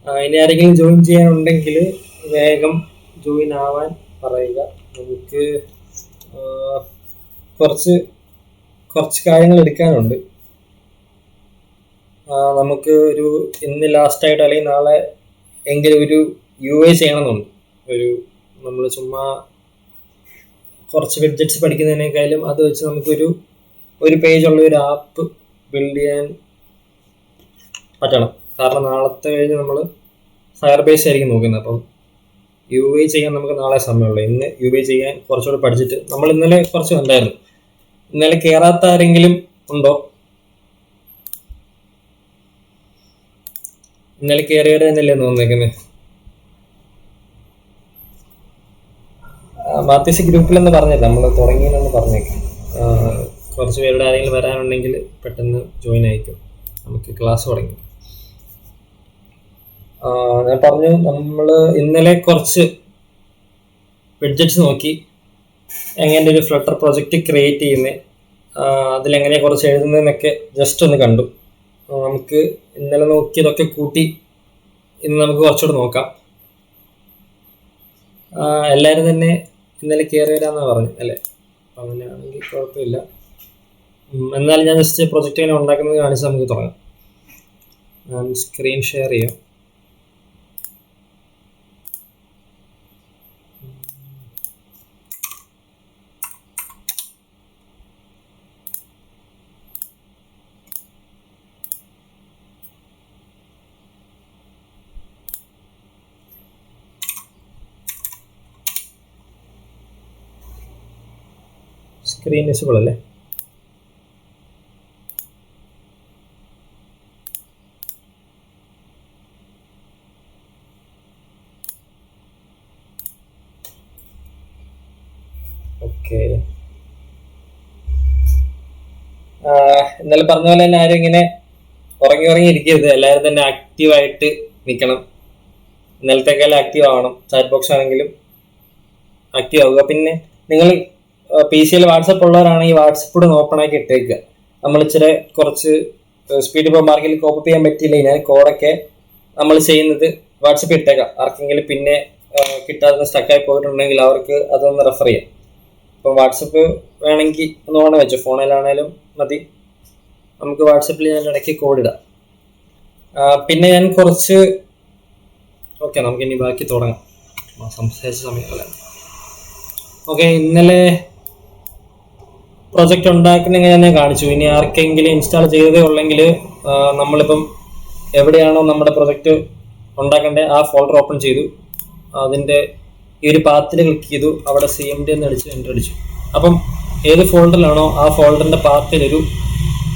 ഇനി ആരെങ്കിലും ജോയിൻ ചെയ്യാനുണ്ടെങ്കിൽ വേഗം ജോയിൻ ആവാൻ പറയുക. നമുക്ക് കുറച്ച് കുറച്ച് കാര്യങ്ങൾ എടുക്കാനുണ്ട്. നമുക്ക് ഒരു ഇന്ന് ലാസ്റ്റായിട്ട് അല്ലെങ്കിൽ നാളെ എങ്കിലും ഒരു UI ചെയ്യണമെന്നുണ്ട്. നമ്മൾ ചുമ്മാ കുറച്ച് ബഡ്ജറ്റ്സ് പഠിക്കുന്നതിനേക്കാളും അത് വെച്ച് നമുക്കൊരു പേജുള്ള ഒരു ആപ്പ് ബിൽഡ് ചെയ്യാൻ പറ്റണം. കാരണം നാളത്തെ കഴിഞ്ഞ് നമ്മൾ ഫയർ ബേസ് ആയിരിക്കും നോക്കുന്നത്. അപ്പം UI ചെയ്യാൻ നമുക്ക് നാളെ സമയമുള്ളൂ. ഇന്ന് UI ചെയ്യാൻ കുറച്ചുകൂടെ പഠിച്ചിട്ട് നമ്മൾ ഇന്നലെ കുറച്ച് ഉണ്ടായിരുന്നു. ഇന്നലെ കയറാത്ത ആരെങ്കിലും ഉണ്ടോ? ഇന്നലെ കയറിയത് തന്നെയല്ലേ തോന്നിയേക്കുന്നത്? മാത്യസ് ഗ്രൂപ്പിലെന്ന് പറഞ്ഞില്ല, നമ്മൾ തുടങ്ങിയെന്ന് പറഞ്ഞേക്കാം. കുറച്ച് പേരുടെ ആരെങ്കിലും വരാനുണ്ടെങ്കിൽ പെട്ടെന്ന് ജോയിൻ ആയിക്കും. നമുക്ക് ക്ലാസ് തുടങ്ങി. ഞാൻ പറഞ്ഞു, നമ്മൾ ഇന്നലെ കുറച്ച് ബഡ്ജറ്റ്സ് നോക്കി എങ്ങനെ ഒരു ഫ്ലട്ടർ പ്രൊജക്റ്റ് ക്രിയേറ്റ് ചെയ്യുന്നത്, അതിലെങ്ങനെയാണ് കുറച്ച് എഴുതുന്നതെന്നൊക്കെ ജസ്റ്റ് ഒന്ന് കണ്ടു. നമുക്ക് ഇന്നലെ നോക്കിയതൊക്കെ കൂട്ടി ഇന്ന് നമുക്ക് കുറച്ചുകൂടെ നോക്കാം. എല്ലാവരും തന്നെ ഇന്നലെ കയറി വരാമെന്നാണ് പറഞ്ഞു അല്ലേ? അപ്പം അങ്ങനെയാണെങ്കിൽ കുഴപ്പമില്ല. എന്നാലും ഞാൻ ജസ്റ്റ് പ്രൊജക്റ്റ് എങ്ങനെ ഉണ്ടാക്കുന്നത് കാണിച്ച് നമുക്ക് തുടങ്ങാം. ഞാൻ സ്ക്രീൻ ഷെയർ ചെയ്യാം. സ്ക്രീൻ വിസിബിൾ അല്ലേ? ഓക്കെ. ഇന്നലെ പറഞ്ഞ പോലെ തന്നെ ആരും ഇങ്ങനെ ഉറങ്ങി ഇരിക്കരുത്. എല്ലാവരും തന്നെ ആക്റ്റീവായിട്ട് നിൽക്കണം. ഇന്നലത്തേക്കാളും ആക്റ്റീവ് ആവണം. ചാറ്റ് ബോക്സ് ആണെങ്കിലും ആക്റ്റീവ് ആവുക. പിന്നെ നിങ്ങൾ PC-യിൽ വാട്സപ്പ് ഉള്ളവരാണെങ്കിൽ വാട്സപ്പ് ഓപ്പൺ ആക്കി ഇട്ടേക്കുക. നമ്മൾ ഇച്ചിരി കുറച്ച് സ്പീഡ് ഇപ്പോൾ മാർക്കിൽ കോപ്പ് ചെയ്യാൻ പറ്റിയില്ല. ഞാൻ കോഡൊക്കെ നമ്മൾ ചെയ്യുന്നത് വാട്സപ്പ് ഇട്ടേക്കാം. ആർക്കെങ്കിലും പിന്നെ കിട്ടാതെ സ്റ്റക്കായി പോയിട്ടുണ്ടെങ്കിൽ അവർക്ക് അതൊന്ന് റെഫർ ചെയ്യാം. ഇപ്പം വാട്സപ്പ് വേണമെങ്കിൽ ഒന്ന് ഓണ വെച്ചോ, ഫോണിലാണേലും മതി. നമുക്ക് വാട്സപ്പിൽ ഞാൻ ഇടയ്ക്ക് കോഡ് ഇടാം. പിന്നെ ഞാൻ കുറച്ച് ഓക്കെ, നമുക്കിനി ബാക്കി തുടങ്ങാം. സംസാരിച്ച സമയമല്ല. ഓക്കെ, ഇന്നലെ പ്രൊജക്റ്റ് ഉണ്ടാക്കുന്ന ഞാൻ കാണിച്ചു. ഇനി ആർക്കെങ്കിലും ഇൻസ്റ്റാൾ ചെയ്തതേ ഉള്ളെങ്കിൽ നമ്മളിപ്പം എവിടെയാണോ നമ്മുടെ പ്രൊജക്റ്റ് ഉണ്ടാക്കേണ്ടത് ആ ഫോൾഡർ ഓപ്പൺ ചെയ്തു. അതിൻ്റെ ഈ ഒരു പാത്തിൽ ക്ലിക്ക് ചെയ്തു. അവിടെ CMD എന്ന് അടിച്ച് എൻ്റർ അടിച്ചു. അപ്പം ഏത് ഫോൾഡറിലാണോ ആ ഫോൾഡറിൻ്റെ പാത്തിലൊരു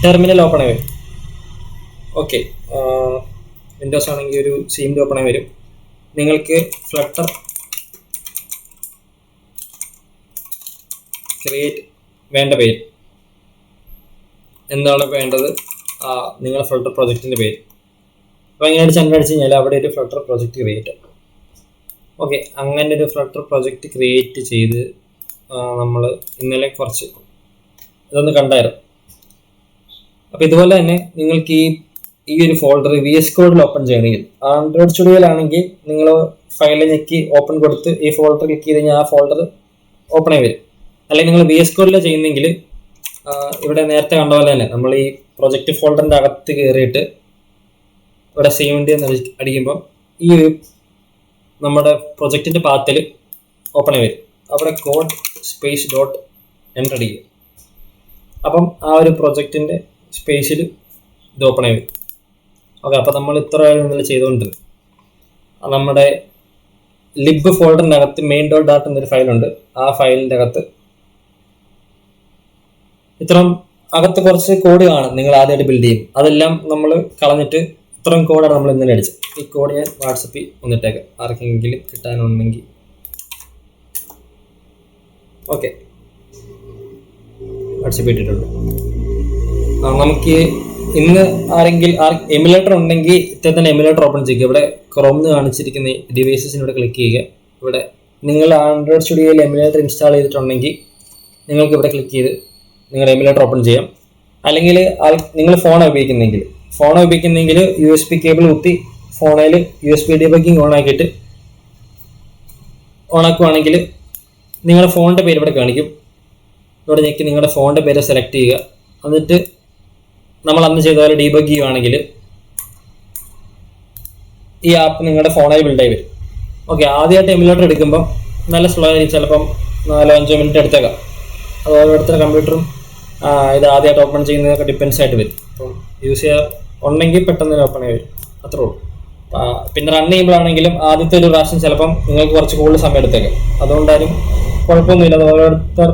ടെർമിനൽ ഓപ്പൺ ആയി വരും. ഓക്കെ, വിൻഡോസ് ആണെങ്കിൽ ഒരു CMD ഓപ്പൺ ആയി വരും. നിങ്ങൾക്ക് ഫ്ലട്ടർ ക്രിയേറ്റ് വേണ്ട പേര് എന്താണ് വേണ്ടത്, നിങ്ങളുടെ ഫ്ലട്ടർ പ്രൊജക്റ്റിൻ്റെ പേര്. അപ്പോൾ ഇങ്ങനെ അടിച്ച് കഴിഞ്ഞാൽ അവിടെ ഒരു ഫ്ലട്ടർ പ്രൊജക്റ്റ് ക്രിയേറ്റ് ആവും. ഓക്കെ, അങ്ങനെ ഒരു ഫ്ലട്ടർ പ്രൊജക്റ്റ് ക്രിയേറ്റ് ചെയ്ത് നമ്മൾ ഇന്നലെ കുറച്ച് ഇതൊന്ന് കണ്ടായിരുന്നു. അപ്പോൾ ഇതുപോലെ തന്നെ നിങ്ങൾക്ക് ഈ ഒരു ഫോൾഡർ VS കോഡിൽ ഓപ്പൺ ചെയ്യണമെങ്കിൽ, ആൻഡ്രോയിഡ് സ്റ്റുഡിയോയിലാണെങ്കിൽ നിങ്ങൾ ഫയലിൽ ഞെക്കി ഓപ്പൺ കൊടുത്ത് ഈ ഫോൾഡർ ക്ലിക്ക് ചെയ്ത് കഴിഞ്ഞാൽ ആ ഫോൾഡർ ഓപ്പൺ ആയി വരും. അല്ലെങ്കിൽ നിങ്ങൾ VS കോഡിൽ ചെയ്യുന്നെങ്കിൽ ഇവിടെ നേരത്തെ കണ്ട പോലെ തന്നെ നമ്മൾ ഈ പ്രൊജക്റ്റ് ഫോൾഡറിൻ്റെ അകത്ത് കയറിയിട്ട് ഇവിടെ CMD എന്ന് അടിക്കുമ്പം ഈ ഒരു നമ്മുടെ പ്രൊജക്റ്റിൻ്റെ പാത്തിൽ ഓപ്പൺ ആയി വരും. അവിടെ കോഡ് സ്പേസ് ഡോട്ട് എൻ്റർ അടിക്കുക. അപ്പം ആ ഒരു പ്രൊജക്റ്റിൻ്റെ സ്പേസിൽ ഇത് ഓപ്പൺ ആയി വരും. ഓക്കെ, അപ്പോൾ നമ്മൾ ഇത്ര ഇന്നലെ ചെയ്തുകൊണ്ടിരുന്നത് നമ്മുടെ ലിബ് ഫോൾഡറിൻ്റെ അകത്ത് main.dart എന്നൊരു ഫയലുണ്ട്. ആ ഫയലിൻ്റെ അകത്ത് ഇത്രയും അകത്ത് കുറച്ച് കോഡ് കാണും. നിങ്ങൾ ആദ്യമായിട്ട് ബിൽഡ് ചെയ്യും. അതെല്ലാം നമ്മൾ കളഞ്ഞിട്ട് ഇത്രയും കോഡാണ് നമ്മൾ ഇന്നലെ അടിച്ചത്. ഈ കോഡ് ഞാൻ വാട്സപ്പിൽ ഒന്നിട്ടേക്കാം, ആർക്കെങ്കിലും കിട്ടാനുണ്ടെങ്കിൽ. ഓക്കെ, വാട്സപ്പിൽ ഇട്ടിട്ടുണ്ട്. നമുക്ക് ഇന്ന് എമുലേറ്റർ ഉണ്ടെങ്കിൽ ഇത്തരത്തിൽ എമുലേറ്റർ ഓപ്പൺ ചെയ്യുക. ഇവിടെ ക്രോമിൽ കാണിച്ചിരിക്കുന്ന ഡിവൈസസിനൂടെ ക്ലിക്ക് ചെയ്യുക. ഇവിടെ നിങ്ങൾ ആൻഡ്രോയിഡ് സ്റ്റുഡിയോയിൽ എമുലേറ്റർ ഇൻസ്റ്റാൾ ചെയ്തിട്ടുണ്ടെങ്കിൽ നിങ്ങൾക്ക് ഇവിടെ ക്ലിക്ക് ചെയ്ത് നിങ്ങളുടെ എമുലേറ്റർ ഓപ്പൺ ചെയ്യാം. അല്ലെങ്കിൽ നിങ്ങൾ ഫോൺ ഉപയോഗിക്കുന്നെങ്കിൽ USB കേബിൾ കുത്തി ഫോണിൽ USB ഡീബഗ്ഗിങ് ഓണാക്കുവാണെങ്കിൽ നിങ്ങളുടെ ഫോണിൻ്റെ പേര് ഇവിടെ കാണിക്കും. ഇവിടെ ഞെക്കി നിങ്ങളുടെ ഫോണിൻ്റെ പേര് സെലക്ട് ചെയ്യുക. എന്നിട്ട് നമ്മൾ അന്ന് ചെയ്ത പോലെ ഡീബഗ് ചെയ്യുവാണെങ്കിൽ ഈ ആപ്പ് നിങ്ങളുടെ ഫോണിൽ ബിൽഡായി വരും. ഓക്കെ, ആദ്യമായിട്ട് എമുലേറ്റർ എടുക്കുമ്പോൾ നല്ല സ്ലോ ആയിരിക്കും, ചിലപ്പം 4-5 മിനിറ്റ് എടുത്തേക്കാം. അത് ഓരോരുത്തരുടെ കമ്പ്യൂട്ടറും ഇത് ആദ്യമായിട്ട് ഓപ്പൺ ചെയ്യുന്നതൊക്കെ ഡിപ്പെൻസ് ആയിട്ട് വരും. അപ്പം യൂസ് ചെയ്യുക ഉണ്ടെങ്കിൽ പെട്ടെന്ന് ഓപ്പൺ ആയി വരും, അത്രേ ഉള്ളൂ. പിന്നെ റൺ ചെയ്യുമ്പോഴാണെങ്കിലും ആദ്യത്തെ ഒരു പ്രാവശ്യം ചിലപ്പം നിങ്ങൾക്ക് കുറച്ച് കൂടുതൽ സമയം എടുത്തേക്കാം. അതുകൊണ്ടാലും കുഴപ്പമൊന്നുമില്ല. അത് ഓരോരുത്തർ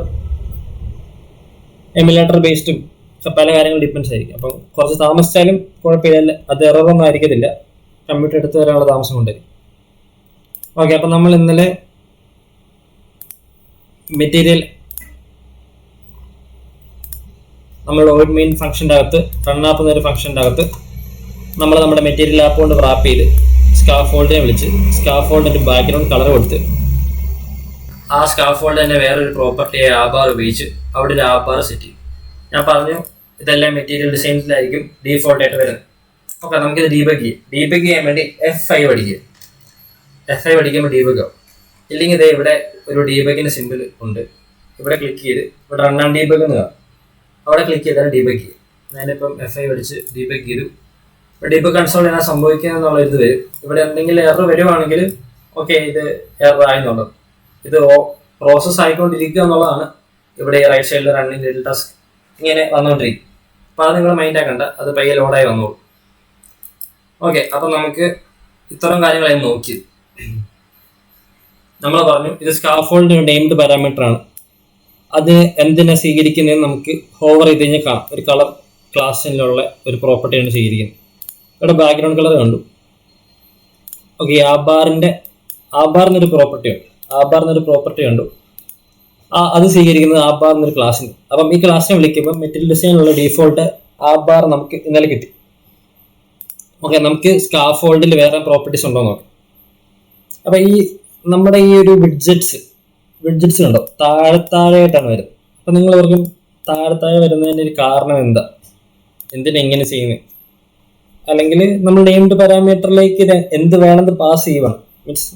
എമുലേറ്റർ ബേസ്ഡും പല കാര്യങ്ങളും ഡിപ്പെൻസ് ആയിരിക്കും. അപ്പം കുറച്ച് താമസിച്ചാലും കുഴപ്പമില്ല, അത് എററൊന്നും ആയിരിക്കത്തില്ല. കമ്പ്യൂട്ടർ എടുത്ത് വരാനുള്ള താമസം കൊണ്ടായിരിക്കും. ഓക്കെ, അപ്പം നമ്മൾ ഇന്നലെ മെറ്റീരിയൽ നമ്മൾ ഒരു മെയിൻ ഫംഗ്ഷൻ്റെ അകത്ത് റൺ ആപ്പ് എന്നൊരു ഫംഗ്ഷൻ്റെ അകത്ത് നമ്മൾ നമ്മുടെ മെറ്റീരിയൽ ആപ്പ് കൊണ്ട് റാപ്പ് ചെയ്ത് സ്കാഫോൾഡിനെ വിളിച്ച് സ്കാഫോൾഡിൻ്റെ ബാക്ക്ഗ്രൗണ്ട് കളർ കൊടുത്ത് ആ സ്കാഫോൾഡ് തന്നെ വേറൊരു പ്രോപ്പർട്ടിയെ ആബാർ ഉപയോഗിച്ച് അവിടെ ഒരു ആബാർ സെറ്റ് ചെയ്യും. ഞാൻ പറഞ്ഞു ഇതെല്ലാം മെറ്റീരിയൽ ഡിസൈൻസിലായിരിക്കും ഡീഫോൾട്ട് ആയിട്ട് വരുന്നത്. ഓക്കെ, നമുക്കിത് ഡീബഗ് ചെയ്യാൻ വേണ്ടി F5 പഠിക്കുമ്പോൾ ഡീബഗ് ആവും. ഇല്ലെങ്കിൽ ഇതേ ഇവിടെ ഒരു ഡീബഗിൻ്റെ സിമ്പിൾ ഉണ്ട്. ഇവിടെ ക്ലിക്ക് ചെയ്ത് ഇവിടെ റൺ ആൻഡ് ഡീബഗ് എന്ന് കാണാം. അവിടെ ക്ലിക്ക് ചെയ്താൽ ഡീബഗ് ചെയ്യും. ഞാനിപ്പം F5 പഠിച്ച് ഡീബഗ് ചെയ്തു. ഡീബഗ് കൺസോൾ എന്നാ സംഭവിക്കുക എന്നുള്ള ഇത് വരും. ഇവിടെ എന്തെങ്കിലും എറർ വരുവാണെങ്കിൽ ഓക്കെ ഇത് എറർ ആയെന്നുള്ളത്, ഇത് പ്രോസസ്സ് ആയിക്കൊണ്ടിരിക്കുക എന്നുള്ളതാണ്. ഇവിടെ റൈറ്റ് സൈഡിൽ റണ്ണിങ് ലിറ്റിൽ ടാസ്ക് ഇങ്ങനെ വന്നുകൊണ്ടിരിക്കും. അപ്പോൾ അത് നിങ്ങൾ മൈൻഡ് ആക്കണ്ട, അത് പയ്യെ ലോഡായി വന്നോളൂ. ഓക്കെ, അപ്പം നമുക്ക് ഇത്തരം കാര്യങ്ങളായി നോക്കി. നമ്മൾ പറഞ്ഞു ഇത് സ്കാഫോൾഡിന് നെയിംഡ് പാരാമീറ്റർ ആണ്. അത് എന്തിനാ സ്വീകരിക്കുന്നതെന്ന് നമുക്ക് ഹോവർ ചെയ്ത് കഴിഞ്ഞാൽ കാണാം. ഒരു കളർ ക്ലാസ്സിലുള്ള ഒരു പ്രോപ്പർട്ടിയാണ് സ്വീകരിക്കുന്നത്. ഇവിടെ ബാക്ക്ഗ്രൗണ്ട് കളർ കണ്ടു. ഓക്കെ, ആബാറിനൊരു പ്രോപ്പർട്ടി കണ്ടു. അത് സ്വീകരിക്കുന്നത് ആബാർ എന്നൊരു ക്ലാസ്സിന്. അപ്പം ഈ ക്ലാസ്സിനെ വിളിക്കുമ്പോൾ മെറ്റീരിയൽ ഡിസൈനിലുള്ള ഡീഫോൾട്ട് ആബാർ നമുക്ക് ഇന്നലെ കിട്ടി. ഓക്കെ, നമുക്ക് സ്കാഫോൾഡിൽ വേറെ പ്രോപ്പർട്ടീസ് ഉണ്ടോ നോക്കാം. അപ്പം നമ്മുടെ ഈ ഒരു വിഡ്ജറ്റ്സ് കണ്ടോ, താഴെയായിട്ടാണ് വരുന്നത്. അപ്പം നിങ്ങൾ ഓർക്കും താഴെ വരുന്നതിൻ്റെ ഒരു കാരണം എന്തിനാ ഇങ്ങനെ ചെയ്യുന്നത്? അല്ലെങ്കിൽ നമ്മൾ നെയിംഡ് പാരാമീറ്ററിലേക്ക് എന്ത് വേണമെന്ന് പാസ് ചെയ്യണം. മീൻസ്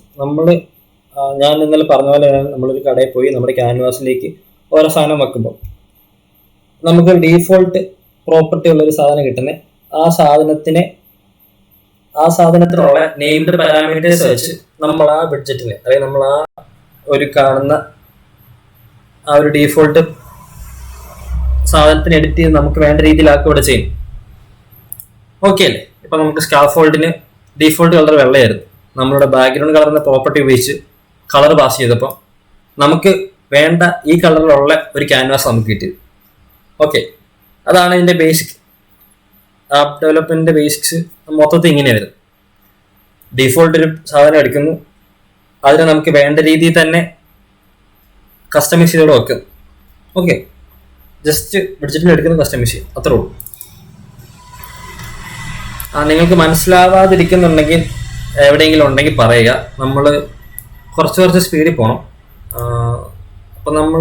ഞാൻ ഇന്നലെ പറഞ്ഞ പോലെ നമ്മളൊരു കടയിൽ പോയി നമ്മുടെ ക്യാൻവാസിലേക്ക് ഓരോ സാധനം വെക്കുമ്പോൾ നമുക്ക് ഡീഫോൾട്ട് പ്രോപ്പർട്ടി ഉള്ളൊരു സാധനം കിട്ടുന്നത് ആ സാധനത്തിനുള്ള നെയിംഡ് പാരാമീറ്റേഴ്സ് വെച്ച് നമ്മൾ ആ ബഡ്ജറ്റിനെ, അതായത് നമ്മൾ ആ ഒരു കാണുന്ന ആ ഒരു ഡീഫോൾട്ട് സാധനത്തിന് എഡിറ്റ് ചെയ്ത് നമുക്ക് വേണ്ട രീതിയിലാക്കി ഇവിടെ ചെയ്യും. ഓക്കെ അല്ലേ? ഇപ്പം നമുക്ക് സ്കാഫോൾഡിന് ഡീഫോൾട്ട് കളർ വെള്ളയായിരുന്നു. നമ്മളുടെ ബാക്ക്ഗ്രൗണ്ട് കളറിന്റെ പ്രോപ്പർട്ടി ഉപയോഗിച്ച് കളർ പാസ് ചെയ്തപ്പോൾ നമുക്ക് വേണ്ട ഈ കളറിലുള്ള ഒരു ക്യാൻവാസ് നമുക്ക് കിട്ടിയത്. ഓക്കെ, അതാണ് ഇതിൻ്റെ ബേസിക് ആപ്പ് ഡെവലപ്മെൻറ്റിൻ്റെ ബേസിക്സ്. മൊത്തത്തിൽ ഇങ്ങനെ വരും. ഡീഫോൾട്ട് ഒരു സാധനം എടുക്കുന്നു, അതിനെ നമുക്ക് വേണ്ട രീതിയിൽ തന്നെ കസ്റ്റമൈസ് ചെയ്തോടെ വെക്കും. ഓക്കെ, ജസ്റ്റ് ബഡ്ജറ്റിൽ എടുക്കുന്ന കസ്റ്റമൈസ് ചെയ്യും, അത്രേ ഉള്ളൂ. നിങ്ങൾക്ക് മനസ്സിലാവാതിരിക്കുന്നുണ്ടെങ്കിൽ എവിടെയെങ്കിലും ഉണ്ടെങ്കിൽ പറയുക. നമ്മൾ കുറച്ച് സ്പീഡിൽ പോകണം. അപ്പം നമ്മൾ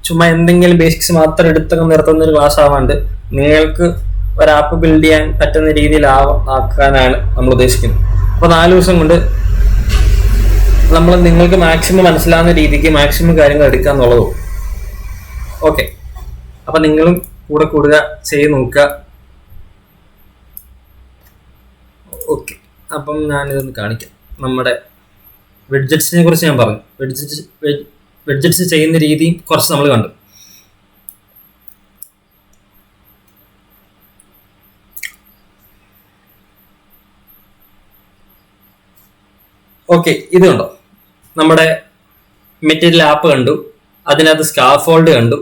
ചുമ്മാ എന്തെങ്കിലും ബേസിക്സ് മാത്രം എടുത്തൊക്കെ നിർത്തുന്ന ഒരു ക്ലാസ് ആവാണ്ട് നിങ്ങൾക്ക് ഒരു ആപ്പ് ബിൽഡ് ചെയ്യാൻ പറ്റുന്ന രീതിയിൽ ആക്കാനാണ് നമ്മൾ ഉദ്ദേശിക്കുന്നത്. അപ്പോൾ 4 ദിവസം കൊണ്ട് നിങ്ങൾക്ക് മാക്സിമം മനസ്സിലാവുന്ന രീതിക്ക് മാക്സിമം കാര്യങ്ങൾ എടുക്കുക എന്നുള്ളതോ. ഓക്കെ, അപ്പം നിങ്ങളും കൂടെ കൂടുക, ചെയ്ത് നോക്കുക. ഓക്കെ, അപ്പം ഞാനിതൊന്ന് കാണിക്കാം. നമ്മുടെ വിഡ്ജറ്റ്സിനെ കുറിച്ച് ഞാൻ പറഞ്ഞു. വിഡ്ജറ്റ്സ് ചെയ്യുന്ന രീതിയും കുറച്ച് നമ്മൾ കണ്ടു. ഓക്കെ, ഇത് കണ്ടോ, നമ്മുടെ മെറ്റീരിയൽ ആപ്പ് കണ്ടു, അതിനകത്ത് സ്കാഫോൾഡ് കണ്ടു.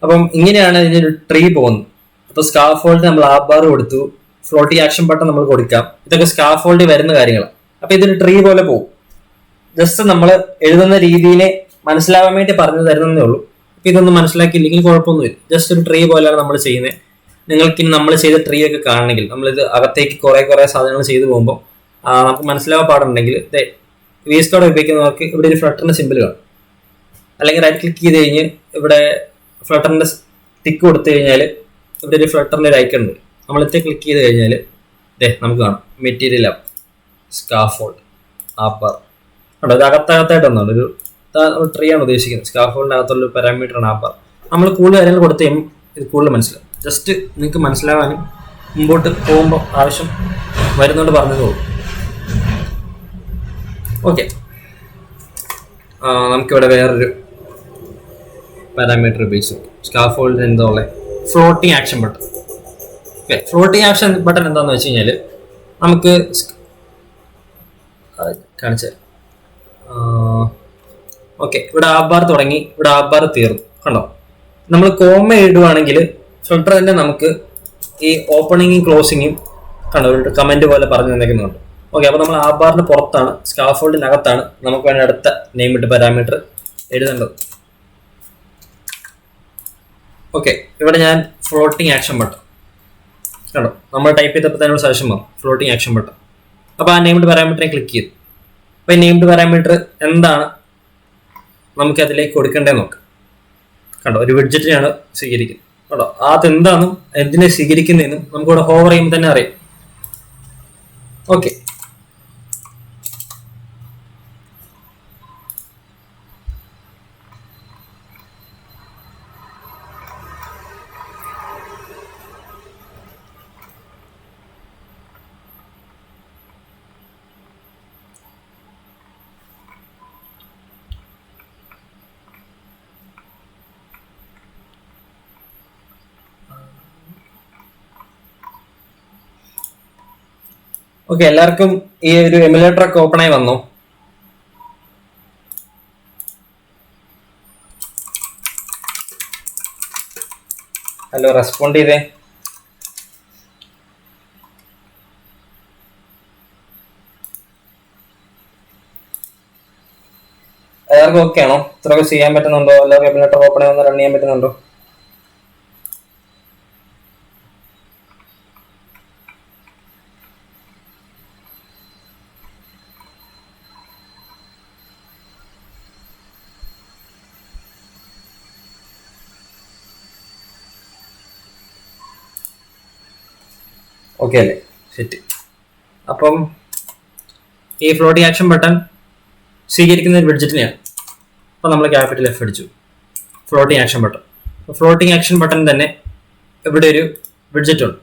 അപ്പം ഇങ്ങനെയാണ് ഇതിനൊരു ട്രീ പോകുന്നത്. അപ്പോൾ സ്കാഫോൾഡ് നമ്മൾ ആപ്പ് ബാർ കൊടുത്തു, ഫ്ലോട്ടിംഗ് ആക്ഷൻ ബട്ടൺ നമ്മൾ കൊടുക്കാം. ഇതൊക്കെ സ്കാഫോൾഡിൽ വരുന്ന കാര്യങ്ങളാണ്. അപ്പോൾ ഇതൊരു ട്രീ പോലെ പോകും. ജസ്റ്റ് നമ്മൾ എഴുതുന്ന രീതിയിലെ മനസ്സിലാവാൻ വേണ്ടി പറഞ്ഞു തരുന്നതേ ഉള്ളൂ. അപ്പോൾ ഇതൊന്നും മനസ്സിലാക്കിയില്ലെങ്കിൽ കുഴപ്പമൊന്നുമില്ല. ജസ്റ്റ് ഒരു ട്രീ പോലെയാണ് നമ്മൾ ചെയ്യുന്നത്. നിങ്ങൾക്ക് നമ്മൾ ചെയ്ത ട്രീ ഒക്കെ കാണണമെങ്കിൽ നമ്മളിത് അകത്തേക്ക് കുറേ സാധനങ്ങൾ ചെയ്തു പോകുമ്പോൾ നമുക്ക് മനസ്സിലാവാൻ പാടുണ്ടെങ്കിൽ VS Code ഉപയോഗിക്കുന്നവർക്ക് ഇവിടെ ഒരു ഫ്ലട്ടറിന്റെ സിമ്പിൾ കാണും. അല്ലെങ്കിൽ റൈറ്റ് ക്ലിക്ക് ചെയ്ത് കഴിഞ്ഞ് ഇവിടെ ഫ്ലട്ടറിന്റെ ടിക്ക് കൊടുത്തു കഴിഞ്ഞാൽ ഇവിടെ ഒരു ഫ്ലട്ടറിന്റെ ഒരു ഐക്കൺ ഉണ്ട്. നമ്മളിത്തെ ക്ലിക്ക് ചെയ്ത് കഴിഞ്ഞാൽ നമുക്ക് കാണാം മെറ്റീരിയൽ ആപ്പ്, സ്കാഫോൾഡ്, ആപ്പർ ഉണ്ടോ. ഇത് അകത്തകത്തായിട്ടൊന്നാണ് ഒരു ട്രീ ആണ് ഉദ്ദേശിക്കുന്നത്. സ്കാഫോൾഡിൻ്റെ അകത്തുള്ള പാരാമീറ്ററാണ് ആപ്പർ. നമ്മൾ കൂടുതൽ കാര്യങ്ങൾ കൊടുത്ത് കഴിയുമ്പോൾ ഇത് കൂടുതൽ മനസ്സിലാവും. ജസ്റ്റ് നിങ്ങൾക്ക് മനസ്സിലാവാനും മുമ്പോട്ട് പോകുമ്പോൾ ആവശ്യം വരുന്നോണ്ട് പറഞ്ഞത് പോകും. ഓക്കെ, നമുക്കിവിടെ വേറൊരു പാരാമീറ്റർ ഉപയോഗിച്ചു. സ്കാഫോൾഡിന് എന്താ ഉള്ളത്? Floating action button. Okay, floating action button എന്താണെന്ന് വെച്ച് കഴിഞ്ഞാൽ നമുക്ക് കാണിച്ചു. ഓക്കെ, ഇവിടെ ആ ബാർ തുടങ്ങി, ഇവിടെ ആ ബാർ തീർന്നു. കണ്ടോ, നമ്മൾ കോമ ഇടുവാണെങ്കിൽ ഫിൽട്ടർ തന്നെ നമുക്ക് ഈ ഓപ്പണിങ്ങും ക്ലോസിങ്ങും കണ്ടോ കമന്റ് പോലെ പറഞ്ഞു തന്നേക്കുന്നുണ്ട്. ഓക്കെ, അപ്പോൾ നമ്മൾ ആ ബാറിന് പുറത്താണ്, സ്കാഫോൾഡിനകത്താണ് നമുക്ക് വേണ്ട അടുത്ത നെയിം ഇട്ട് പാരാമീറ്റർ എഴുതേണ്ടത്. ഓക്കെ, ഇവിടെ ഞാൻ ഫ്ലോട്ടിംഗ് ആക്ഷൻ ബട്ടൺ കണ്ടോ, നമ്മൾ ടൈപ്പ് ചെയ്തപ്പോൾ തന്നെ സജഷൻ വന്നു ഫ്ലോട്ടിംഗ് ആക്ഷൻ ബട്ടൺ. അപ്പോൾ ആ നെയിംഡ് പാരാമീറ്ററെ ക്ലിക്ക് ചെയ്തു. അപ്പോൾ ഈ നെയിംഡ് പാരാമീറ്റർ എന്താണ് നമുക്ക് അതിലേക്ക് കൊടുക്കേണ്ടതെന്ന് നോക്കാം. കണ്ടോ, ഒരു വിഡ്ജറ്റിനെയാണ് സ്വീകരിക്കുന്നത്. കേട്ടോ, അതെന്താണെന്നും എന്തിനെ സ്വീകരിക്കുന്നതെന്നും നമുക്കിവിടെ ഹോവർ ചെയ്യുമ്പോൾ തന്നെ അറിയാം. ഓക്കെ, ഓക്കെ, എല്ലാവർക്കും ഈ ഒരു എമുലേറ്റർ ഒക്കെ ഓപ്പൺ ആയി വന്നു. ഹലോ, റെസ്പോണ്ട് ചെയ്തേ. എല്ലാവർക്കും ഓക്കെ ആണോ? ഇത്രയൊക്കെ ചെയ്യാൻ പറ്റുന്നുണ്ടോ? എല്ലാവർക്കും എമുലേറ്റർ ഓപ്പൺ ആയി വന്ന് റൺ ചെയ്യാൻ പറ്റുന്നുണ്ടോ? ഓക്കെ അല്ലേ, സെറ്റ്. അപ്പം ഈ ഫ്ലോട്ടിംഗ് ആക്ഷൻ ബട്ടൺ സ്വീകരിക്കുന്ന ഒരു ബഡ്ജറ്റിനെയാണ്. അപ്പം നമ്മൾ ക്യാപിറ്റൽ F അടിച്ചു, floating action button. Floating action button തന്നെ ഇവിടെ ഒരു ബഡ്ജറ്റ് ഉണ്ട്,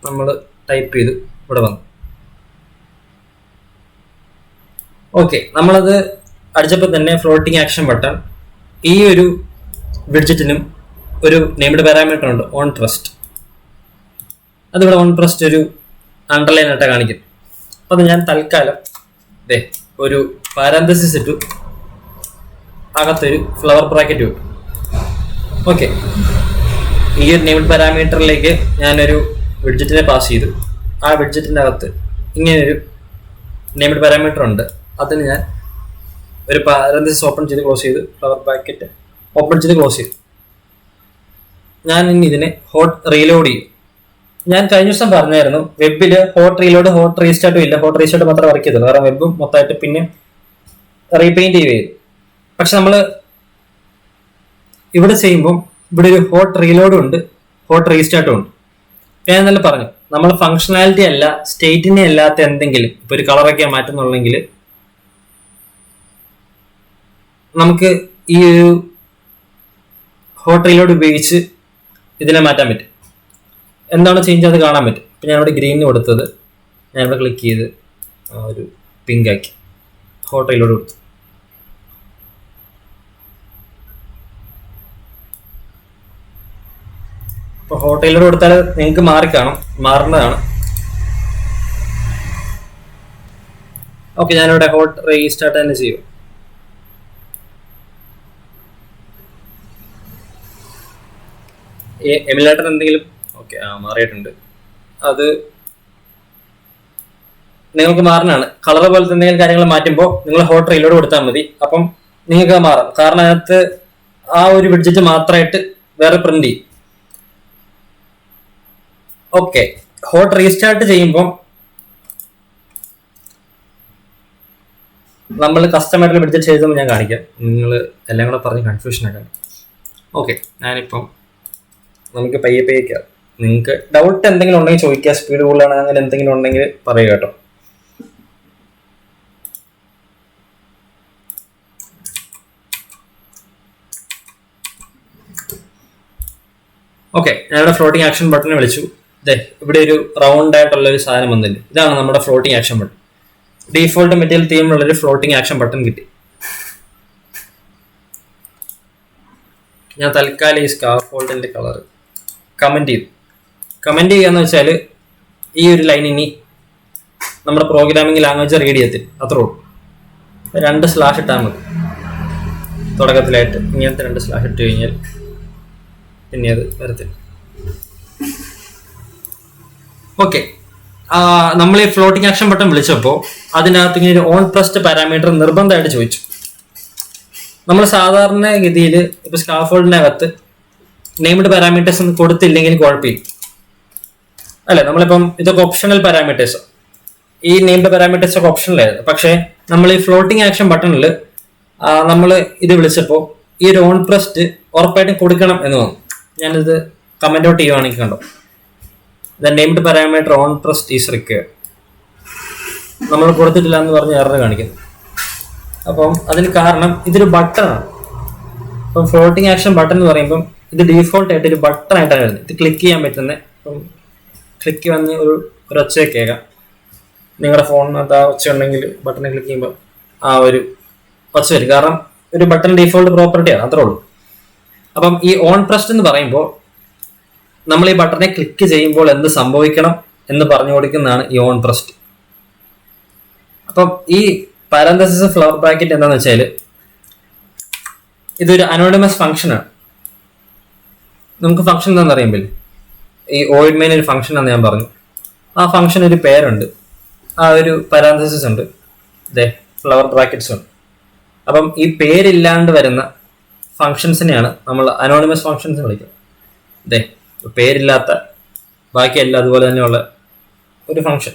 നമ്മൾ ടൈപ്പ് ചെയ്ത് ഇവിടെ വന്നു. ഓക്കെ, നമ്മളത് അടിച്ചപ്പോൾ തന്നെ ഫ്ലോട്ടിംഗ് ആക്ഷൻ ബട്ടൺ ഈ ഒരു ബഡ്ജറ്റിനും ഒരു നെയിംഡ് പാരാമീറ്റർ ഉണ്ട്, ഓൺ ട്രസ്റ്റ്. അതിവിടെ ഓൺ ട്രസ്റ്റ് ഒരു അണ്ടർലൈൻ ആയിട്ട് കാണിക്കും. അപ്പം അത് ഞാൻ തൽക്കാലം ഒരു പാരാന്തസിസ് ഇട്ടു, അകത്തൊരു ഫ്ലവർ ബ്രാക്കറ്റ് ഇട്ടു. ഓക്കെ, ഈ ഒരു നെയിംഡ് പാരാമീറ്ററിലേക്ക് ഞാനൊരു വിഡ്ജറ്റിനെ പാസ് ചെയ്തു. ആ വിഡ്ജറ്റിൻ്റെ അകത്ത് ഇങ്ങനെയൊരു നെയിംഡ് പാരാമീറ്റർ ഉണ്ട്, അതിന് ഞാൻ ഒരു പാരാന്തസിസ് ഓപ്പൺ ചെയ്ത് ക്ലോസ് ചെയ്ത് ഫ്ലവർ ബ്രാക്കറ്റ് ഓപ്പൺ ചെയ്ത് ക്ലോസ് ചെയ്തു. ഞാൻ ഇനി ഇതിനെ ഹോട്ട് റീലോഡ് ചെയ്യും. ഞാൻ കഴിഞ്ഞ ദിവസം പറഞ്ഞായിരുന്നു വെബിൽ ഹോട്ട് റീലോഡ് ഹോട്ട് റീസ്റ്റാർട്ടും ഇല്ല, ഹോട്ട് റീസ്റ്റാർട്ട് മാത്രമേ വർക്ക് ചെയ്തുള്ളൂ. കാരണം വെബും മൊത്തമായിട്ട് പിന്നെ റീപെയിന്റ് ചെയ്തു. പക്ഷെ നമ്മൾ ഇവിടെ ചെയ്യുമ്പോൾ ഇവിടെ ഒരു ഹോട്ട് റീലോഡും ഉണ്ട്, ഹോട്ട് റീസ്റ്റാർട്ടും ഉണ്ട്. ഞാൻ ഇന്നലെ പറഞ്ഞു, നമ്മൾ ഫങ്ഷണാലിറ്റി അല്ല സ്റ്റേറ്റിനെ അല്ലാത്ത എന്തെങ്കിലും ഇപ്പൊ ഒരു കളറൊക്കെ മാറ്റുന്നുണ്ടെങ്കിൽ നമുക്ക് ഈ ഒരു ഹോട്ട് റീലോഡ് ഉപയോഗിച്ച് ഇതിനെ മാറ്റാൻ പറ്റും. എന്താണ് ചേഞ്ച് അത് കാണാൻ പറ്റും. ഇപ്പം ഞാനിവിടെ ഗ്രീനിന് കൊടുത്തത് ഞാനിവിടെ ക്ലിക്ക് ചെയ്ത് ഒരു പിങ്ക് ആക്കി ഹോട്ട് റീലോഡ് കൊടുത്തു. അപ്പോൾ ഹോട്ട് റീലോഡ് കൊടുത്താൽ നിങ്ങൾക്ക് മാറുന്നതാണ്. ഓക്കെ, ഞാനിവിടെ ഹോട്ട് റീസ്റ്റാർട്ട് തന്നെ ചെയ്യും. എമുലേറ്റർ എന്തെങ്കിലും ഓക്കെ മാറിയിട്ടുണ്ട്, അത് നിങ്ങൾക്ക് മാറുന്നതാണ്. കളർ പോലത്തെ എന്തെങ്കിലും കാര്യങ്ങൾ മാറ്റുമ്പോൾ നിങ്ങൾ ഹോട്ട് റീലോഡ് കൊടുത്താൽ മതി, അപ്പം നിങ്ങൾക്ക് മാറാം. കാരണം അതിനകത്ത് ആ ഒരു ബഡ്ജറ്റ് മാത്രമായിട്ട് വേറെ പ്രിന്റ് ചെയ്യും. ഓക്കെ, ഹോട്ട് റീസ്റ്റാർട്ട് ചെയ്യുമ്പോൾ നമ്മൾ കസ്റ്റമറിൽ ബഡ്ജറ്റ് ചെയ്തെന്ന് ഞാൻ കാണിക്കാം. നിങ്ങൾ എല്ലാം കൂടെ പറഞ്ഞ് കൺഫ്യൂഷൻ ആക്കാം. ഓക്കെ, ഞാനിപ്പം നമുക്ക് പയ്യെ നിങ്ങൾക്ക് ഡൗട്ട് എന്തെങ്കിലും ഉണ്ടെങ്കിൽ ചോദിക്കുക. സ്പീഡ് കൂടുതലാണ് അങ്ങനെ എന്തെങ്കിലും ഉണ്ടെങ്കിൽ പറയുക കേട്ടോ. ഓക്കെ, ഞാനിവിടെ ഫ്ലോട്ടിംഗ് ആക്ഷൻ ബട്ടൺ വിളിച്ചു. ഇതേ ഇവിടെ ഒരു റൗണ്ട് ആയിട്ടുള്ള ഒരു സാധനം വന്നില്ല. ഇതാണ് നമ്മുടെ floating action button. Default material തീമിലുള്ളൊരു ഫ്ലോട്ടിംഗ് ആക്ഷൻ ബട്ടൺ കിട്ടി. ഞാൻ തൽക്കാലം ഈ സ്കാർഫോൾഡിന്റെ കളർ കമന്റ് ചെയ്തു. കമന്റ് ചെയ്യാന്ന് വെച്ചാൽ ഈ ഒരു ലൈൻ ഇനി നമ്മുടെ പ്രോഗ്രാമിംഗ് ലാംഗ്വേജ് റീഡ് ചെയ്യത്തില്ല, അത്രേ ഉള്ളൂ. 2 സ്ലാഷ് ഇട്ടാൽ മതി തുടക്കത്തിലായിട്ട്. ഇങ്ങനത്തെ 2 സ്ലാഷ് ഇട്ട് കഴിഞ്ഞാൽ പിന്നെ അത് വരത്തില്ല. ഓക്കെ, നമ്മൾ ഈ ഫ്ലോട്ടിംഗ് ആക്ഷൻ ബട്ടൺ വിളിച്ചപ്പോൾ അതിനകത്ത് ഇങ്ങനെ ഒരു ഓൺ പ്രസ്ഡ് പാരാമീറ്റർ നിർബന്ധമായിട്ട് ചോദിച്ചു. നമ്മൾ സാധാരണ ഗതിയിൽ ഇപ്പൊ സ്കാർഫോൾഡിനകത്ത് നെയിംഡ് പാരാമീറ്റേഴ്സ് ഒന്നും കൊടുത്തില്ലെങ്കിൽ കുഴപ്പമില്ല അല്ലെ. നമ്മളിപ്പം ഇതൊക്കെ ഓപ്ഷണൽ പാരാമീറ്റേഴ്സ്, ഈ നെയിംഡ് പാരാമീറ്റേഴ്സ് ഒക്കെ ഓപ്ഷണലായിരുന്നു. പക്ഷേ നമ്മൾ ഈ ഫ്ലോട്ടിംഗ് ആക്ഷൻ ബട്ടണിൽ നമ്മൾ ഇത് വിളിച്ചപ്പോൾ ഈ ഒരു ഓൺ പ്രസ്ഡ് ഉറപ്പായിട്ടും കൊടുക്കണം എന്ന് തോന്നുന്നു. ഞാനിത് കമന്റ് ഔട്ട് ചെയ്യുവാണെങ്കിൽ കണ്ടോ, the named parameter on pressed is required. നമ്മൾ കൊടുത്തിട്ടില്ല എന്ന് പറഞ്ഞ് എറർ കാണിക്കുന്നു. അപ്പം അതിന് കാരണം ഇതൊരു ബട്ടണാണ്. അപ്പം ഫ്ലോട്ടിംഗ് ആക്ഷൻ ബട്ടൺ എന്ന് പറയുമ്പം ഇത് ഡീഫോൾട്ട് ആയിട്ട് ഒരു ബട്ടൺ ആയിട്ടാണ് വരുന്നത്. ഇത് ക്ലിക്ക് ചെയ്യാൻ പറ്റുന്നത്. അപ്പം ക്ലിക്ക് വന്ന് ഒരു ഒച്ചയൊക്കെ കേൾക്കാം. നിങ്ങളുടെ ഫോണിനകത്ത് ആ ഒച്ച ഉണ്ടെങ്കിൽ ബട്ടൺ ക്ലിക്ക് ചെയ്യുമ്പോൾ ആ ഒരു ഒച്ച വരും. കാരണം ഒരു ബട്ടൺ ഡീഫോൾട്ട് പ്രോപ്പർട്ടിയാണ്, അത്രേ ഉള്ളൂ. അപ്പം ഈ ഓൺ പ്രസ്ഡ് എന്ന് പറയുമ്പോൾ നമ്മൾ ഈ ബട്ടനെ ക്ലിക്ക് ചെയ്യുമ്പോൾ എന്ത് സംഭവിക്കണം എന്ന് പറഞ്ഞു കൊടുക്കുന്നതാണ് ഈ ഓൺ പ്രസ്ഡ്. അപ്പം ഈ പാരന്തസിസ് ഫ്ലവർ ബ്രാക്കറ്റ് എന്താണെന്ന് വെച്ചാൽ ഇതൊരു അനോണിമസ് ഫംഗ്ഷനാണ്. നമുക്ക് ഫംഗ്ഷൻ എന്താണെന്ന് അറിയുമ്പോൾ ഈ ഓയിഡ് മെയിൻ ഒരു ഫംഗ്ഷൻ ആണെന്ന് ഞാൻ പറഞ്ഞു. ആ ഫംഗ്ഷൻ ഒരു പേരുണ്ട്, ആ ഒരു പാരന്തസിസ് ഉണ്ട്, ഇതേ ഫ്ലവർ ബ്രാക്കറ്റ്സ് ഉണ്ട്. അപ്പം ഈ പേരില്ലാണ്ട് വരുന്ന ഫംഗ്ഷൻസിനെയാണ് നമ്മൾ അനോണിമസ് ഫംഗ്ഷൻസ് വിളിക്കുന്നത്. ഇതേ പേരില്ലാത്ത ബാക്കിയെല്ലാം അതുപോലെ തന്നെയുള്ള ഒരു ഫംഗ്ഷൻ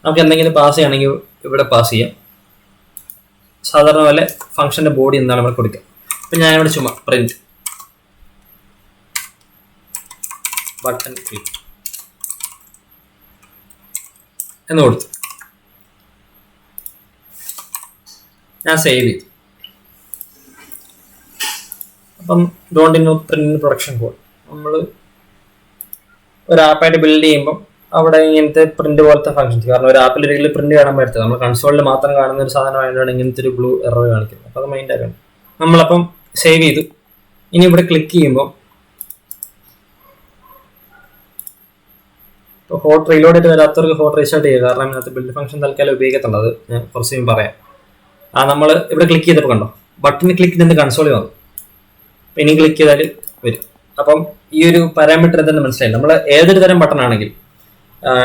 നമുക്ക് എന്തെങ്കിലും പാസ് ചെയ്യണമെങ്കിൽ ഇവിടെ പാസ് ചെയ്യാം. സാധാരണ പോലെ ഫംഗ്ഷന്റെ ബോഡി എന്താണ് നമ്മൾ കൊടുക്കുക. ഇപ്പം ഞാനിവിടെ ചുമ്മാ പ്രിന്റ് ബട്ടൺ ക്ലിക്ക് എന്ന് കൊടുത്തു. ഞാൻ സേവ് ചെയ്തു. അപ്പം don't in print production code നമ്മൾ ഒരു ആപ്പായിട്ട് ബിൽഡ് ചെയ്യുമ്പം അവിടെ ഇങ്ങനത്തെ പ്രിന്റ് പോലത്തെ ഫംഗ്ഷൻസ്, കാരണം ഒരു ആപ്പിൽ ഒരിക്കലും പ്രിന്റ് കാണാൻ പറ്റത്തില്ല. നമ്മൾ കൺസോളിൽ മാത്രം കാണുന്ന ഒരു സാധനമായതുകൊണ്ട് ഇങ്ങനത്തെ ഒരു ബ്ലൂ എറർ കാണിക്കും. അപ്പോൾ അത് മൈൻഡ് ആക്കണം. നമ്മളപ്പം സേവ് ചെയ്തു. ഇനി ഇവിടെ ക്ലിക്ക് ചെയ്യുമ്പോൾ ഇപ്പോൾ ഹോട്ട് റീലോഡ് ആയിട്ട് വരാത്തവർക്ക് ഹോട്ട് റീസ്റ്റാർട്ട് ചെയ്യുക. കാരണം അതിനകത്ത് ബിൽഡ് ഫംഗ്ഷൻ തൽക്കാലം ഉപയോഗിക്കത്തുള്ളത് ഞാൻ കുറച്ച് കഴിയുമ്പോൾ പറയാം. നമ്മൾ ഇവിടെ ക്ലിക്ക് ചെയ്തപ്പോൾ കണ്ടോ ബട്ടൺ ക്ലിക്ക് ചെയ്ത് കൺസോളിൽ വന്നു. അപ്പം ഇനി ക്ലിക്ക് ചെയ്താൽ വരും. അപ്പം ഈ ഒരു പാരാമീറ്റർ എന്തെന്ന് മനസ്സിലായി. നമ്മൾ ഏതൊരു തരം ബട്ടൺ ആണെങ്കിലും,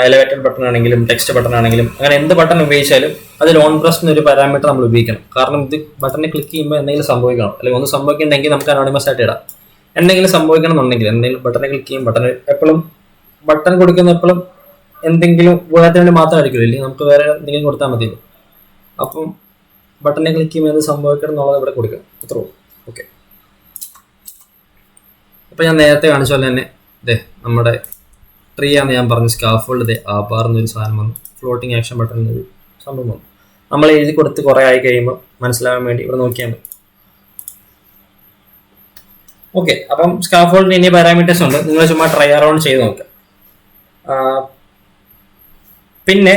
എലവേറ്റഡ് ബട്ടൺ ആണെങ്കിലും ടെക്സ്റ്റ് ബട്ടൺ ആണെങ്കിലും അങ്ങനെ എന്ത് ബട്ടൺ ഉപയോഗിച്ചാലും അതിൽ ഓൺ പ്രസ് ഒരു പാരാമീറ്റർ നമ്മൾ ഉപയോഗിക്കണം. കാരണം ഇത് ബട്ടണിൽ ക്ലിക്ക് ചെയ്യുമ്പോൾ എന്തെങ്കിലും സംഭവിക്കണം, അല്ലെങ്കിൽ ഒന്ന് സംഭവിക്കുന്നുണ്ടെങ്കിൽ നമുക്ക് അനോണിമസ് ആയിട്ട് ഇടാം. എന്തെങ്കിലും സംഭവിക്കണം എന്നുണ്ടെങ്കിൽ എന്തെങ്കിലും ബട്ടണിൽ ക്ലിക്ക് ചെയ്യും, ബട്ടൺ എപ്പോഴും ബട്ടൺ കൊടുക്കുന്ന എപ്പോഴും എന്തെങ്കിലും ഉപകാരത്തിന് വേണ്ടി മാത്രമായിരിക്കും, ഇല്ലെങ്കിൽ നമുക്ക് വേറെ എന്തെങ്കിലും കൊടുത്താൽ മതിയല്ലോ. അപ്പം ബട്ടണിൽ ക്ലിക്ക് ചെയ്യുമ്പോൾ എന്ത് സംഭവിക്കണം എന്നുള്ളത് ഇവിടെ കൊടുക്കുക, അത്രേ ഉള്ളൂ. ഓക്കെ, അപ്പം ഞാൻ നേരത്തെ കാണിച്ച പോലെ തന്നെ ഇതേ നമ്മുടെ ട്രീ ആണെന്ന് ഞാൻ പറഞ്ഞു. സ്കാർഫോൾഡ് ഇതേ ആബാർ എന്നൊരു സാധനം വന്നു. ഫ്ലോട്ടിംഗ് ആക്ഷൻ ബട്ടൺ എന്നൊരു സംഭവം വന്നു. നമ്മൾ എഴുതി കൊടുത്ത് കുറേ ആയി കഴിയുമ്പോൾ മനസ്സിലാവാൻ വേണ്ടി ഇവിടെ നോക്കിയാൽ മതി. ഓക്കെ, അപ്പം സ്കാർഫോൾഡിന് ഇനി പാരാമീറ്റേഴ്സ് ഉണ്ട്. നിങ്ങൾ ചുമ്മാ ട്രൈ അറൗണ്ട് ചെയ്ത് നോക്കുക. പിന്നെ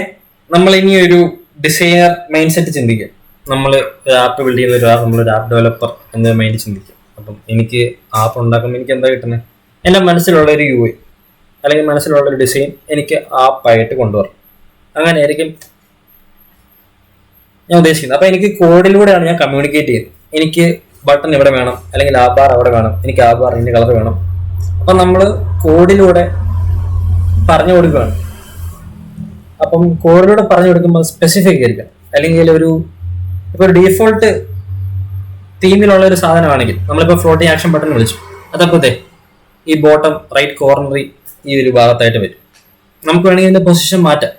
നമ്മൾ ഇനി ഒരു ഡിസൈനർ മൈൻഡ് സെറ്റ് ചിന്തിക്കുക. നമ്മൾ ഒരു ആപ്പ് ബിൽഡ് ചെയ്യുന്ന നമ്മളൊരു ആപ്പ് ഡെവലപ്പർ എന്ന മൈൻഡ് ചിന്തിക്കുക. അപ്പം എനിക്ക് ആപ്പ് ഉണ്ടാക്കുമ്പോൾ എനിക്ക് എന്താ കിട്ടുന്നത്? എൻ്റെ മനസ്സിലുള്ള ഒരു UI അല്ലെങ്കിൽ മനസ്സിലുള്ള ഒരു ഡിസൈൻ എനിക്ക് ആപ്പായിട്ട് കൊണ്ടുവരണം. അങ്ങനെയായിരിക്കും ഞാൻ ഉദ്ദേശിക്കുന്നത്. അപ്പം എനിക്ക് കോഡിലൂടെയാണ് ഞാൻ കമ്മ്യൂണിക്കേറ്റ് ചെയ്യുന്നത്. എനിക്ക് ബട്ടൺ ഇവിടെ വേണം, അല്ലെങ്കിൽ ആ ബാർ അവിടെ വേണം, എനിക്ക് ആ ബാർ ഇതിൻ്റെ കളർ വേണം. അപ്പം നമ്മൾ കോഡിലൂടെ പറഞ്ഞു കൊടുക്കുകയാണ്. അപ്പം കോഡിലൂടെ പറഞ്ഞു കൊടുക്കുമ്പോൾ സ്പെസിഫിക് ആയിരിക്കും. അല്ലെങ്കിൽ ഇപ്പോൾ ഒരു ഡീഫോൾട്ട് തീമിലുള്ള ഒരു സാധനമാണെങ്കിൽ നമ്മളിപ്പോൾ ഫ്ലോട്ടിംഗ് ആക്ഷൻ ബട്ടൺ വിളിച്ചു, അതപ്പോഴത്തെ ഈ ബോട്ടം റൈറ്റ് കോർണറിൽ ഈ ഒരു ഭാഗത്തായിട്ട് വരും. നമുക്ക് വേണമെങ്കിൽ ഇതിൻ്റെ പൊസിഷൻ മാറ്റാം.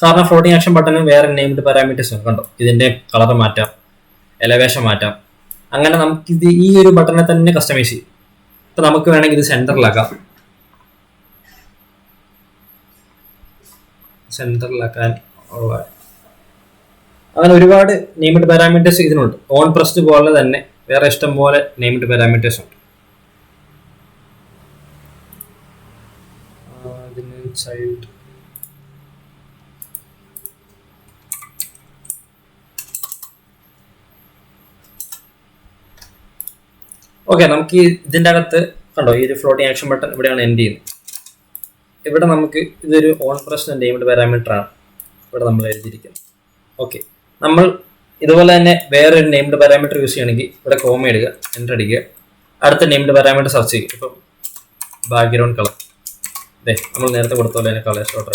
കാരണം ഫ്ലോട്ടിംഗ് ആക്ഷൻ ബട്ടണ് വേറെ നെയിംഡ് പാരാമീറ്റേഴ്സ് കണ്ടോ, ഇതിൻ്റെ കളർ മാറ്റാം, എലവേഷൻ മാറ്റാം. അങ്ങനെ നമുക്കിത് ഈ ഒരു ബട്ടനെ തന്നെ കസ്റ്റമൈസ് ചെയ്യും. ഇപ്പം നമുക്ക് വേണമെങ്കിൽ ഇത് സെൻറ്ററിലാക്കാം, സെൻട്രലാക്കാൻ ഉള്ള അങ്ങനെ ഒരുപാട് നെയിംഡ് പാരാമീറ്റേഴ്സ് ഇതിനുണ്ട്. ഓൺ പ്രസ്ഡ് പോലെ തന്നെ വേറെ ഇഷ്ടം പോലെ നെയിംഡ് പാരാമീറ്റേഴ്സ് ഉണ്ട്. അതിന് ചൈൽഡ് ഓക്കെ. നമുക്ക് ഇതിൻ്റെ അകത്ത് കണ്ടോ ഈ ഒരു ഫ്ലോട്ടിംഗ് ആക്ഷൻ ബട്ടൺ ഇവിടെയാണ് എൻഡ് ചെയ്യുന്നത്. ഇവിടെ നമുക്ക് ഇതൊരു ഓൺ പ്രസ്ഡ് നെയിംഡ് പാരാമീറ്റർ ആണ് ഇവിടെ നമ്മൾ എഴുതിയിരിക്കുന്നത്. ഓക്കെ, നമ്മൾ ഇതുപോലെ തന്നെ വേറൊരു നെയിംഡ് പാരാമീറ്റർ യൂസ് ചെയ്യണമെങ്കിൽ ഇവിടെ കോമ ഇടുക, എൻ്റർ അടിക്കുക, അടുത്ത നെയിംഡ് പാരാമീറ്റർ സെർച്ച് ചെയ്യുക. ഇപ്പം ബാക്ക്ഗ്രൗണ്ട് കളർ അതെ നമ്മൾ നേരത്തെ കൊടുത്ത പോലെ തന്നെ കളർ ഷോട്ടർ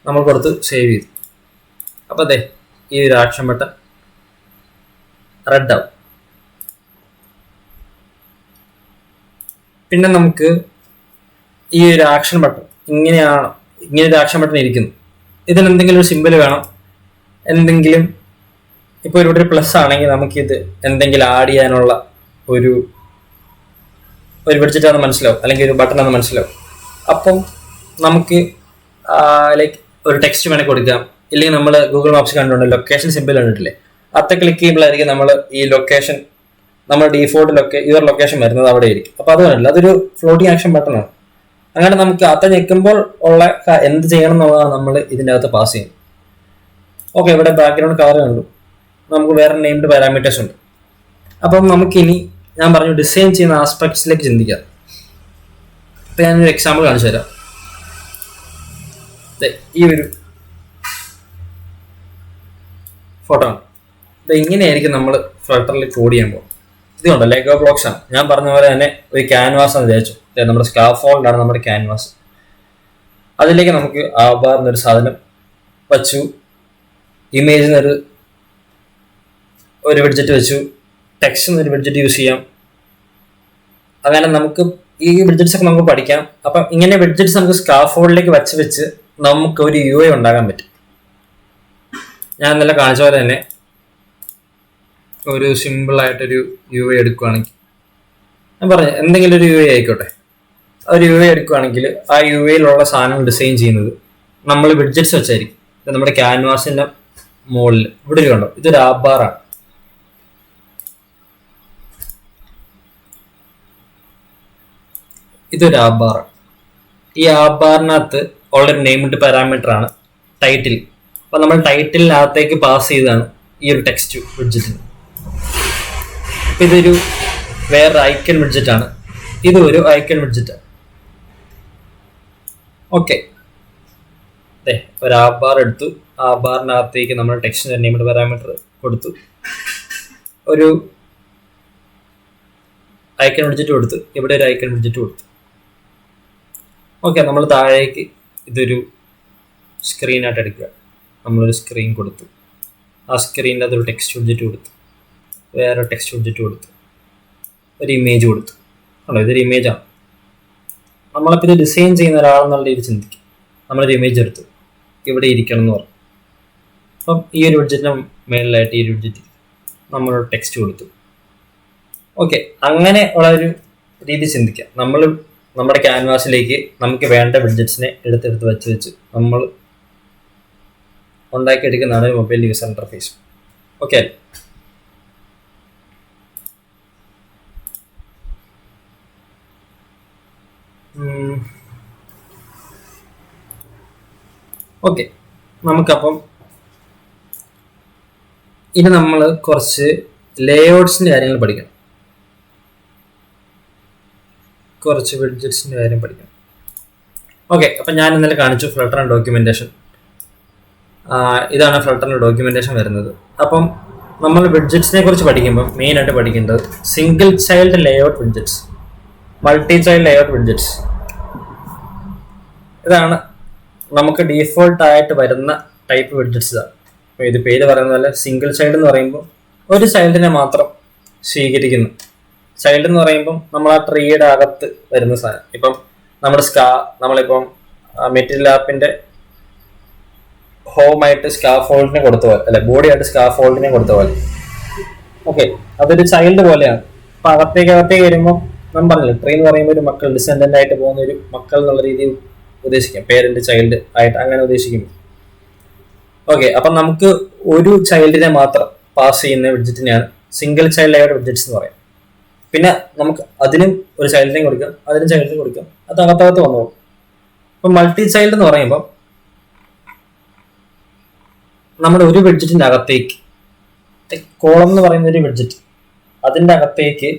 നമ്മൾ കൊടുത്ത് സേവ് ചെയ്തു. അപ്പോൾ അതെ ഈ ഒരു ആക്ഷൻ ബട്ടൺ റെഡ് ആവും. പിന്നെ നമുക്ക് ഈ ഒരു ആക്ഷൻ ബട്ടൺ ഇങ്ങനെ ഒരു ആക്ഷൻ ബട്ടൺ ഇരിക്കുന്നു. ഇതിന് എന്തെങ്കിലും ഒരു സിമ്പിൾ വേണം, എന്തെങ്കിലും ഇപ്പോൾ ഇവിടെ ഒരു പ്ലസ് ആണെങ്കിൽ നമുക്കിത് എന്തെങ്കിലും ആഡ് ചെയ്യാനുള്ള ഒരു ബഡ്ജറ്റ് ആണെന്ന് മനസ്സിലാവും, അല്ലെങ്കിൽ ഒരു ബട്ടൺ ആണെന്ന് മനസ്സിലാവും. അപ്പം നമുക്ക് ലൈക്ക് ഒരു ടെക്സ്റ്റ് വേണമെങ്കിൽ കൊടുക്കാം, ഇല്ലെങ്കിൽ നമ്മൾ ഗൂഗിൾ മാപ്സ് കണ്ടുകൊണ്ട് ലൊക്കേഷൻ സിമ്പിൾ കണ്ടിട്ടില്ലേ, അത്ര ക്ലിക്ക് ചെയ്യുമ്പോഴായിരിക്കും നമ്മൾ ഈ ലൊക്കേഷൻ നമ്മുടെ ഡീഫോൾട്ട് യുവർ ലൊക്കേഷൻ വരുന്നത് അവിടെ ആയിരിക്കും. അപ്പോൾ അത് വേണമല്ലോ, അതൊരു ഫ്ലോട്ടിംഗ് ആക്ഷൻ ബട്ടണാണ്. അങ്ങനെ നമുക്ക് അത്ത ഞെക്കുമ്പോൾ ഉള്ള എന്ത് ചെയ്യണം എന്നുള്ളതാണ് നമ്മൾ ഇതിൻ്റെ അകത്ത് പാസ് ചെയ്യുന്നത്. ഓക്കെ, ഇവിടെ ബാക്ക്ഗ്രൗണ്ട് കളർ കണ്ടു. നമുക്ക് വേറെ നെയിംഡ് പാരാമീറ്റേഴ്സ് ഉണ്ട്. അപ്പം നമുക്കിനി ഞാൻ പറഞ്ഞു ഡിസൈൻ ചെയ്യുന്ന ആസ്പെക്ട്സിലേക്ക് ചിന്തിക്കാം. ഇപ്പം ഞാനൊരു എക്സാമ്പിൾ കാണിച്ചു തരാം. ഈ ഒരു ഫോട്ടോ ആണ്. ഇത് ഇങ്ങനെയായിരിക്കും നമ്മൾ ഫ്ലട്ടറിൽ കോഡ് ചെയ്യാൻ പോകും. ഇതുകൊണ്ട് ലെഗോ ബ്ലോക്സ് ആണ്. ഞാൻ പറഞ്ഞ പോലെ തന്നെ ഒരു ക്യാൻവാസ് എന്ന് വിചാരിച്ചു. നമ്മുടെ സ്കാഫോൾഡാണ് നമ്മുടെ ക്യാൻവാസ്. അതിലേക്ക് നമുക്ക് ആബാർ എന്നൊരു സാധനം വച്ചു, ഇമേജ് ഒരു ബഡ്ജറ്റ് വെച്ചു, ടെക്സ്റ്റ് എന്നൊരു ബഡ്ജറ്റ് യൂസ് ചെയ്യാം. അങ്ങനെ നമുക്ക് ഈ ബഡ്ജറ്റ്സ് ഒക്കെ നമുക്ക് പഠിക്കാം. അപ്പം ഇങ്ങനെ ബഡ്ജറ്റ്സ് നമുക്ക് സ്കാഫോൾഡിലേക്ക് വെച്ച് നമുക്ക് ഒരു UI ഉണ്ടാക്കാൻ പറ്റും. ഞാൻ ഇന്നലെ കാണിച്ച പോലെ തന്നെ ഒരു സിമ്പിളായിട്ടൊരു UI എടുക്കുകയാണെങ്കിൽ, ഞാൻ പറഞ്ഞു എന്തെങ്കിലും ഒരു UI ആയിക്കോട്ടെ, ഒരു UI എടുക്കുകയാണെങ്കിൽ ആ UIയിലുള്ള സാധനം ഡിസൈൻ ചെയ്യുന്നത് നമ്മൾ ബഡ്ജറ്റ്സ് വെച്ചായിരിക്കും. നമ്മുടെ ക്യാൻവാസിൻ്റെ മുകളിൽ ഇവിടെ ഒരു കണ്ടോ, ഇതൊരു ആബാറാണ്. ഇതൊരു ആബാറാണ്. ഈ ആബാറിനകത്ത് ഉള്ളൊരു നെയിംഡ് പാരാമീറ്റർ ആണ് ടൈറ്റിൽ. അപ്പം നമ്മൾ ടൈറ്റിലിനകത്തേക്ക് പാസ് ചെയ്താണ് ഈ ഒരു ടെക്സ്റ്റ് ബഡ്ജറ്റിന്. അപ്പം ഇതൊരു വേറൊരു ഐക്കൺ ബഡ്ജറ്റ് ആണ്, ഇത് ഒരു ഐക്കൺ ബഡ്ജറ്റാണ്. ഓക്കെ, അതെ ഒരു ആബാർ എടുത്തു, ആബാറിനകത്തേക്ക് നമ്മൾ ടെക്സ്റ്റിൻ്റെ നെയിംഡ് പാരാമീറ്റർ കൊടുത്തു, ഒരു ഐക്കൺ ബഡ്ജറ്റ് കൊടുത്തു, ഇവിടെ ഒരു ഐക്കൺ ബഡ്ജറ്റ് കൊടുത്തു. ഓക്കെ, നമ്മൾ താഴേക്ക് ഇതൊരു സ്ക്രീനായിട്ട് എടുക്കുക. നമ്മളൊരു സ്ക്രീൻ കൊടുത്തു, ആ സ്ക്രീനിൽ അതൊരു ടെക്സ്റ്റ് ബഡ്ജറ്റ് കൊടുത്തു, വേറെ ടെക്സ്റ്റ് ബഡ്ജറ്റ് കൊടുത്തു, ഒരു ഇമേജ് കൊടുത്തു. ആണോ, ഇതൊരു ഇമേജാണ്. നമ്മളപ്പോൾ ഇത് ഡിസൈൻ ചെയ്യുന്ന ഒരാളെന്നുള്ള രീതിയിൽ ചിന്തിക്കും. നമ്മളൊരു ഇമേജ് എടുത്തു, ഇവിടെ ഇരിക്കണം എന്ന് പറഞ്ഞു. അപ്പം ഈ ഒരു ബഡ്ജറ്റിന് മേളിലായിട്ട് ഈ ഒരു ബഡ്ജറ്റ് നമ്മളൊരു ടെക്സ്റ്റ് കൊടുത്തു. ഓക്കെ, അങ്ങനെ ഉള്ളൊരു രീതി ചിന്തിക്കാം. നമ്മൾ നമ്മുടെ ക്യാൻവാസിലേക്ക് നമുക്ക് വേണ്ട ബഡ്ജറ്റ്സിനെ എടുത്തെടുത്ത് വെച്ച് നമ്മൾ ഉണ്ടാക്കിയെടുക്കുന്നതാണ് ഒരു mobile user interface. Okay, okay നമുക്കപ്പം ഇനി നമ്മൾ കുറച്ച് ലേഔട്ട്സിൻ്റെ കാര്യങ്ങൾ പഠിക്കണം, കുറച്ച് ബഡ്ജറ്റ്സിൻ്റെ കാര്യം പഠിക്കണം. ഓക്കെ, അപ്പം ഞാൻ ഇന്നലെ കാണിച്ചു ഫ്ലട്ടർ ആൻഡ് ഡോക്യുമെൻറ്റേഷൻ. ഇതാണ് ഫ്ലട്ടറിൻ്റെ ഡോക്യുമെൻറ്റേഷൻ വരുന്നത്. അപ്പം നമ്മൾ ബഡ്ജറ്റ്സിനെ കുറിച്ച് പഠിക്കുമ്പോൾ മെയിനായിട്ട് പഠിക്കേണ്ടത് single child layout budgets, multi child layout budgets. ഇതാണ് നമുക്ക് ഡീഫോൾട്ടായിട്ട് വരുന്ന ടൈപ്പ് ബഡ്ജറ്റ്സ്. ഇതാണ് ഇത് പേര് പറയുന്ന പോലെ സിംഗിൾ ചൈൽഡ് എന്ന് പറയുമ്പോൾ ഒരു ചൈൽഡിനെ മാത്രം സ്വീകരിക്കുന്നു. ചൈൽഡ് എന്ന് പറയുമ്പം നമ്മൾ ആ ട്രീയുടെ അകത്ത് വരുന്ന സാധനം. ഇപ്പം നമ്മുടെ നമ്മളിപ്പം മെറ്റീരിയൽ ആപ്പിൻ്റെ ഹോമായിട്ട് സ്കാഫോൾഡിനെ കൊടുത്ത പോലെ, അല്ലെ ബോഡിയായിട്ട് സ്കാഫോൾഡിനെ കൊടുത്ത പോലെ. ഓക്കെ, അതൊരു ചൈൽഡ് പോലെയാണ്. അപ്പം അകത്തേക്ക് വരുമ്പോൾ നമ്മൾ പറഞ്ഞില്ല, ട്രീ എന്ന് പറയുമ്പോൾ ഒരു മക്കൾ ഡിസെൻഡൻ്റ് ആയിട്ട് പോകുന്ന ഒരു മക്കൾ എന്നുള്ള രീതിയിൽ ഉദ്ദേശിക്കാം, പേരന്റ് ചൈൽഡ് ആയിട്ട് അങ്ങനെ ഉദ്ദേശിക്കുന്നു. ഓക്കെ, അപ്പം നമുക്ക് ഒരു ചൈൽഡിനെ മാത്രം പാസ് ചെയ്യുന്ന വിഡ്ജറ്റിനെയാണ് സിംഗിൾ ചൈൽഡ് ലേഔട്ട് വിഡ്ജറ്റ്സ് എന്ന് പറയാം. പിന്നെ നമുക്ക് അതിനും ഒരു ചൈൽഡിനെ കൊടുക്കാം, അതിനും ചൈൽഡിനെ കൊടുക്കാം, അത് അകത്തകത്ത് വന്നോളും. ഇപ്പം മൾട്ടി ചൈൽഡ് എന്ന് പറയുമ്പോൾ നമ്മുടെ ഒരു വിഡ്ജറ്റിന്റെ അകത്തേക്ക് കോളം എന്ന് പറയുന്ന ഒരു വിഡ്ജറ്റ്, അതിന്റെ അകത്തേക്ക്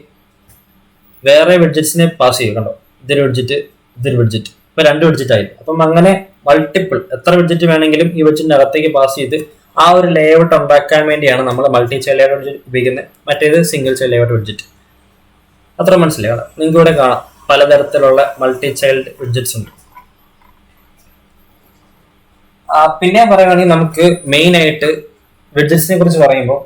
വേറെ വിഡ്ജറ്റ്സിനെ പാസ് ചെയ്യും. കണ്ടോ, ഇതൊരു വിഡ്ജറ്റ്, ഇതൊരു വിഡ്ജറ്റ്, ഇപ്പൊ 2 വിഡ്ജറ്റ് ആയി. അപ്പം അങ്ങനെ മൾട്ടിപ്പിൾ എത്ര വിഡ്ജറ്റ് വേണമെങ്കിലും ഈ വിഡ്ജറ്റിന്റെ അകത്തേക്ക് പാസ് ചെയ്ത് ആ ഒരു ലേഔട്ട് ഉണ്ടാക്കാൻ വേണ്ടിയാണ് നമ്മൾ മൾട്ടി ചൈൽഡ് ലേഔട്ട് വിഡ്ജറ്റ് ഉപയോഗിക്കുന്നത്. മറ്റേത് സിംഗിൾ ചൈൽഡ് ലേഔട്ട് വിഡ്ജറ്റ്. അത്ര മനസ്സിലായി. നിങ്ങൾക്ക് ഇവിടെ കാണാം പലതരത്തിലുള്ള മൾട്ടി ചൈൽഡ് വിഡ്ജറ്റ്സ് ഉണ്ട്. പിന്നെ പറയുകയാണെങ്കിൽ നമുക്ക് മെയിൻ ആയിട്ട് വിഡ്ജറ്റ്സിനെ കുറിച്ച് പറയുമ്പോൾ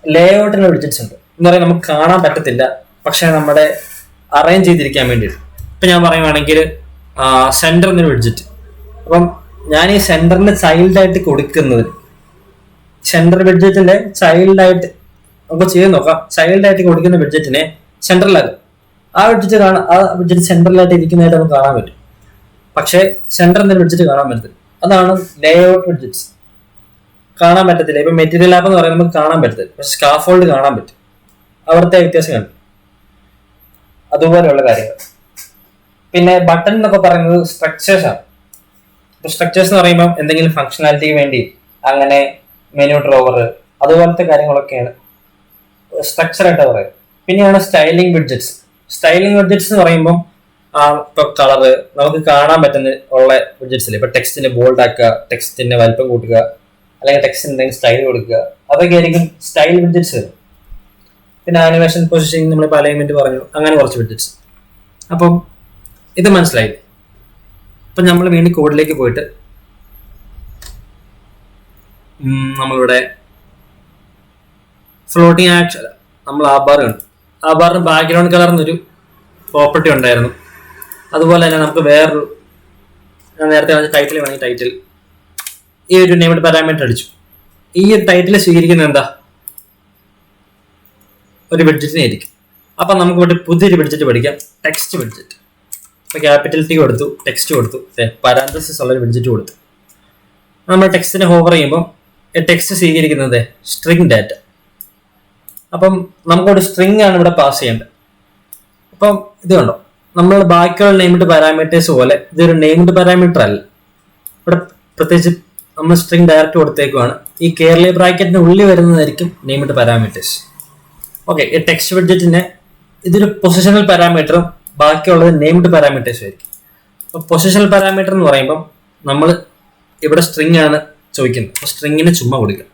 ലേഔട്ടിന് വിഡ്ജറ്റ്സ് ഉണ്ട് എന്ന് പറയാൻ നമുക്ക് കാണാൻ പറ്റത്തില്ല, പക്ഷെ നമ്മുടെ അറേഞ്ച് ചെയ്തിരിക്കാൻ വേണ്ടിയിട്ട്. ഇപ്പം ഞാൻ പറയുവാണെങ്കിൽ സെന്റർ എന്നൊരു വിഡ്ജറ്റ്, അപ്പം ഞാൻ ഈ സെന്ററിന് ചൈൽഡായിട്ട് കൊടുക്കുന്നത്, സെന്റർ വിഡ്ജറ്റിന്റെ ചൈൽഡായിട്ട് നമുക്ക് ചെയ്ത് നോക്കാം. ചൈൽഡായിട്ട് കൊടുക്കുന്ന വിഡ്ജറ്റിനെ സെൻട്രലാകും. ആ വിഡ്ജറ്റ് സെൻട്രലായിട്ട് ഇരിക്കുന്നതായിട്ട് നമുക്ക് കാണാൻ പറ്റും, പക്ഷേ സെന്റർ എന്നൊരു വിഡ്ജറ്റ് കാണാൻ പറ്റത്തില്ല. അതാണ് ലേഔട്ട് വിഡ്ജറ്റ്സ്. കാണാൻ പറ്റത്തില്ല. ഇപ്പൊ മെറ്റീരിയൽ ആപ്പ് എന്ന് പറയുന്നത് നമുക്ക് കാണാൻ പറ്റത്തില്ല, പക്ഷെ സ്കാഫോൾഡ് കാണാൻ പറ്റും. അവിടുത്തെ വ്യത്യാസം കണ്ടു. അതുപോലെയുള്ള കാര്യങ്ങൾ. പിന്നെ ബട്ടൺ എന്നൊക്കെ പറയുന്നത് സ്ട്രക്ചേഴ്സ് ആണ്. ഇപ്പൊ സ്ട്രക്ചേഴ്സ് എന്ന് പറയുമ്പോൾ എന്തെങ്കിലും ഫംഗ്ഷനാലിറ്റിക്ക് വേണ്ടി അങ്ങനെ മെനു ഡ്രോവർ അതുപോലത്തെ കാര്യങ്ങളൊക്കെയാണ് സ്ട്രക്ചറായിട്ട് പറയുന്നത്. പിന്നെയാണ് സ്റ്റൈലിംഗ് വിഡ്ജറ്റ്സ്. സ്റ്റൈലിംഗ് വിഡ്ജറ്റ്സ് എന്ന് പറയുമ്പോൾ ഇപ്പൊ കളറ് നമുക്ക് കാണാൻ പറ്റുന്ന ഉള്ള വിഡ്ജറ്റ്സ് ഇല്ലേ. ഇപ്പൊ ടെക്സ്റ്റിനെ ബോൾഡ് ആക്കുക, ടെക്സ്റ്റിന്റെ വലിപ്പം കൂട്ടുക, അല്ലെങ്കിൽ ടെക്സ്റ്റിന് എന്തെങ്കിലും സ്റ്റൈൽ കൊടുക്കുക, അതൊക്കെ ആയിരിക്കും സ്റ്റൈൽ വിഡ്ജറ്റ്സ് വരും. പിന്നെ ആനിമേഷൻ പൊസിഷനിങ് നമ്മളിപ്പോൾ അലൈൻമെന്റ് പറഞ്ഞു, അങ്ങനെ കുറച്ച് വിഡ്ജറ്റ്സ്. അപ്പം ഇത് മനസ്സിലായി. അപ്പം നമ്മൾ വീണ്ടും കോഡിലേക്ക് പോയിട്ട് നമ്മളിവിടെ ഫ്ലോട്ടിങ് ആക്ഷൻ നമ്മൾ ആ ബാർ കണ്ടു. ആ ബാറിന് ബാക്ക്ഗ്രൗണ്ട് കളർ എന്നൊരു പ്രോപ്പർട്ടി ഉണ്ടായിരുന്നു. അതുപോലെ തന്നെ നമുക്ക് വേറൊരു, ഞാൻ നേരത്തെ പറഞ്ഞ ടൈറ്റിൽ വേണമെങ്കിൽ ടൈറ്റിൽ ഈ ഒരു നെയിംഡ് പാരാമീറ്റർ അടിച്ചു. ഈ ഒരു ടൈറ്റിൽ സ്വീകരിക്കുന്നത് എന്താ, ഒരു വിഡ്ജറ്റിനെ ആയിരിക്കും. അപ്പം നമുക്ക് ഇവിടെ പുതിയൊരു വിഡ്ജറ്റ് പഠിക്കാം, ടെക്സ്റ്റ് വിഡ്ജറ്റ്. ഇപ്പൊ ക്യാപിറ്റൽ ടി കൊടുത്തു, ടെക്സ്റ്റ് കൊടുത്തു, പാരാന്തസിസ് ഉള്ള ഒരു വിഡ്ജറ്റ് കൊടുത്തു. നമ്മൾ ടെക്സ്റ്റിനെ ഹോവർ ചെയ്യുമ്പോൾ ടെക്സ്റ്റ് സ്വീകരിക്കുന്നത് സ്ട്രിംഗ് ഡാറ്റ. അപ്പം നമുക്കൊരു സ്ട്രിംഗ് ആണ് ഇവിടെ പാസ് ചെയ്യേണ്ടത്. അപ്പം ഇത് കണ്ടോ, നമ്മൾ ബാക്കിയുള്ള നെയിംഡ് പാരാമീറ്റേഴ്സ് പോലെ ഇതൊരു നെയിംഡ് പാരാമീറ്റർ അല്ല. ഇവിടെ പ്രത്യേകിച്ച് നമ്മൾ സ്ട്രിംഗ് ഡയറക്റ്റ് കൊടുത്തേക്കുവാണ്. ഈ കേർലി ബ്രാക്കറ്റിന് ഉള്ളിൽ വരുന്നതായിരിക്കും നെയിംഡ് പാരാമീറ്റേഴ്സ്. ഓക്കെ, ഈ ടെക്സ്റ്റ് വിഡ്ജറ്റിന്റെ ഇതൊരു പൊസിഷണൽ പാരാമീറ്ററും ബാക്കിയുള്ളത് നെയിംഡ് പാരാമീറ്റേഴ്സും ആയിരിക്കും. അപ്പോൾ പൊസിഷണൽ പാരാമീറ്റർ എന്ന് പറയുമ്പം നമ്മൾ ഇവിടെ സ്ട്രിംഗ് ആണ് ചോദിക്കുന്നത്. അപ്പോൾ സ്ട്രിങ്ങിന് ചുമ്മാ കൊടുക്കുക.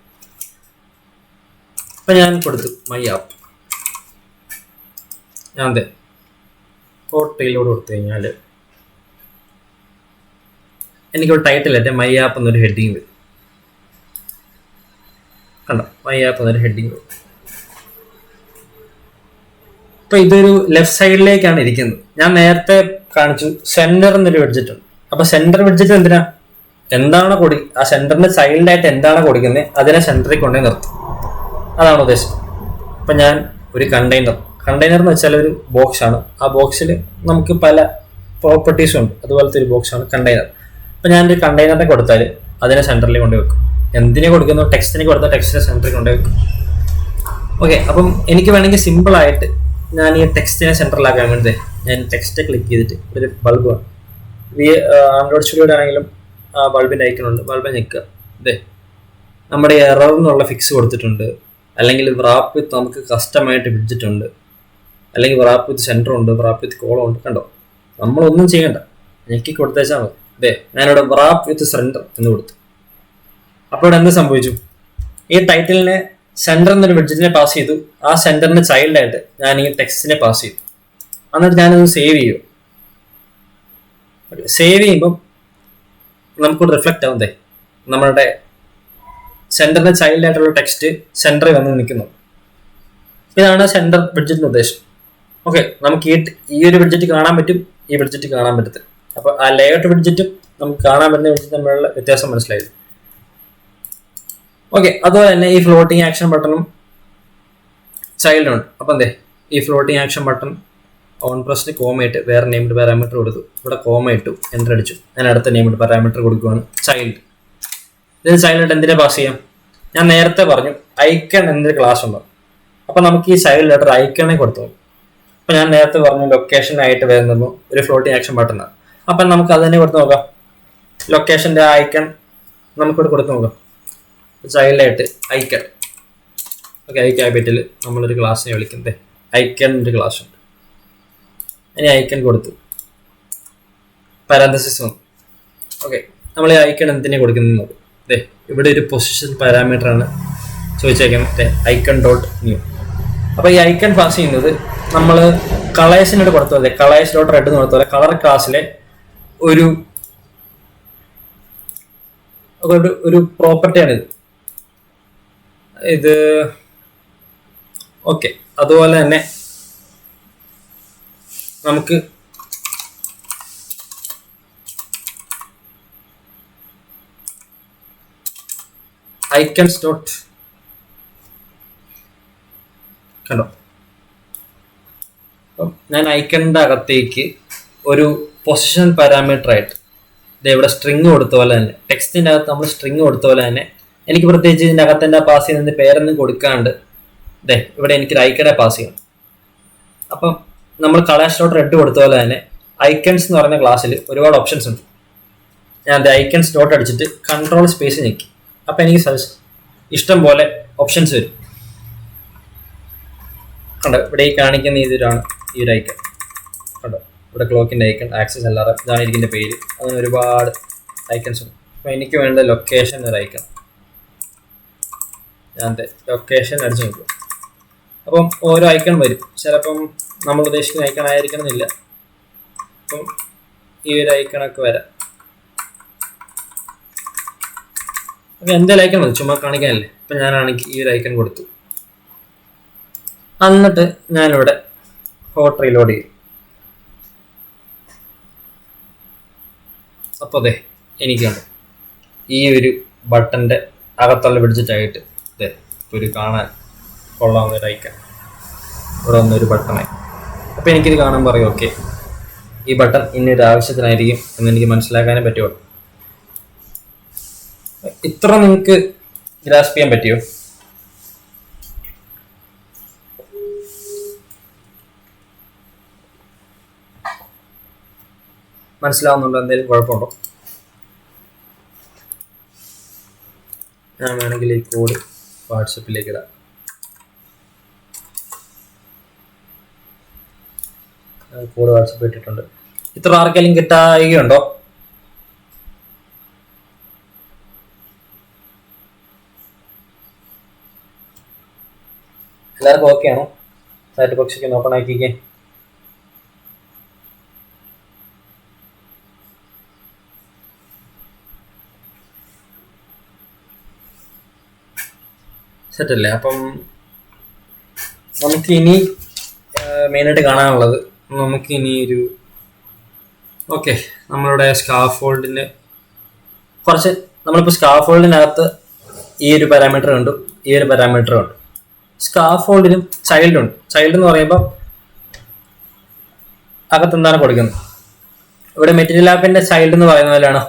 അപ്പൊ ഞാൻ കൊടുത്തു മൈ ആപ്പ്. ഞാൻ അതെ ഫോട്ടോയിലൂടെ കൊടുത്തു കഴിഞ്ഞാൽ എനിക്കൊരു ടൈറ്റിൽ ആയിട്ട് മൈ ആപ്പ് എന്നൊരു ഹെഡിങ് വരും. കണ്ടോ, മൈ ആപ്പ് എന്നൊരു ഹെഡിങ് വരും. ഇപ്പൊ ഇതൊരു ലെഫ്റ്റ് സൈഡിലേക്കാണ് ഇരിക്കുന്നത്. ഞാൻ നേരത്തെ കാണിച്ചു സെന്റർ എന്നൊരു വിഡ്ജറ്റ് ഉണ്ട്. അപ്പൊ സെന്റർ വിഡ്ജറ്റ് എന്തിനാ, എന്താണോ ആ സെന്ററിന് ചൈൽഡായിട്ട് എന്താണോ കൊടുക്കുന്നത് അതിനെ സെന്ററിൽ കൊണ്ടുപോയി നിർത്തും. അതാണ് ഉദ്ദേശം. ഇപ്പൊ ഞാൻ ഒരു കണ്ടെയ്നർ എന്ന് വെച്ചാൽ ഒരു ബോക്സ് ആണ്. ആ ബോക്സിൽ നമുക്ക് പല പ്രോപ്പർട്ടീസും ഉണ്ട്. അതുപോലത്തെ ഒരു ബോക്സ് ആണ് കണ്ടെയ്നർ. അപ്പൊ ഞാൻ ഒരു കണ്ടെയ്നറിനെ കൊടുത്താൽ അതിനെ സെന്ററിൽ കൊണ്ടുപോയി വെക്കും. എന്തിനെ കൊടുക്കുന്നു, ടെക്സ്റ്റിനെ കൊടുത്താൽ ടെക്സ്റ്റിനെ സെന്ററിൽ കൊണ്ടുപോയി വെക്കും. ഓക്കെ, അപ്പം എനിക്ക് വേണമെങ്കിൽ സിമ്പിൾ ആയിട്ട് ഞാൻ ഈ ടെക്സ്റ്റിനെ സെൻട്രലാക്കാൻ വേണ്ടി ഞാൻ ടെക്സ്റ്റ് ക്ലിക്ക് ചെയ്തിട്ട് ഒരു ബൾബ് ആണ്. ആൻഡ്രോയിഡ് സ്റ്റുഡിയോയുടെ ആണെങ്കിലും ആ ബൾബിൻ്റെ ഐക്കണുണ്ട്, ബൾബ് ഞെക്കുക. ഇതേ നമ്മുടെ എറർ എന്നുള്ള ഫിക്സ് കൊടുത്തിട്ടുണ്ട്. അല്ലെങ്കിൽ റാപ്പ് വിത്ത് നമുക്ക് കസ്റ്റമായിട്ട് വിഡ്ജറ്റ് ഉണ്ട്, അല്ലെങ്കിൽ റാപ്പ് വിത്ത് സെൻറ്റർ ഉണ്ട്, റാപ്പ് വിത്ത് കോളം ഉണ്ട്. കണ്ടോ, നമ്മളൊന്നും ചെയ്യണ്ട, ഞെക്കി കൊടുത്തേച്ചാൽ മതി. ഇതേ ഞാനിവിടെ റാപ്പ് വിത്ത് സെൻറ്റർ എന്ന് കൊടുത്തു. അപ്പോൾ ഇവിടെ എന്ത് സംഭവിച്ചു, ഈ ടൈറ്റിലിനെ സെന്റർ എന്നൊരു വിഡ്ജറ്റിനെ പാസ് ചെയ്തു. ആ സെന്ററിന് ചൈൽഡായിട്ട് ഞാൻ ഈ ടെക്സ്റ്റിനെ പാസ് ചെയ്തു. എന്നിട്ട് ഞാനത് സേവ് ചെയ്യും. സേവ് ചെയ്യുമ്പം നമുക്കിവിടെ റിഫ്ലക്റ്റ് ആവുന്നതേ നമ്മളുടെ സെന്ററിന് ചൈൽഡായിട്ടുള്ള ടെക്സ്റ്റ് സെന്ററിൽ വന്ന് നിൽക്കുന്നു. ഇതാണ് സെന്റർ വിഡ്ജറ്റിന്റെ ഉദ്ദേശം. ഓക്കെ, നമുക്ക് ഈ ഒരു വിഡ്ജറ്റ് കാണാൻ പറ്റും, ഈ വിഡ്ജറ്റ് കാണാൻ പറ്റത്തില്ല. അപ്പൊ ആ ലേഔട്ട് വിഡ്ജറ്റും നമുക്ക് കാണാൻ പറ്റുന്ന വിഡ്ജറ്റ് തമ്മിലുള്ള വ്യത്യാസം മനസ്സിലായത്. ഓക്കെ, അതുപോലെ തന്നെ ഈ ഫ്ലോട്ടിംഗ് ആക്ഷൻ ബട്ടണും ചൈൽഡ് ഉണ്ട്. അപ്പം എന്തേ ഈ ഫ്ലോട്ടിംഗ് ആക്ഷൻ ബട്ടൺ ഓൺ പ്രസ്സിന് കോമ ഇട്ട് വേറെ നെയിംഡ് പാരാമീറ്റർ കൊടുത്തു. ഇവിടെ കോമ ഇട്ടു, എൻ്റർ അടിച്ചു. ഞാൻ അടുത്ത നെയിംഡ് പാരാമീറ്റർ കൊടുക്കുകയാണ് ചൈൽഡ്. ഇതിന് ചൈൽഡ് എന്തിനെ പാസ് ചെയ്യാം? ഞാൻ നേരത്തെ പറഞ്ഞു ഐക്കൺ എന്നൊരു ക്ലാസ് ഉണ്ട്. അപ്പം നമുക്ക് ഈ ചൈൽഡ് ലെറ്റർ ഐക്കണെ കൊടുത്തു. അപ്പം ഞാൻ നേരത്തെ പറഞ്ഞു ലൊക്കേഷനായിട്ട് വരുന്നത് ഒരു ഫ്ലോട്ടിംഗ് ആക്ഷൻ ബട്ടണാണ്. അപ്പം നമുക്ക് അത് തന്നെ കൊടുത്ത് നോക്കാം. ലൊക്കേഷൻ്റെ ഐക്കൺ നമുക്കിവിടെ കൊടുത്ത് നോക്കാം. ചൈൽഡായിട്ട് ഐക്കൺ. ഓക്കെ, ഐ ക്യാപിറ്റൽ നമ്മളൊരു ക്ലാസ്സിനെ വിളിക്കുന്നത് ഐക്കൺ ഒരു ക്ലാസ് ഉണ്ട്. ഇനി ഐക്കൺ കൊടുത്തു, പാരാന്തസിസ് വന്നു. ഓക്കെ, നമ്മൾ ഈ ഐക്കൺ എന്തിനെ കൊടുക്കുന്നത് നോക്കും. ഇവിടെ ഒരു പൊസിഷൻ പാരാമീറ്റർ ആണ് ചോദിച്ചേക്കുന്നത്, ഐക്കൺ ഡോട്ട് ന്യൂ. അപ്പോൾ ഈ ഐക്കൺ പാസ് ചെയ്യുന്നത് നമ്മൾ കളേഴ്സിനോട് കൊടുത്ത പോലെ, കളേഴ്സ് ഡോട്ട് റെഡ് എന്ന് കൊടുത്ത പോലെ കളർ ക്ലാസ്സിലെ ഒരു പ്രോപ്പർട്ടിയാണിത്. ഇത് ഓക്കെ. അതുപോലെ തന്നെ നമുക്ക് ഐക്കൺസ് ഡോട്ട് കണ്ടോ, അപ്പം ഞാൻ ഐക്കണിൻ്റെ അകത്തേക്ക് ഒരു പൊസിഷൻ പാരാമീറ്റർ ആയിട്ട് ഇവിടെ സ്ട്രിങ് കൊടുത്ത പോലെ തന്നെ, ടെക്സ്റ്റിൻ്റെ അകത്ത് നമ്മൾ സ്ട്രിങ് കൊടുത്ത പോലെ തന്നെ എനിക്ക് പ്രത്യേകിച്ച് ഇതിൻ്റെ അകത്ത് എൻ്റെ പാസ് ചെയ്യുന്നതിൻ്റെ പേരൊന്നും കൊടുക്കാണ്ട് ഇവിടെ എനിക്കൊരു ഐക്കണെ പാസ് ചെയ്യണം. അപ്പം നമ്മൾ കളേഴ്സ് ഡോട്ട് റെഡ് കൊടുത്ത പോലെ തന്നെ ഐക്കൺസ് എന്ന് പറയുന്ന ക്ലാസ്സിൽ ഒരുപാട് ഓപ്ഷൻസ് ഉണ്ട്. ഞാൻ ഐക്കൺസ് ഡോട്ട് അടിച്ചിട്ട് കൺട്രോൾ സ്പേസ് ഞെക്കി. അപ്പം എനിക്ക് ഇഷ്ടം പോലെ ഓപ്ഷൻസ് വരും. കണ്ടോ, ഇവിടെ ഈ കാണിക്കുന്ന ഇതിലാണ് ഈ ഒരു ഐക്കൺ. കണ്ടോ, ഇവിടെ ക്ലോക്കിൻ്റെ ഐക്കൺ, ആക്സസ് അല്ലാതെ ഇതാണ് ഇതിൻ്റെ പേര്. അങ്ങനെ ഒരുപാട് ഐക്കൺസ് ഉണ്ട്. അപ്പോൾ എനിക്ക് വേണ്ട ലൊക്കേഷൻ ഒരു ഐക്കൺ. ഞാൻ ലൊക്കേഷൻ അടിച്ച് നോക്കും. അപ്പം ഓരോ ഐക്കൺ വരും. ചിലപ്പം നമ്മൾ ഉദ്ദേശിക്കുന്ന ഐക്കൺ ആയിരിക്കണം എന്നില്ല. അപ്പം ഈ ഒരു ഐക്കണൊക്കെ വരാം. അപ്പം എന്തായാലും ഐക്കൺ മതി, ചുമ്മാ കാണിക്കാനല്ലേ. അപ്പം ഞാനാണെങ്കിൽ ഈ ഒരു ഐക്കൺ കൊടുത്തു. എന്നിട്ട് ഞാനിവിടെ ഹോട്ട് റീലോഡ് ചെയ്യും. അപ്പോൾ എനിക്കുണ്ട് ഈ ഒരു ബട്ടൻ്റെ അകത്തുള്ള വിഡ്ജറ്റായിട്ട് ഒരു കാണാൻ കൊള്ളാവുന്ന ഒരു ഐക്കൺ ഇവിടെ വന്നൊരു ബട്ടണായി. അപ്പോൾ എനിക്കിത് കാണാൻ പറയും ഓക്കെ ഈ ബട്ടൺ ഇന്നൊരു ആവശ്യത്തിനായിരിക്കും എന്നെനിക്ക് മനസ്സിലാക്കാനേ പറ്റുള്ളൂ. ഇത്ര നിങ്ങൾക്ക് ഗ്രാസ്പ് ചെയ്യാൻ പറ്റിയോ? മനസ്സിലാവുന്നുണ്ടോ? എന്തെങ്കിലും കുഴപ്പമുണ്ടോ? ഞാൻ വേണമെങ്കിൽ ഈ കോഡ് വാട്സപ്പിലേക്ക് ഇടാം. കോഡ് വാട്സപ്പ് ഇട്ടിട്ടുണ്ട്. ഇത്ര ആർക്കെങ്കിലും കിട്ടായികയുണ്ടോ? എല്ലാവർക്കും ഓക്കെ ആണോ? ചാറ്റ് ബോക്സൊക്കെ ഓപ്പൺ ആക്കിക്കേ. സെറ്റല്ലേ? അപ്പം നമുക്കിനി മെയിനായിട്ട് കാണാനുള്ളത് നമുക്കിനി ഒരു ഓക്കെ നമ്മളുടെ സ്കാഫോൾഡിന് കുറച്ച് നമ്മളിപ്പോൾ സ്കാഫോൾഡിനകത്ത് ഈ ഒരു പാരാമീറ്റർ കണ്ടു, ഈ ഒരു പാരാമീറ്റർ കണ്ടു. സ്കാഫോൾഡിനും ചൈൽഡുണ്ട്. ചൈൽഡ് എന്ന് പറയുമ്പോൾ അകത്ത് എന്താണ് കൊടുക്കുന്നത്? ഇവിടെ മെറ്റീരിയൽ ആപ്പിൻ്റെ ചൈൽഡ് എന്ന് പറയുന്ന പോലെയാണ്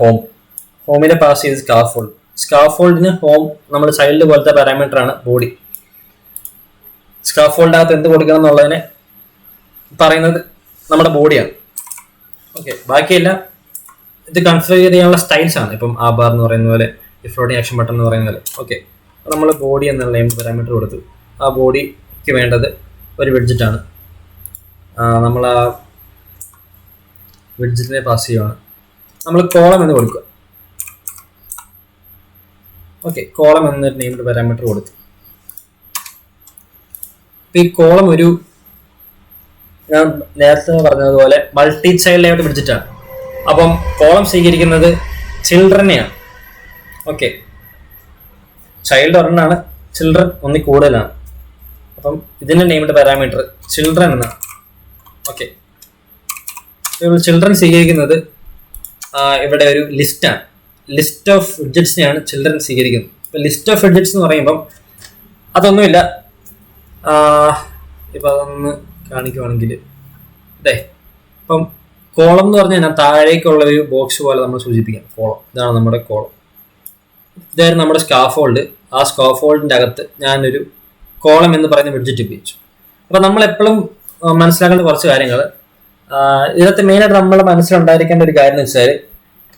ഹോമിനെ പാസ് ചെയ്ത് സ്കാഫോൾഡ്. സ്കാഫോൾഡിന് ഹോം നമ്മുടെ ചൈൽഡ് പോലത്തെ പാരാമീറ്റർ ആണ് ബോഡി. സ്കാഫോൾഡിനകത്ത് എന്ത് കൊടുക്കണം എന്നുള്ളതിനെ പറയുന്നത് നമ്മുടെ ബോഡിയാണ്. ഓക്കെ, ബാക്കിയെല്ലാം ഇത് കൺഫിഗർ ചെയ്യാനുള്ള സ്റ്റൈൽസ് ആണ്. ഇപ്പം ആ ബാർ എന്ന് പറയുന്ന പോലെ, ഈ ഫ്ലോട്ടിംഗ് ആക്ഷൻ ബട്ടൺ എന്ന് പറയുന്ന പോലെ. ഓക്കെ, നമ്മൾ ബോഡി എന്നുള്ള പാരാമീറ്റർ കൊടുത്തു. ആ ബോഡിക്ക് വേണ്ടത് ഒരു വിഡ്ജറ്റാണ്. നമ്മൾ ആ വിഡ്ജറ്റിനെ പാസ് ചെയ്യുവാണ്. നമ്മൾ കോളം എന്ന് കൊടുക്കുക. ഓക്കെ, കോളം എന്നൊരു നെയിംഡ് പാരാമീറ്റർ കൊടുത്തു. ഈ കോളം ഒരു ഞാൻ നേരത്തെ പറഞ്ഞതുപോലെ മൾട്ടി ചൈൽഡ് വിഡ്ജറ്റാണ്. അപ്പം കോളം സ്വീകരിക്കുന്നത് ചിൽഡ്രനെയാണ്. ഓക്കെ, ചൈൽഡ് ഒരെണ്ണാണ്, ചിൽഡ്രൻ ഒന്നിൽ കൂടുതലാണ്. അപ്പം ഇതിൻ്റെ നെയിംഡ് പാരാമീറ്റർ ചിൽഡ്രൻ എന്നാണ്. ഓക്കെ, ചിൽഡ്രൻ സ്വീകരിക്കുന്നത് ഇവിടെ ഒരു ലിസ്റ്റാണ്. ലിസ്റ്റ് ഓഫ് വിഡ്ജറ്റ്സിനെയാണ് ചിൽഡ്രൻ സ്വീകരിക്കുന്നത്. ഇപ്പം ലിസ്റ്റ് ഓഫ് വിഡ്ജറ്റ്സ് എന്ന് പറയുമ്പം അതൊന്നുമില്ല. ഇപ്പം അതൊന്ന് കാണിക്കുവാണെങ്കിൽ അതെ. ഇപ്പം കോളം എന്ന് പറഞ്ഞാൽ താഴേക്കുള്ള ഒരു ബോക്സ് പോലെ നമ്മൾ സൂചിപ്പിക്കാം. കോളം, ഇതാണ് നമ്മുടെ കോളം. ഇതായിരുന്നു നമ്മുടെ സ്കാഫോൾഡ്. ആ സ്കാഫോൾഡിന്റെ അകത്ത് ഞാനൊരു കോളം എന്ന് പറയുന്ന വിഡ്ജറ്റ് ഉപയോഗിച്ചു. അപ്പൊ നമ്മൾ എപ്പോഴും മനസ്സിലാക്കേണ്ട കുറച്ച് കാര്യങ്ങൾ, ഇതിനകത്ത് മെയിനായിട്ട് നമ്മുടെ മനസ്സിലുണ്ടായിരിക്കേണ്ട ഒരു കാര്യം എന്ന് വെച്ചാൽ,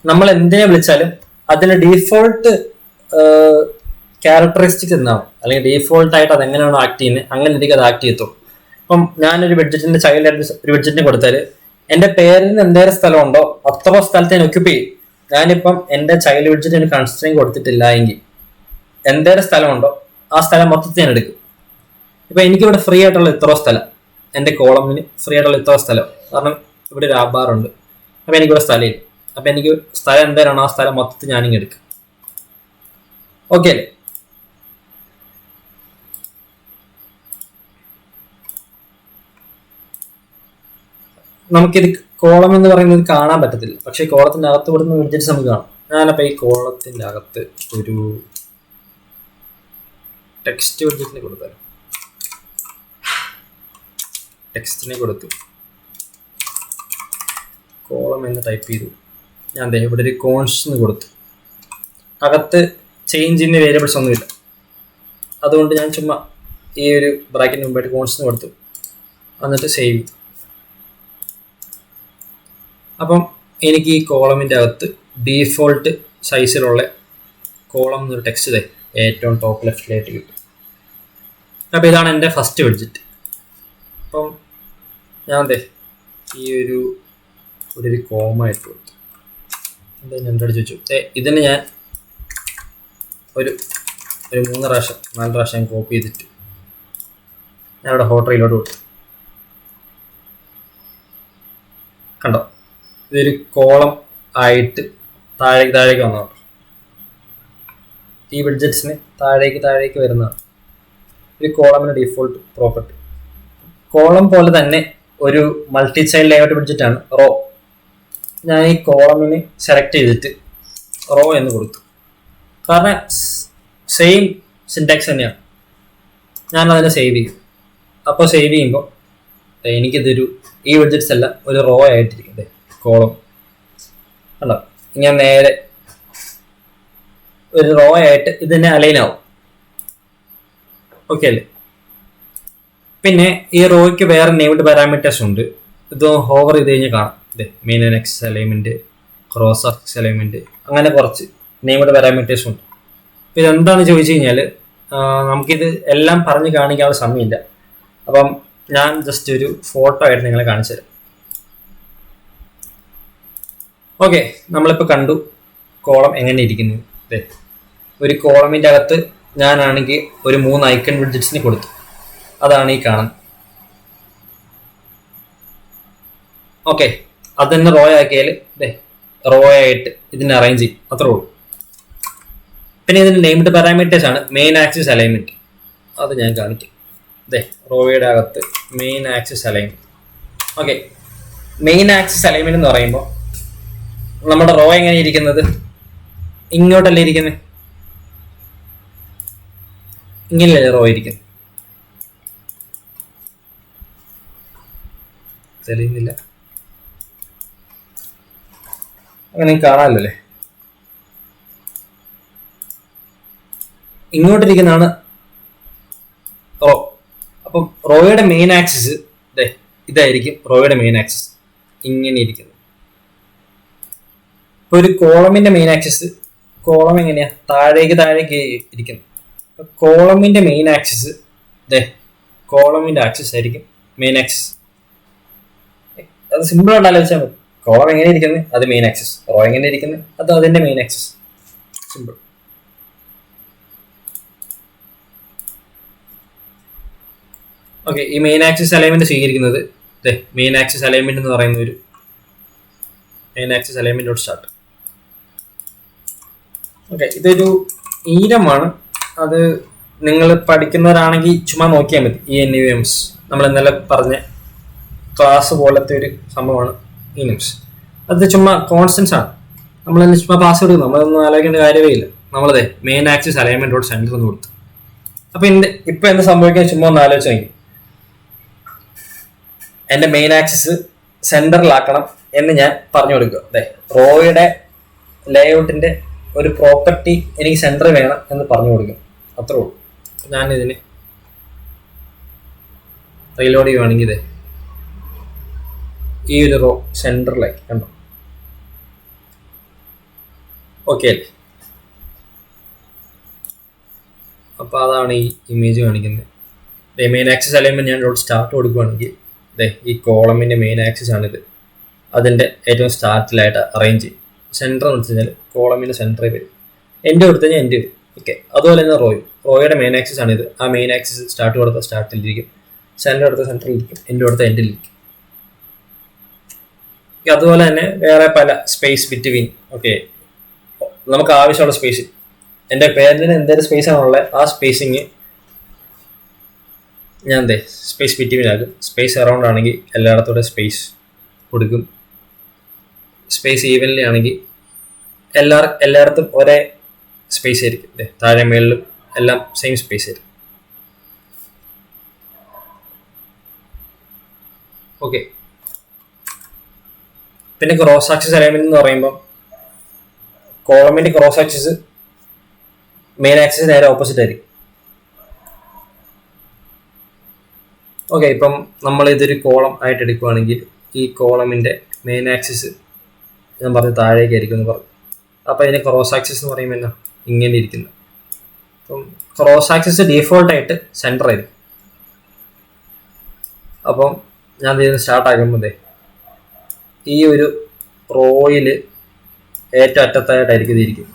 നമ്മൾ എന്തിനെ വിളിച്ചാലും അതിന്റെ ഡീഫോൾട്ട് ക്യാരക്ടറിസ്റ്റിക് എന്നാണ്, അല്ലെങ്കിൽ ഡീഫോൾട്ട് ആയിട്ട് അത് എങ്ങനെയാണോ ആക്ട് ചെയ്യുന്നത് അങ്ങനെ എനിക്ക് അത് ആക്ട് ചെയ്യത്തുള്ളൂ. ഇപ്പം ഞാനൊരു വിഡ്ജറ്റിന്റെ ചൈൽഡ് ആയിട്ട് ഒരു വിഡ്ജറ്റിന് കൊടുത്താൽ എന്റെ പേരിന് എന്തേലും സ്ഥലമുണ്ടോ അത്ര സ്ഥലത്ത് ഞാൻ ഒക്യുപ്പൈ ചെയ്യും. ഞാനിപ്പം എന്റെ ചൈൽഡ് വിഡ്ജറ്റിന് കൺസ്ട്രെയിൻ കൊടുത്തിട്ടില്ല എങ്കിൽ എന്തേലും സ്ഥലമുണ്ടോ ആ സ്ഥലം മൊത്തത്തിൽ ഞാൻ എടുക്കും. ഇപ്പൊ എനിക്കിവിടെ ഫ്രീ ആയിട്ടുള്ള ഇത്ര സ്ഥലം, എന്റെ കോളമിന് ഫ്രീ ആയിട്ടുള്ള ഇത്ര സ്ഥലം, കാരണം ഇവിടെ ഒരു ആബാറുണ്ട്. അപ്പൊ എനിക്കിവിടെ സ്ഥലമില്ല. അപ്പൊ എനിക്ക് സ്ഥലം എന്തേലാണോ ആ സ്ഥലം മൊത്തത്തിൽ ഞാനിങ്ങ് എടുക്കും. ഓക്കെ അല്ലേ? നമുക്കിത് കോളം എന്ന് പറയുന്നത് കാണാൻ പറ്റത്തില്ല, പക്ഷേ കോളത്തിന്റെ അകത്ത് കൊടുക്കുന്ന വിഡ്ജറ്റ്സ് നമുക്ക് കാണാം. ഞാനപ്പോൾ ഈ കോളത്തിന്റെ അകത്ത് ഒരു ടെക്സ്റ്റ് വിഡ്ജറ്റിന് കൊടുത്താൽ, ടെക്സ്റ്റിനെ കൊടുത്തു കോളം എന്ന് ടൈപ്പ് ചെയ്തു. ഞാൻ ഇവിടെ ഒരു കോൺസ് എന്ന് കൊടുത്തു. അകത്ത് ചേഞ്ച് ഇൻ വേരിയബിൾസ് ഒന്നുമില്ല, അതുകൊണ്ട് ഞാൻ ചുമ്മാ ഈ ഒരു ബ്രാക്കറ്റിന് മുമ്പായിട്ട് കോൺസ് എന്ന് കൊടുത്തു, എന്നിട്ട് സേവ് ചെയ്തു. അപ്പം എനിക്ക് ഈ കോളമിൻ്റെ അകത്ത് ഡീഫോൾട്ട് സൈസിലുള്ള കോളം എന്നൊരു ടെക്സ്റ്റ് ഏറ്റവും ടോപ്പ് ലെഫ്റ്റിലായിട്ട് കിട്ടും. അപ്പോൾ ഇതാണ് എൻ്റെ ഫസ്റ്റ് വിഡ്ജറ്റ്. അപ്പം ഞാൻ ഈ ഒരു കോമായിട്ട് കൊടുത്തു. എന്താ ഞാൻ എൻ്റെ അടുത്ത് ചോദിച്ചു, ഇതിന് ഞാൻ ഒരു 3 പ്രാവശ്യം 4 പ്രാവശ്യം കോപ്പി ചെയ്തിട്ട് ഞാൻ ഇവിടെ ഹോട്ടലിലോട്ട് കൊടുത്തു. കണ്ടോ, ഇതൊരു കോളം ആയിട്ട് താഴേക്ക് വന്നതാണ്. ഈ വിഡ്ജറ്റ്സിന് താഴേക്ക് വരുന്നതാണ് ഒരു കോളമിൻ്റെ ഡീഫോൾട്ട് പ്രോപ്പർട്ടി. കോളം പോലെ തന്നെ ഒരു മൾട്ടി ചൈൽഡ് ലേഔട്ട് വിഡ്ജറ്റ് ആണ് റോ. ഞാൻ ഈ കോളമിന് സെലക്ട് ചെയ്തിട്ട് റോ എന്ന് കൊടുത്തു, കാരണം സെയിം സിൻടാക്സ് തന്നെയാണ്. ഞാൻ അതിനെ സേവ് ചെയ്യും. അപ്പോൾ സേവ് ചെയ്യുമ്പോൾ എനിക്കിതൊരു ഈ വിഡ്ജറ്റ്സ് എല്ലാം ഒരു റോ ആയിട്ടിരിക്കും. കോളം കണ്ടോ, ഞാൻ നേരെ ഒരു റോ ആയിട്ട് ഇതിനെ അലൈൻ ആവും. ഓക്കെ അല്ലേ? പിന്നെ ഈ റോയ്ക്ക് വേറെ നെയിംഡ് പാരാമീറ്റേഴ്സ് ഉണ്ട്. ഇത് ഹോവർ ചെയ്ത് കഴിഞ്ഞാൽ കാണാം. Main axis alignment, cross axis alignment, അങ്ങനെ കുറച്ച് നെയിംഡ് പാരാമീറ്റേഴ്സ് ഉണ്ട്. അപ്പോൾ ഇതെന്താണെന്ന് ചോദിച്ചു കഴിഞ്ഞാൽ നമുക്കിത് എല്ലാം പറഞ്ഞ് കാണിക്കാനുള്ള സമയമില്ല. അപ്പം ഞാൻ ജസ്റ്റ് ഒരു ഫോട്ടോ ആയിട്ട് നിങ്ങളെ കാണിച്ചു തരാം. ഓക്കെ, നമ്മളിപ്പോൾ കണ്ടു കോളം എങ്ങനെ ഇരിക്കുന്നു. ഒരു കോളമിൻ്റെ അകത്ത് ഞാനാണെങ്കിൽ ഒരു 3 ഐക്കൺ വിഡ്ജറ്റ്സിന് കൊടുത്തു. അതാണ് ഈ കാണുന്നത്. ഓക്കെ, അത് തന്നെ റോ ആക്കിയാൽ റോ ആയിട്ട് ഇതിനെ അറേഞ്ച് ചെയ്യും, അത്രേ ഉള്ളൂ. പിന്നെ ഇതിന് നെയിംഡ് പാരാമീറ്റേഴ്സ് ആണ് മെയിൻ ആക്സിസ് അലൈൻമെന്റ്. അത് ഞാൻ കാണിക്കാം. റോയുടെ അകത്ത് main axis alignment. Okay, main axis alignment എന്ന് പറയുമ്പോൾ നമ്മുടെ റോ എങ്ങനെ ഇരിക്കുന്നത്, ഇങ്ങോട്ടല്ലേ ഇരിക്കുന്നത്, ഇങ്ങനെയല്ലേ റോ ഇരിക്കുന്നത്. തെളിയുന്നില്ല, അങ്ങനെ കാണാമല്ലോ അല്ലേ. ഇങ്ങോട്ടിരിക്കുന്നതാണ് റോ. അപ്പം റോയുടെ മെയിൻ ആക്സിസ് ഇതായിരിക്കും. റോയുടെ മെയിൻ ആക്സിസ് ഇങ്ങനെ ഇരിക്കുന്നത്. ഇപ്പൊ ഒരു കോളമിന്റെ മെയിൻ ആക്സിസ്, കോളം എങ്ങനെയാ താഴേക്ക് ഇരിക്കുന്നത്. കോളമിന്റെ മെയിൻ ആക്സിസ് കോളമിന്റെ ആക്സിസ് ആയിരിക്കും മെയിൻ ആക്സിസ്. അത് സിമ്പിൾ ആയിട്ട് ആലോചിച്ചാൽ മതി. കോളം എങ്ങനെ ഇരിക്കുന്നത് അത് മെയിൻ ആക്സിസ്, റോ എങ്ങനെ ഇരിക്കുന്നത് അത് അതിന്റെ മെയിൻ ആക്സിസ്. സിമ്പിൾ. ഓക്കെ, ഈ മെയിൻ ആക്സിസ് അലൈൻമെന്റ് സ്വീകരിക്കുന്നത് മെയിൻ ആക്സിസ് അലൈൻമെന്റ് എന്ന് പറയുന്ന ഒരു മെയിൻ ആക്സിസ് അലൈൻമെന്റോട് സ്റ്റാർട്ട്. ഓക്കെ, ഇതൊരു ഈരമാണ്. അത് നിങ്ങൾ പഠിക്കുന്നവരാണെങ്കിൽ ചുമ്മാ നോക്കിയാൽ മതി. ഈ NUMs നമ്മൾ ഇന്നലെ പറഞ്ഞ ക്ലാസ് പോലത്തെ ഒരു സംഭവമാണ് NUMs. അത് ചുമ്മാ കോൺസ്റ്റൻസ് ആണ്. നമ്മൾ ചുമ്മാ പാസ് കൊടുക്കും, നമ്മളൊന്നും ആലോചിക്കേണ്ട കാര്യമേ ഇല്ല. നമ്മളതെ മെയിൻ ആക്സിസ് അലൈൻമെന്റോട് സെന്റർ എന്ന് കൊടുത്തു. അപ്പൊ ഇപ്പൊ എന്ത് സംഭവിക്കാൻ ചുമ്മാ ഒന്ന് ആലോചിച്ച് നോക്കി. എന്റെ മെയിൻ ആക്സിസ് സെന്ററിലാക്കണം എന്ന് ഞാൻ പറഞ്ഞു കൊടുക്കുക. അതെ, റോയുടെ ലേഔട്ടിന്റെ ഒരു പ്രോപ്പർട്ടി എനിക്ക് സെന്റർ വേണം എന്ന് പറഞ്ഞു കൊടുക്കും. അത്രേ ഉള്ളൂ. ഞാനിതിന് റീലോഡ് ചെയ്യുവാണെങ്കിൽ ഇതേ ഈ ഒരു റോ സെന്ററിലായി കണ്ടോ. ഓക്കെ അല്ലേ? അപ്പോൾ അതാണ് ഈ ഇമേജ് കാണിക്കുന്നത്. മെയിൻ ആക്സിസ് അലൈൻമെന്റ് ഞാൻ സ്റ്റാർട്ട് കൊടുക്കുകയാണെങ്കിൽ അതെ ഈ കോളമിന്റെ മെയിൻ ആക്സിസ് ആണിത്. അതിന്റെ ഏറ്റവും സ്റ്റാർട്ടിലായിട്ട് അറേഞ്ച് ചെയ്യും. സെന്റർ എന്ന് വെച്ച് കഴിഞ്ഞാൽ കോളമിന്റെ സെന്ററിൽ വരും. എൻ്റെ കൊടുത്തു കഴിഞ്ഞാൽ എൻ്റെ വരും. ഓക്കെ, അതുപോലെ തന്നെ റോയുടെ മെയിൻ ആക്സിസ് ആണിത്. ആ മെയിൻ ആക്സിസ് സ്റ്റാർട്ട് കൊടുത്ത സ്റ്റാർട്ടിലിരിക്കും, സെന്റർ കൊടുത്ത സെന്ററിലിരിക്കും, എൻ്റെ കൊടുത്ത എൻഡിലിരിക്കും. അതുപോലെ തന്നെ വേറെ പല സ്പേസ് ബിറ്റ്വീൻ. ഓക്കെ, നമുക്ക് ആവശ്യമുള്ള സ്പേസ്, എൻ്റെ പേരിന് എന്തൊരു സ്പേസ് ആണുള്ളത് ആ സ്പേസിങ് ഞാൻ എന്തേ സ്പേസ് ബിറ്റ്വീൻ ആകും. സ്പേസ് അറൗണ്ട് ആണെങ്കിൽ എല്ലായിടത്തോടെ സ്പേസ് കൊടുക്കും. സ്പേസ് ഈവൻലി ആണെങ്കിൽ എല്ലായിടത്തും ഒരേ സ്പേസ് ആയിരിക്കും. താഴെ മേളിലും എല്ലാം സെയിം സ്പേസ് ആയിരിക്കും. ഓക്കെ, പിന്നെ ക്രോസ് ആക്സിസ് അലൈൻമെന്റ് എന്ന് പറയുമ്പോൾ കോളമിന്റെ ക്രോസ് ആക്സിസ് മെയിൻ ആക്സിസ് നേരെ ഓപ്പോസിറ്റ് ആയിരിക്കും. ഓക്കെ, ഇപ്പം നമ്മൾ ഇതൊരു കോളം ആയിട്ട് എടുക്കുകയാണെങ്കിൽ ഈ കോളമിന്റെ മെയിൻ ആക്സിസ് ഞാൻ പറഞ്ഞ താഴേക്കായിരിക്കും എന്ന് പറഞ്ഞു. അപ്പം ഇതിന് ക്രോസ് ആക്സിസ് എന്ന് പറയുമ്പോൾ എന്നാ ഇങ്ങനെ ഇരിക്കുന്നത്. അപ്പം ക്രോസ് ആക്സിസ് ഡീഫോൾട്ടായിട്ട് സെൻറ്റർ ആയിരിക്കും. അപ്പം ഞാൻ ഇതിന് സ്റ്റാർട്ട് ആക്കുമ്പോൾ ഈ ഒരു റോയിൽ ഏറ്റവും അറ്റത്തായിട്ടായിരിക്കും ഇതിരിക്കും.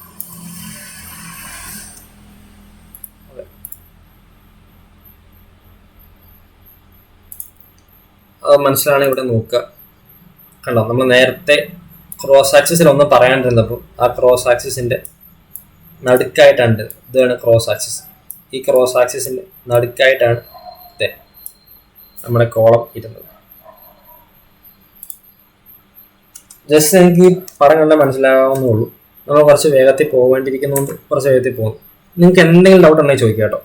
അത് മനസ്സിലാണെങ്കിൽ ഇവിടെ നോക്കുക. കണ്ടോ, നമ്മൾ നേരത്തെ ക്രോസ് ആക്സിസിൽ ഒന്നും പറയാണ്ടിരുന്നപ്പോൾ ആ ക്രോസ് ആക്സിസിൻ്റെ നടുക്കായിട്ടാണ് ഇതാണ് ക്രോസ് ആക്സിസ്. ഈ ക്രോസ് ആക്സിസിൻ്റെ നടുക്കായിട്ടാണ് ഇതേ നമ്മുടെ കോളം ഇരുന്നത്. ജസ്റ്റ് എനിക്ക് ഈ പടം കണ്ടാൽ മനസ്സിലാവുന്നുള്ളൂ. നമ്മൾ കുറച്ച് വേഗത്തിൽ പോകേണ്ടിയിരിക്കുന്നതുകൊണ്ട് കുറച്ച് വേഗത്തിൽ പോകുന്നു. നിങ്ങൾക്ക് എന്തെങ്കിലും ഡൗട്ട് ഉണ്ടെങ്കിൽ ചോദിക്കാം കേട്ടോ.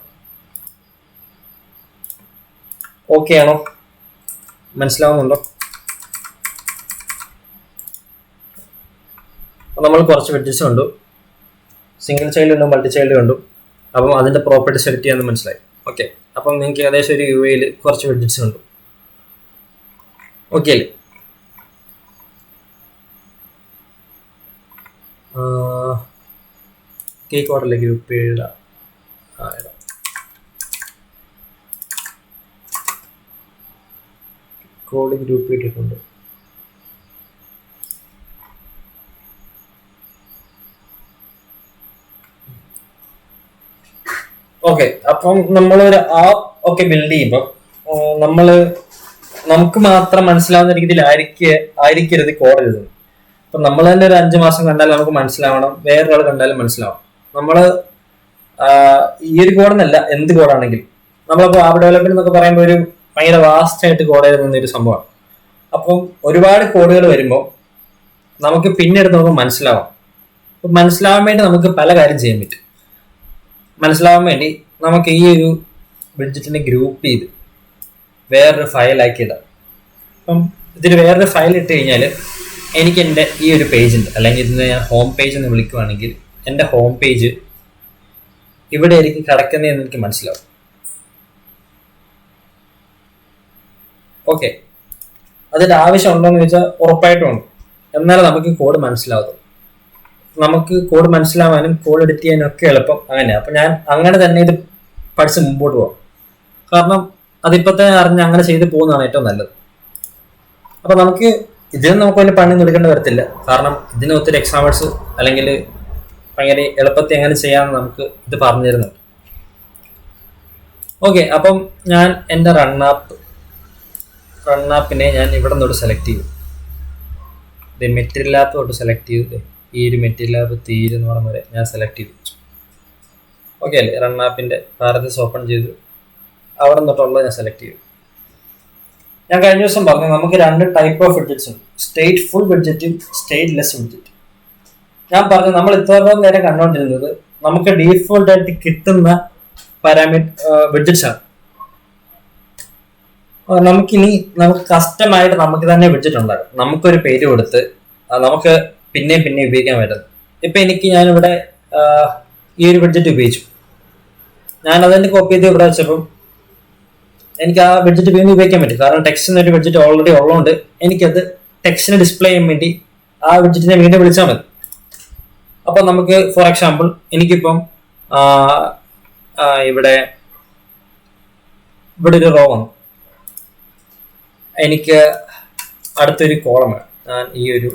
ഓക്കെ ആണോ? മനസ്സിലാവുന്നുണ്ടോ? നമ്മൾ കുറച്ച് വെഡ്ജസ് കണ്ടു, സിംഗിൾ ചൈൽഡ് കണ്ടു, മൾട്ടി ചൈൽഡ് കണ്ടു. അപ്പം അതിൻ്റെ പ്രോപ്പർട്ടി സെലക്ട് ചെയ്യാമെന്ന് മനസ്സിലായി. ഓക്കെ, അപ്പം നിങ്ങൾക്ക് ഏകദേശം ഒരു UIയിൽ കുറച്ച് വെഡ്ജസ് കണ്ടു. ഓക്കെ അല്ലേ? കേക്ക് ഓർഡറിലെ ഗ്രൂപ്പ് ഇടാം. കോഡ് ഗ്രൂപ്പ് ഇട്ടിട്ടുണ്ട്. ഓക്കെ, അപ്പം നമ്മളൊരു ആപ്പ് ബിൽഡ് ചെയ്യുമ്പോൾ നമുക്ക് മാത്രം മനസ്സിലാവുന്ന രീതിയിൽ ആയിരിക്കരുത് കോഡ് എഴുതുന്നത്. അപ്പം നമ്മൾ തന്നെ ഒരു 5 മാസം കണ്ടാൽ നമുക്ക് മനസ്സിലാവണം, വേറൊരാൾ കണ്ടാലും മനസ്സിലാവണം. നമ്മൾ ഈ ഒരു കോഡെന്നല്ല, എന്ത് കോഡാണെങ്കിലും നമ്മളിപ്പോൾ ആപ്പ് ഡെവലപ്മെന്റ് എന്നൊക്കെ പറയുമ്പോൾ ഒരു ഭയങ്കര വാസ്റ്റ് ആയിട്ട് കോഡ് എഴുതുന്ന ഒരു സംഭവമാണ്. അപ്പം ഒരുപാട് കോഡുകൾ വരുമ്പോൾ നമുക്ക് പിന്നീട് നമുക്ക് മനസ്സിലാവാം. അപ്പം മനസ്സിലാവാൻ വേണ്ടി നമുക്ക് പല കാര്യം ചെയ്യാൻ പറ്റും. മനസ്സിലാവാൻ വേണ്ടി നമുക്ക് ഈ ഒരു ബഡ്ജറ്റിനെ ഗ്രൂപ്പ് ചെയ്ത് വേറൊരു ഫയലാക്കി ഇടാം. അപ്പം ഇതിൽ വേറൊരു ഫയൽ ഇട്ട് കഴിഞ്ഞാൽ എനിക്ക് എൻ്റെ ഈ ഒരു പേജ് ഉണ്ട്, അല്ലെങ്കിൽ ഇതിനെ ഞാൻ ഹോം പേജ് എന്ന് വിളിക്കുകയാണെങ്കിൽ എൻ്റെ ഹോം പേജ് ഇവിടെ ആയിരിക്കും കിടക്കുന്നതെന്ന് എനിക്ക് മനസ്സിലാവും. ഓക്കെ, അതിൻ്റെ ആവശ്യം ഉണ്ടോ എന്ന് ചോദിച്ചാൽ ഉറപ്പായിട്ടും ഉണ്ട്. എന്നാലും നമുക്ക് കോഡ് മനസ്സിലാവും. നമുക്ക് കോഡ് മനസ്സിലാവാനും കോഡ് എഡിറ്റ് ചെയ്യാനും ഒക്കെ എളുപ്പം അങ്ങനെയാണ്. അപ്പം ഞാൻ അങ്ങനെ തന്നെ ഇത് പഠിച്ച് മുമ്പോട്ട് പോകാം. കാരണം അതിപ്പോഴത്തെ അറിഞ്ഞ് അങ്ങനെ ചെയ്ത് പോകുന്നതാണ് ഏറ്റവും നല്ലത്. അപ്പം നമുക്ക് ഇതിന് നമുക്ക് വലിയ പണി എടുക്കേണ്ടി വരത്തില്ല. കാരണം ഇതിന് ഒത്തിരി എക്സാമ്പിൾസ് അല്ലെങ്കിൽ ഭയങ്കര എളുപ്പത്തിൽ എങ്ങനെ ചെയ്യാമെന്ന് നമുക്ക് ഇത് പറഞ്ഞു തരുന്നുണ്ട്. ഓക്കെ, അപ്പം ഞാൻ എൻ്റെ റണ്ണാപ്പിനെ ഞാൻ ഇവിടെ നിന്നോട്ട് സെലക്ട് ചെയ്തു. ഇത് മെറ്റീരിയൽ ആപ്പ് തൊട്ട് സെലക്ട് ചെയ്തു. ഈ ഒരു മെറ്റീരിയൽ ആപ്പ് തീരുന്ന പറഞ്ഞ വരെ ഞാൻ സെലക്ട് ചെയ്തു. ഓക്കെ അല്ലേ? റണ്ണാപ്പിൻ്റെ പാരദീസ് ഓപ്പൺ ചെയ്ത് അവിടെ നിന്നിട്ടുള്ളത് ഞാൻ സെലക്ട് ചെയ്തു. ഞാൻ കഴിഞ്ഞ ദിവസം പറഞ്ഞു നമുക്ക് 2 ടൈപ്പ് ഓഫ് വിഡ്ജറ്റ്സ് ഉണ്ട്, സ്റ്റേറ്റ്ഫുൾ വിഡ്ജറ്റും സ്റ്റേറ്റ്ലെസ് വിഡ്ജറ്റ്. ഞാൻ പറഞ്ഞു നമ്മൾ ഇത്രയും നേരം കണ്ടുകൊണ്ടിരുന്നത് നമുക്ക് ഡീഫോൾട്ട് ആയിട്ട് കിട്ടുന്ന വിഡ്ജറ്റ്സ് ആണ്. നമുക്ക് കസ്റ്റമായിട്ട് നമുക്ക് തന്നെ വിഡ്ജറ്റ് നമുക്കൊരു പേര് കൊടുത്ത് നമുക്ക് പിന്നെയും പിന്നെ ഉപയോഗിക്കാൻ പറ്റുന്നത്. ഇപ്പൊ ഞാനിവിടെ ഈ ഒരു വിഡ്ജറ്റ് ഉപയോഗിച്ചു, ഞാൻ അതിന്റെ കോപ്പി ചെയ്ത് ഇവിടെ വെച്ചപ്പം എനിക്ക് ആ വിഡ്ജറ്റ് വീണ്ടും ഉപയോഗിക്കാൻ പറ്റും. കാരണം ടെക്സ്റ്റിന് ഒരു വിഡ്ജറ്റ് ഓൾറെഡി ഉള്ളതുകൊണ്ട് എനിക്കത് ടെക്സ്റ്റിന് ഡിസ്പ്ലേ ചെയ്യാൻ വേണ്ടി ആ വിഡ്ജറ്റിനെ വീണ്ടും വിളിച്ചാൽ മതി. അപ്പൊ നമുക്ക് ഫോർ എക്സാമ്പിൾ എനിക്കിപ്പം ഇവിടെ ഒരു റോ വന്നു, എനിക്ക് അടുത്തൊരു കോളം വേണം. ഞാൻ ഈ ഒരു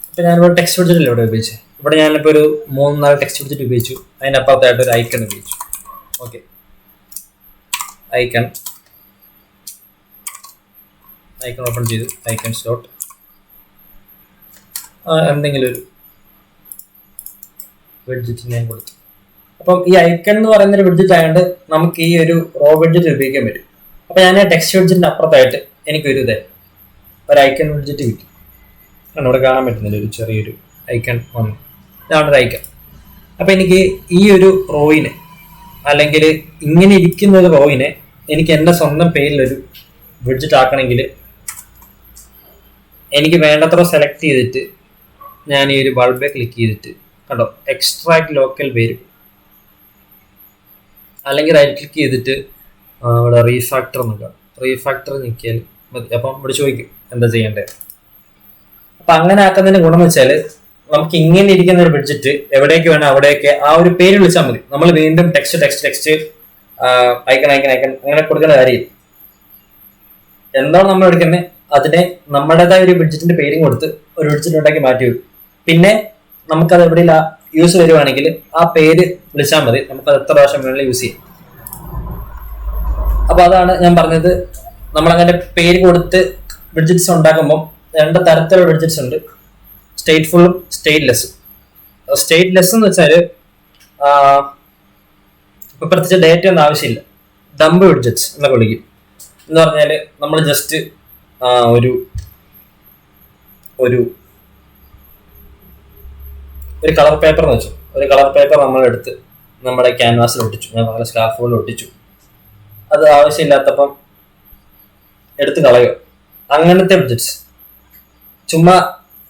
ഇപ്പൊ ഞാനിവിടെ ടെക്സ്റ്റ് വിഡ്ജറ്റിൽ ഇവിടെ ഉപയോഗിച്ചു. ഇവിടെ ഞാനിപ്പോൾ ഒരു 3-4 ടെക്സ്റ്റ് വിഡ്ജറ്റ് ഉപയോഗിച്ചു. അതിനപ്പുറത്തായിട്ട് ഒരു ഐക്കൺ ഉപയോഗിച്ചു. ഓക്കെ, ഐക്കൺ ഓപ്പൺ ചെയ്തു, ഐക്കൺ സ്ലോട്ട് എന്തെങ്കിലും ഒരു വിഡ്ജറ്റ് ഞാൻ കൊടുത്തു. അപ്പം ഈ ഐക്കൺ എന്ന് പറയുന്നൊരു വിഡ്ജറ്റ് ആയതുകൊണ്ട് നമുക്ക് ഈ ഒരു റോ വിഡ്ജറ്റ് ഉപയോഗിക്കാൻ പറ്റും. അപ്പൊ ഞാൻ ടെക്സ്റ്റ് വിഡ്ജറ്റിന്റെ അപ്പുറത്തായിട്ട് എനിക്കൊരു ഒരു ഐക്കൺ വിഡ്ജറ്റ് കിട്ടി. ഇവിടെ കാണാൻ പറ്റുന്നില്ല, ഒരു ചെറിയൊരു ഐക്കൺ വന്നു. ഇതാണ് ഒരു ഐക്കൺ. അപ്പൊ എനിക്ക് ഈ ഒരു റോയിനെ അല്ലെങ്കിൽ ഇങ്ങനെ ഇരിക്കുന്ന ഒരു റോയിനെ എനിക്ക് എൻ്റെ സ്വന്തം പേരിലൊരു വിഡ്ജറ്റ് ആക്കണമെങ്കിൽ എനിക്ക് വേണ്ടത്ര സെലക്ട് ചെയ്തിട്ട് ഞാൻ ഈ ഒരു ബൾബെ ക്ലിക്ക് ചെയ്തിട്ട് കണ്ടോ എക്സ്ട്രാക്ട് ലോക്കൽ പേര്, അല്ലെങ്കിൽ റൈറ്റ് ക്ലിക്ക് ചെയ്തിട്ട് ഇവിടെ റീഫാക്ടർ നോക്കാം. റീഫാക്ടർ നിൽക്കിയാൽ മതി. അപ്പം ഇവിടെ ചോദിക്കും എന്താ ചെയ്യേണ്ടത്. അപ്പൊ അങ്ങനെ ആക്കുന്നതിന്റെ ഗുണം വെച്ചാൽ നമുക്ക് ഇങ്ങനെ ഇരിക്കുന്ന ഒരു ബഡ്ജറ്റ് എവിടേക്ക് വേണം അവിടേക്ക് ആ ഒരു പേര് വിളിച്ചാൽ മതി. നമ്മൾ വീണ്ടും ടെക്സ്റ്റ് ഐക്കൺ അങ്ങനെ കൊടുക്കേണ്ട കാര്യമില്ല. എന്താണ് നമ്മൾ എടുക്കുന്നത് അതിനെ നമ്മുടേതായ ഒരു ബഡ്ജറ്റിന്റെ പേരും കൊടുത്ത് ഒരു ബഡ്ജറ്റ് ഉണ്ടാക്കി മാറ്റി വെക്കും. പിന്നെ നമുക്കത് എവിടെയും യൂസ് വരുവാണെങ്കിൽ ആ പേര് വിളിച്ചാൽ മതി, നമുക്കത് എത്ര പ്രാവശ്യം വേണമെങ്കിലും യൂസ് ചെയ്യാം. അപ്പൊ അതാണ് ഞാൻ പറഞ്ഞത്, നമ്മളങ്ങനെ പേര് കൊടുത്ത് ബഡ്ജറ്റ്സ് ഉണ്ടാക്കുമ്പോൾ 2 തരത്തിലുള്ള ബഡ്ജറ്റ്സ് ഉണ്ട്, സ്റ്റേറ്റ്ഫുള്ളും സ്റ്റേറ്റ്ലെസ്സും. സ്റ്റേറ്റ്ലെസ് എന്ന് വെച്ചാൽ ഇപ്പൊ പ്രത്യേകിച്ച് ഡേറ്റ ഒന്നും ആവശ്യമില്ല, ഡംപ് ബഡ്ജറ്റ്സ് എന്നൊക്കെ വിളിക്കും. എന്ന് പറഞ്ഞാൽ നമ്മൾ ജസ്റ്റ് ഒരു ഒരു ഒരു കളർ പേപ്പർ എന്ന് വെച്ചു, ഒരു കളർ പേപ്പർ നമ്മളെടുത്ത് നമ്മുടെ ക്യാൻവാസിൽ ഒട്ടിച്ചു, ഞാൻ പല സ്കാർഫുകളിൽ ഒട്ടിച്ചു. അത് ആവശ്യമില്ലാത്തപ്പം എടുത്ത് കളയുക. അങ്ങനത്തെ ബഡ്ജറ്റ്സ് ചുമ്മാ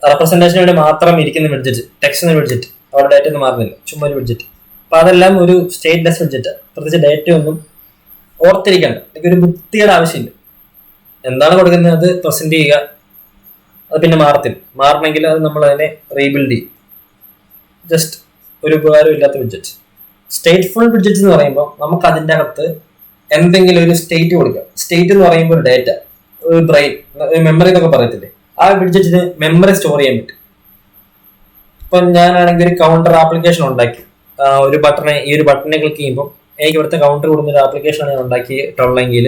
റെപ്രസെന്റേഷന് വേണ്ടി മാത്രം ഇരിക്കുന്ന ബഡ്ജറ്റ്, ടെക്സ്റ്റ് ബഡ്ജറ്റ്, അവിടെ ഡേറ്റ ഒന്നും മാറുന്നില്ല, ചുമ്മാ ഒരു ബഡ്ജറ്റ്. അപ്പൊ അതെല്ലാം ഒരു സ്റ്റേറ്റ്ലെസ് ബഡ്ജറ്റ്. പ്രത്യേകിച്ച് ഡേറ്റ ഒന്നും ഓർത്തിരിക്കണ്ട, ഒരു ബുദ്ധിയുടെ ആവശ്യമില്ല. എന്താണ് കൊടുക്കുന്നത് അത് പ്രസന്റ് ചെയ്യുക, അത് പിന്നെ മാറണമെങ്കിൽ അത് നമ്മൾ അതിനെ റീബിൽഡ് ചെയ്യും. ജസ്റ്റ് ഒരു ഉപകാരം ഇല്ലാത്ത ബഡ്ജറ്റ്. സ്റ്റേറ്റ്ഫുൾ ബഡ്ജറ്റ് എന്ന് പറയുമ്പോൾ നമുക്ക് അതിൻ്റെ അകത്ത് എന്തെങ്കിലും ഒരു സ്റ്റേറ്റ് കൊടുക്കാം. സ്റ്റേറ്റ് എന്ന് പറയുമ്പോൾ ഒരു ഡേറ്റ, ഒരു ബ്രെയിൻ, മെമ്മറി എന്നൊക്കെ പറയത്തില്ലേ, ആ ബഡ്ജറ്റിന് മെമ്മറി സ്റ്റോർ ചെയ്യാൻ പറ്റും. ഇപ്പൊ ഞാനാണെങ്കിൽ ഒരു കൗണ്ടർ ആപ്ലിക്കേഷൻ ഉണ്ടാക്കി, ഈ ഒരു ബട്ടനെ ക്ലിക്ക് ചെയ്യുമ്പോൾ എനിക്ക് ഇവിടുത്തെ കൗണ്ടർ കൊടുക്കുന്ന ഒരു ആപ്ലിക്കേഷനാണ് ഞാൻ ഉണ്ടാക്കിയിട്ടുള്ളെങ്കിൽ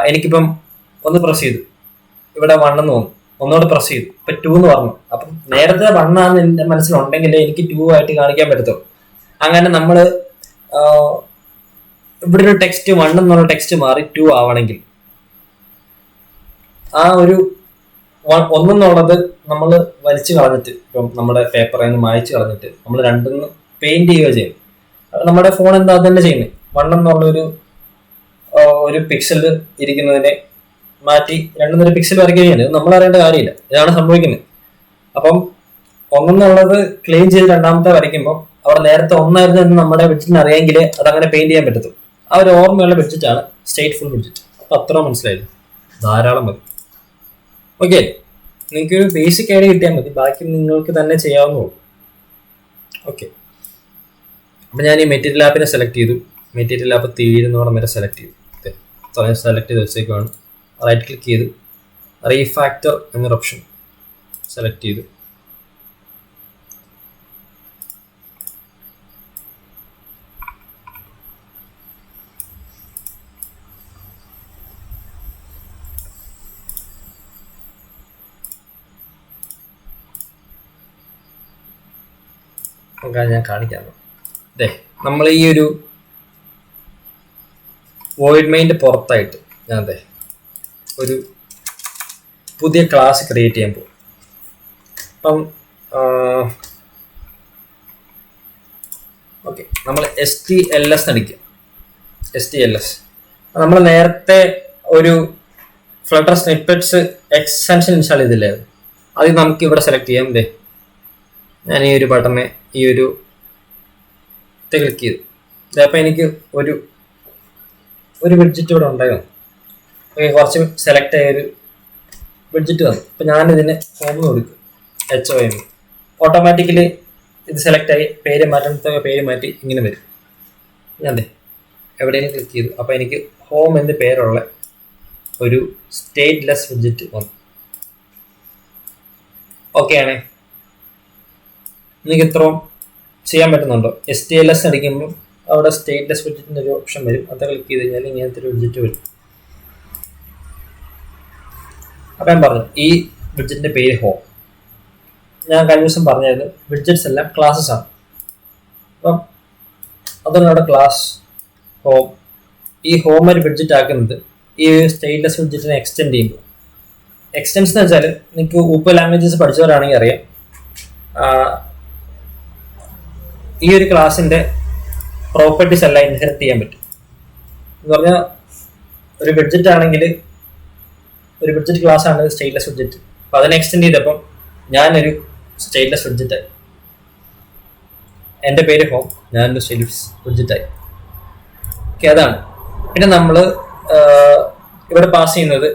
എനിക്കിപ്പം ഒന്ന് പ്രസ് ചെയ്തു, ഇവിടെ 1 എന്ന് വന്നു, ഒന്നുകൂടെ പ്രസ് ചെയ്തു, ഇപ്പൊ 2 എന്ന് പറഞ്ഞു. അപ്പം നേരത്തെ 1 ആണെന്ന് എന്റെ മനസ്സിലുണ്ടെങ്കിൽ എനിക്ക് 2 ആയിട്ട് കാണിക്കാൻ പറ്റത്തുള്ളൂ. അങ്ങനെ നമ്മൾ ഇവിടെ ഒരു ടെക്സ്റ്റ് 1 എന്നുള്ള ടെക്സ്റ്റ് മാറി 2 ആവണമെങ്കിൽ ആ ഒരു 1 എന്നുള്ളത് നമ്മൾ വലിച്ചു കളഞ്ഞിട്ട്, ഇപ്പം നമ്മുടെ പേപ്പറിൽ നിന്ന് മായ്ച്ചു കളഞ്ഞിട്ട് നമ്മൾ 2 പെയിന്റ് ചെയ്യുക ചെയ്യും. നമ്മുടെ ഫോൺ എന്താ അത് തന്നെ ചെയ്യുന്നത്. 1 എന്നുള്ള ഒരു പിക്സൽ ഇരിക്കുന്നതിനെ മാറ്റി 2 പിക്സൽ വരയ്ക്കുകയാണ്. ഇത് നമ്മൾ അറിയേണ്ട കാര്യമില്ല, ഇതാണ് സംഭവിക്കുന്നത്. അപ്പം 1 എന്നുള്ളത് ക്ലീൻ ചെയ്ത് രണ്ടാമത്തെ വരയ്ക്കുമ്പോൾ അവിടെ നേരത്തെ 1 ആയിരുന്നു എന്ന് നമ്മുടെ ബഡ്ജറ്റിന് അറിയാമെങ്കിൽ അത് അങ്ങനെ പെയിന്റ് ചെയ്യാൻ പറ്റത്തുള്ളൂ. ആ ഒരു ഓർമ്മയുള്ള ബഡ്ജറ്റാണ് സ്റ്റേറ്റ്ഫുൾ ബഡ്ജറ്റ്. അപ്പൊ അത്ര മനസ്സിലായില്ല, ധാരാളം മതി. ഓക്കെ, നിങ്ങൾക്കൊരു ബേസിക് ഐഡിയ കിട്ടിയാൽ മതി, ബാക്കി നിങ്ങൾക്ക് തന്നെ ചെയ്യാവുന്നൂ. ഓക്കെ, അപ്പൊ ഞാൻ ഈ മെറ്റീരിയൽ ആപ്പിനെ സെലക്ട് ചെയ്തു. മെറ്റീരിയൽ ആപ്പ് തീരുന്നോളം വരെ സെലക്ട് ചെയ്തു. സെലക്ട് ചെയ്ത് വെച്ചേക്കാണ്. റൈറ്റ് ക്ലിക്ക് ചെയ്തു, റീഫാക്ടർ എന്നൊരു ഓപ്ഷൻ സെലക്ട് ചെയ്തു. ഞാൻ കാണിക്കാം. അതെ, നമ്മൾ ഈ ഒരു വോയിഡ് മെയിൻ്റെ പുറത്തായിട്ട് ഞാൻ ഒരു പുതിയ ക്ലാസ് ക്രിയേറ്റ് ചെയ്യാൻ പോകും. അപ്പം ഓക്കെ, നമ്മൾ STLS അടിക്കുക. STLS നമ്മൾ നേരത്തെ ഒരു ഫ്ലട്ടർ സ്നിപ്പെറ്റ്സ് എക്സ്റ്റൻഷൻ ഇൻസ്റ്റാൾ ചെയ്തില്ലായിരുന്നു. അത് നമുക്ക് ഇവിടെ സെലക്ട് ചെയ്യാം. അല്ലേ, ഞാൻ ഈ ഒരു ബട്ടനെ ഈ ഒരു ക്ലിക്ക് ചെയ്തു. അപ്പോൾ എനിക്ക് ഒരു വിഡ്ജറ്റ് ഇവിടെ ഉണ്ടായിരുന്നു. ഓക്കെ, കുറച്ച് സെലക്ട് ആയ ഒരു വിഡ്ജറ്റ് വന്നു. അപ്പോൾ ഞാനിതിന് ഹോം കൊടുക്കും, HOM. ഓട്ടോമാറ്റിക്കലി ഇത് സെലക്ട് ആയി പേര് മാറ്റുന്ന പേര് മാറ്റി ഇങ്ങനെ വരും. ഞാൻ എവിടെയെങ്കിലും ക്ലിക്ക് ചെയ്തു. അപ്പോൾ എനിക്ക് ഹോം എന്ന് പേരുള്ള ഒരു സ്റ്റേറ്റ്ലെസ് വിഡ്ജറ്റ് വന്നു. ഓക്കെ ആണേ, നിങ്ങൾക്ക് ഇത്രയും ചെയ്യാൻ പറ്റുന്നുണ്ടോ? STLS അടിക്കുമ്പോൾ അവിടെ സ്റ്റേറ്റ്ലെസ് വിഡ്ജറ്റിൻ്റെ ഒരു ഓപ്ഷൻ വരും. അത് ക്ലിക്ക് ചെയ്ത് കഴിഞ്ഞാൽ ഇങ്ങനത്തെ ഒരു വിഡ്ജറ്റ് വരും. അപ്പം ഞാൻ പറഞ്ഞു ഈ വിഡ്ജറ്റിൻ്റെ പേര് ഹോം. ഞാൻ കഴിഞ്ഞ ദിവസം പറഞ്ഞായിരുന്നു വിഡ്ജറ്റ്സ് എല്ലാം ക്ലാസ്സസ് ആണ്. അപ്പം അതാണ് അവിടെ ക്ലാസ് ഹോം. ഈ ഹോം ഒരു വിഡ്ജറ്റ് ആക്കുന്നത് ഈ സ്റ്റേറ്റ്ലെസ് വിഡ്ജറ്റിനെ എക്സ്റ്റെൻഡ് ചെയ്യുമ്പോൾ. എക്സ്റ്റെൻസ് എന്ന് വെച്ചാൽ നിങ്ങൾക്ക് UP ലാംഗ്വേജസ് പഠിച്ചവരാണെങ്കിൽ അറിയാം, ഈ ഒരു ക്ലാസ്സിൻ്റെ പ്രോപ്പർട്ടീസ് എല്ലാം ഇൻഹെറിറ്റ് ചെയ്യാൻ പറ്റും. എന്ന് പറഞ്ഞാൽ ഒരു വിഡ്ജറ്റ് ആണെങ്കിൽ ഒരു വിഡ്ജറ്റ് ക്ലാസ് ആണ് സ്റ്റേറ്റ്ലെസ് വിഡ്ജറ്റ്. അപ്പോൾ അതിനെ എക്സ്റ്റെൻഡ് ചെയ്തപ്പം ഞാനൊരു സ്റ്റേറ്റ്ലെസ് വിഡ്ജറ്റായി. എൻ്റെ പേര് ഹോം, ഞാനൊരു സ്റ്റേറ്റ്ലെസ് വിഡ്ജറ്റായി. ഓക്കെ, അതാണ്. പിന്നെ നമ്മൾ ഇവിടെ പാസ് ചെയ്യുന്നത്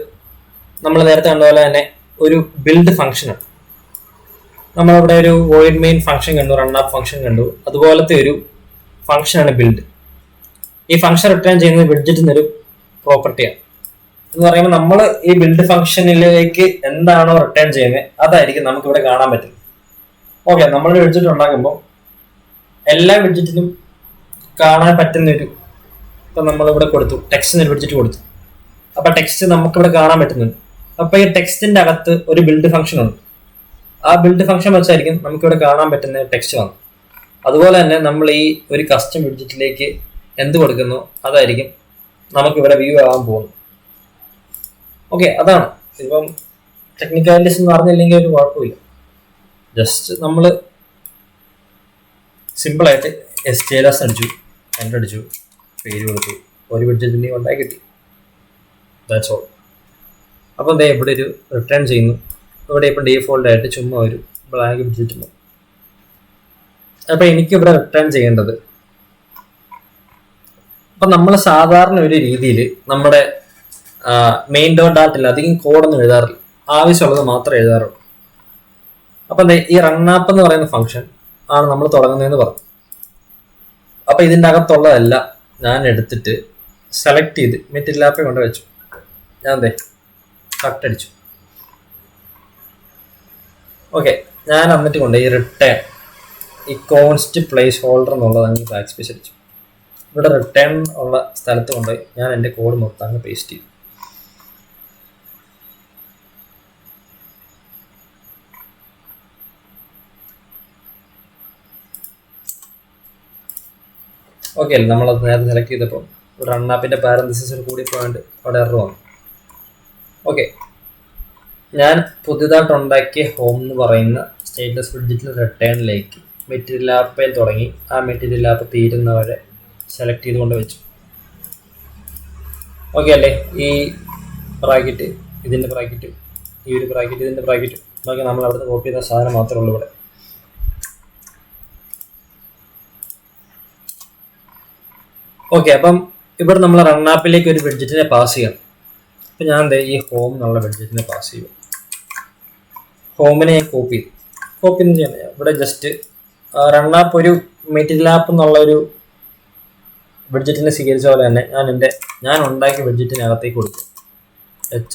നമ്മൾ നേരത്തെ കണ്ട പോലെ തന്നെ ഒരു ബിൽഡ് ഫംഗ്ഷനാണ്. നമ്മളിവിടെ ഒരു വോയിഡ് മെയിൻ ഫംഗ്ഷൻ കണ്ടു, റണ്ണപ്പ് ഫംഗ്ഷൻ കണ്ടു. അതുപോലത്തെ ഒരു ഫംഗ്ഷനാണ് ബിൽഡ്. ഈ ഫംഗ്ഷൻ റിട്ടേൺ ചെയ്യുന്നത് വിഡ്ജറ്റിന് ഒരു പ്രോപ്പർട്ടിയാണ്. എന്ന് പറയുമ്പോൾ നമ്മൾ ഈ ബിൽഡ് ഫംഗ്ഷനിലേക്ക് എന്താണോ റിട്ടേൺ ചെയ്യുന്നത് അതായിരിക്കും നമുക്കിവിടെ കാണാൻ പറ്റുന്നത്. ഓക്കെ, നമ്മളൊരു വിഡ്ജറ്റ് ഉണ്ടാക്കുമ്പോൾ എല്ലാ വിഡ്ജറ്റിനും കാണാൻ പറ്റുന്നൊരു, ഇപ്പം നമ്മളിവിടെ കൊടുത്തു ടെക്സ്റ്റിന് ഒരു വിഡ്ജറ്റ് കൊടുത്തു. അപ്പം ടെക്സ്റ്റ് നമുക്കിവിടെ കാണാൻ പറ്റുന്നുണ്ട്. അപ്പം ഈ ടെക്സ്റ്റിൻ്റെ അകത്ത് ഒരു ബിൽഡ് ഫംഗ്ഷൻ ഉണ്ട്. ആ ബിൽഡ് ഫംഗ്ഷൻ വെച്ചായിരിക്കും നമുക്കിവിടെ കാണാൻ പറ്റുന്ന ടെക്സ്റ്റ് വന്നു. അതുപോലെ തന്നെ നമ്മൾ ഈ ഒരു കസ്റ്റം വിഡ്ജറ്റിലേക്ക് എന്ത് കൊടുക്കുന്നു അതായിരിക്കും നമുക്കിവിടെ വ്യൂ ആവാൻ പോകുന്നത്. ഓക്കെ, അതാണ്. ഇപ്പം ടെക്നിക്കാലിറ്റീസ് എന്ന് പറഞ്ഞില്ലെങ്കിൽ ഒരു കുഴപ്പമില്ല. ജസ്റ്റ് നമ്മൾ സിമ്പിളായിട്ട് STLS അടിച്ചു, എൻ്റർ അടിച്ചു, പേര് കൊടുത്തു, ഒരു വിഡ്ജറ്റിൻ്റെ ഉണ്ടായി കിട്ടി. That's all. അപ്പം എന്താ ഇവിടെ ഒരു റിട്ടേൺ ചെയ്യുന്നു. ഇവിടെ ഇപ്പം ഡീഫോൾട്ടായിട്ട് ചുമ്മാ ഒരു ബ്ലാങ്ക് വിഡ്ജറ്റ് ഉണ്ട്. അപ്പം എനിക്കിവിടെ റിട്ടേൺ ചെയ്യേണ്ടത്, അപ്പം നമ്മൾ സാധാരണ ഒരു രീതിയിൽ നമ്മുടെ മെയിൻ ഡോട്ട് ഡാറ്റിൽ അധികം കോഡൊന്നും എഴുതാറില്ല, ആവശ്യമുള്ളത് മാത്രമേ എഴുതാറുള്ളൂ. അപ്പം എന്താ ഈ റണ്ണാപ്പ് എന്ന് പറയുന്ന ഫംഗ്ഷൻ ആണ് നമ്മൾ തുടങ്ങുന്നതെന്ന് പറഞ്ഞു. അപ്പം ഇതിൻ്റെ അകത്തുള്ളതല്ല ഞാൻ എടുത്തിട്ട് സെലക്ട് ചെയ്ത് മെറ്റീരിയൽ കൊണ്ട് വെച്ചു. ഞാൻ കട്ടടിച്ചു. ഓക്കെ, ഞാൻ എന്നിട്ട് കൊണ്ട് ഈ റിട്ടേൺ ഈ കോൺസ്റ്റ് പ്ലേസ് ഹോൾഡർ എന്നുള്ളത് അങ്ങ് ബാക്ക് സ്പേസ് അടിച്ചു. ഇവിടെ റിട്ടേൺ ഉള്ള സ്ഥലത്ത് കൊണ്ടുപോയി ഞാൻ എൻ്റെ കോഡ് മൊത്തം അങ്ങ് പേസ്റ്റ് ചെയ്തു. ഓക്കെ അല്ലേ, നമ്മളത് നേരത്തെ സെലക്ട് ചെയ്തപ്പോൾ റണ്ണാപ്പിൻ്റെ പാരന്തസിസിൽ കൂടി പോയിട്ട് അവിടെ എറർ വന്നു. ഓക്കെ, ഞാൻ പുതിയതായിട്ട് ഉണ്ടാക്കിയ ഹോം എന്ന് പറയുന്ന സ്റ്റേറ്റ്ലെസ് വിഡ്ജറ്റിൽ റിട്ടേണിലേക്ക് മെറ്റീരിയൽ ആപ്പിൽ തുടങ്ങി ആ മെറ്റീരിയൽ ആപ്പ് തീരുന്ന വരെ സെലക്ട് ചെയ്തുകൊണ്ട് വെച്ചു. ഓക്കെ അല്ലേ, ഈ ബ്രാക്കറ്റ് ഇതിൻ്റെ ബ്രാക്കറ്റും ഈ ഒരു ബ്രാക്കറ്റ് ഇതിൻ്റെ ബ്രാക്കറ്റും ബാക്കി നമ്മൾ അവിടുന്ന് കോപ്പി ചെയ്ത സാധനം മാത്രമേ ഉള്ളൂ ഇവിടെ. ഓക്കെ, അപ്പം ഇവിടെ നമ്മൾ റണ്ണാപ്പിലേക്ക് ഒരു വിഡ്ജറ്റിനെ പാസ് ചെയ്യണം. അപ്പം ഞാൻ ഈ ഹോം എന്നുള്ള വിഡ്ജറ്റിനെ പാസ് ചെയ്യും. ഹോമിനെ കോപ്പി ഒന്നും ചെയ്യാൻ ഇവിടെ ജസ്റ്റ് റണ്ണാപ്പ് ഒരു മെറ്റീരിയൽ ആപ്പ് എന്നുള്ള ഒരു വിഡ്ജറ്റിനെ സ്വീകരിച്ച പോലെ തന്നെ ഞാൻ ഉണ്ടാക്കിയ വിഡ്ജറ്റിനകത്തേക്ക് കൊടുത്തു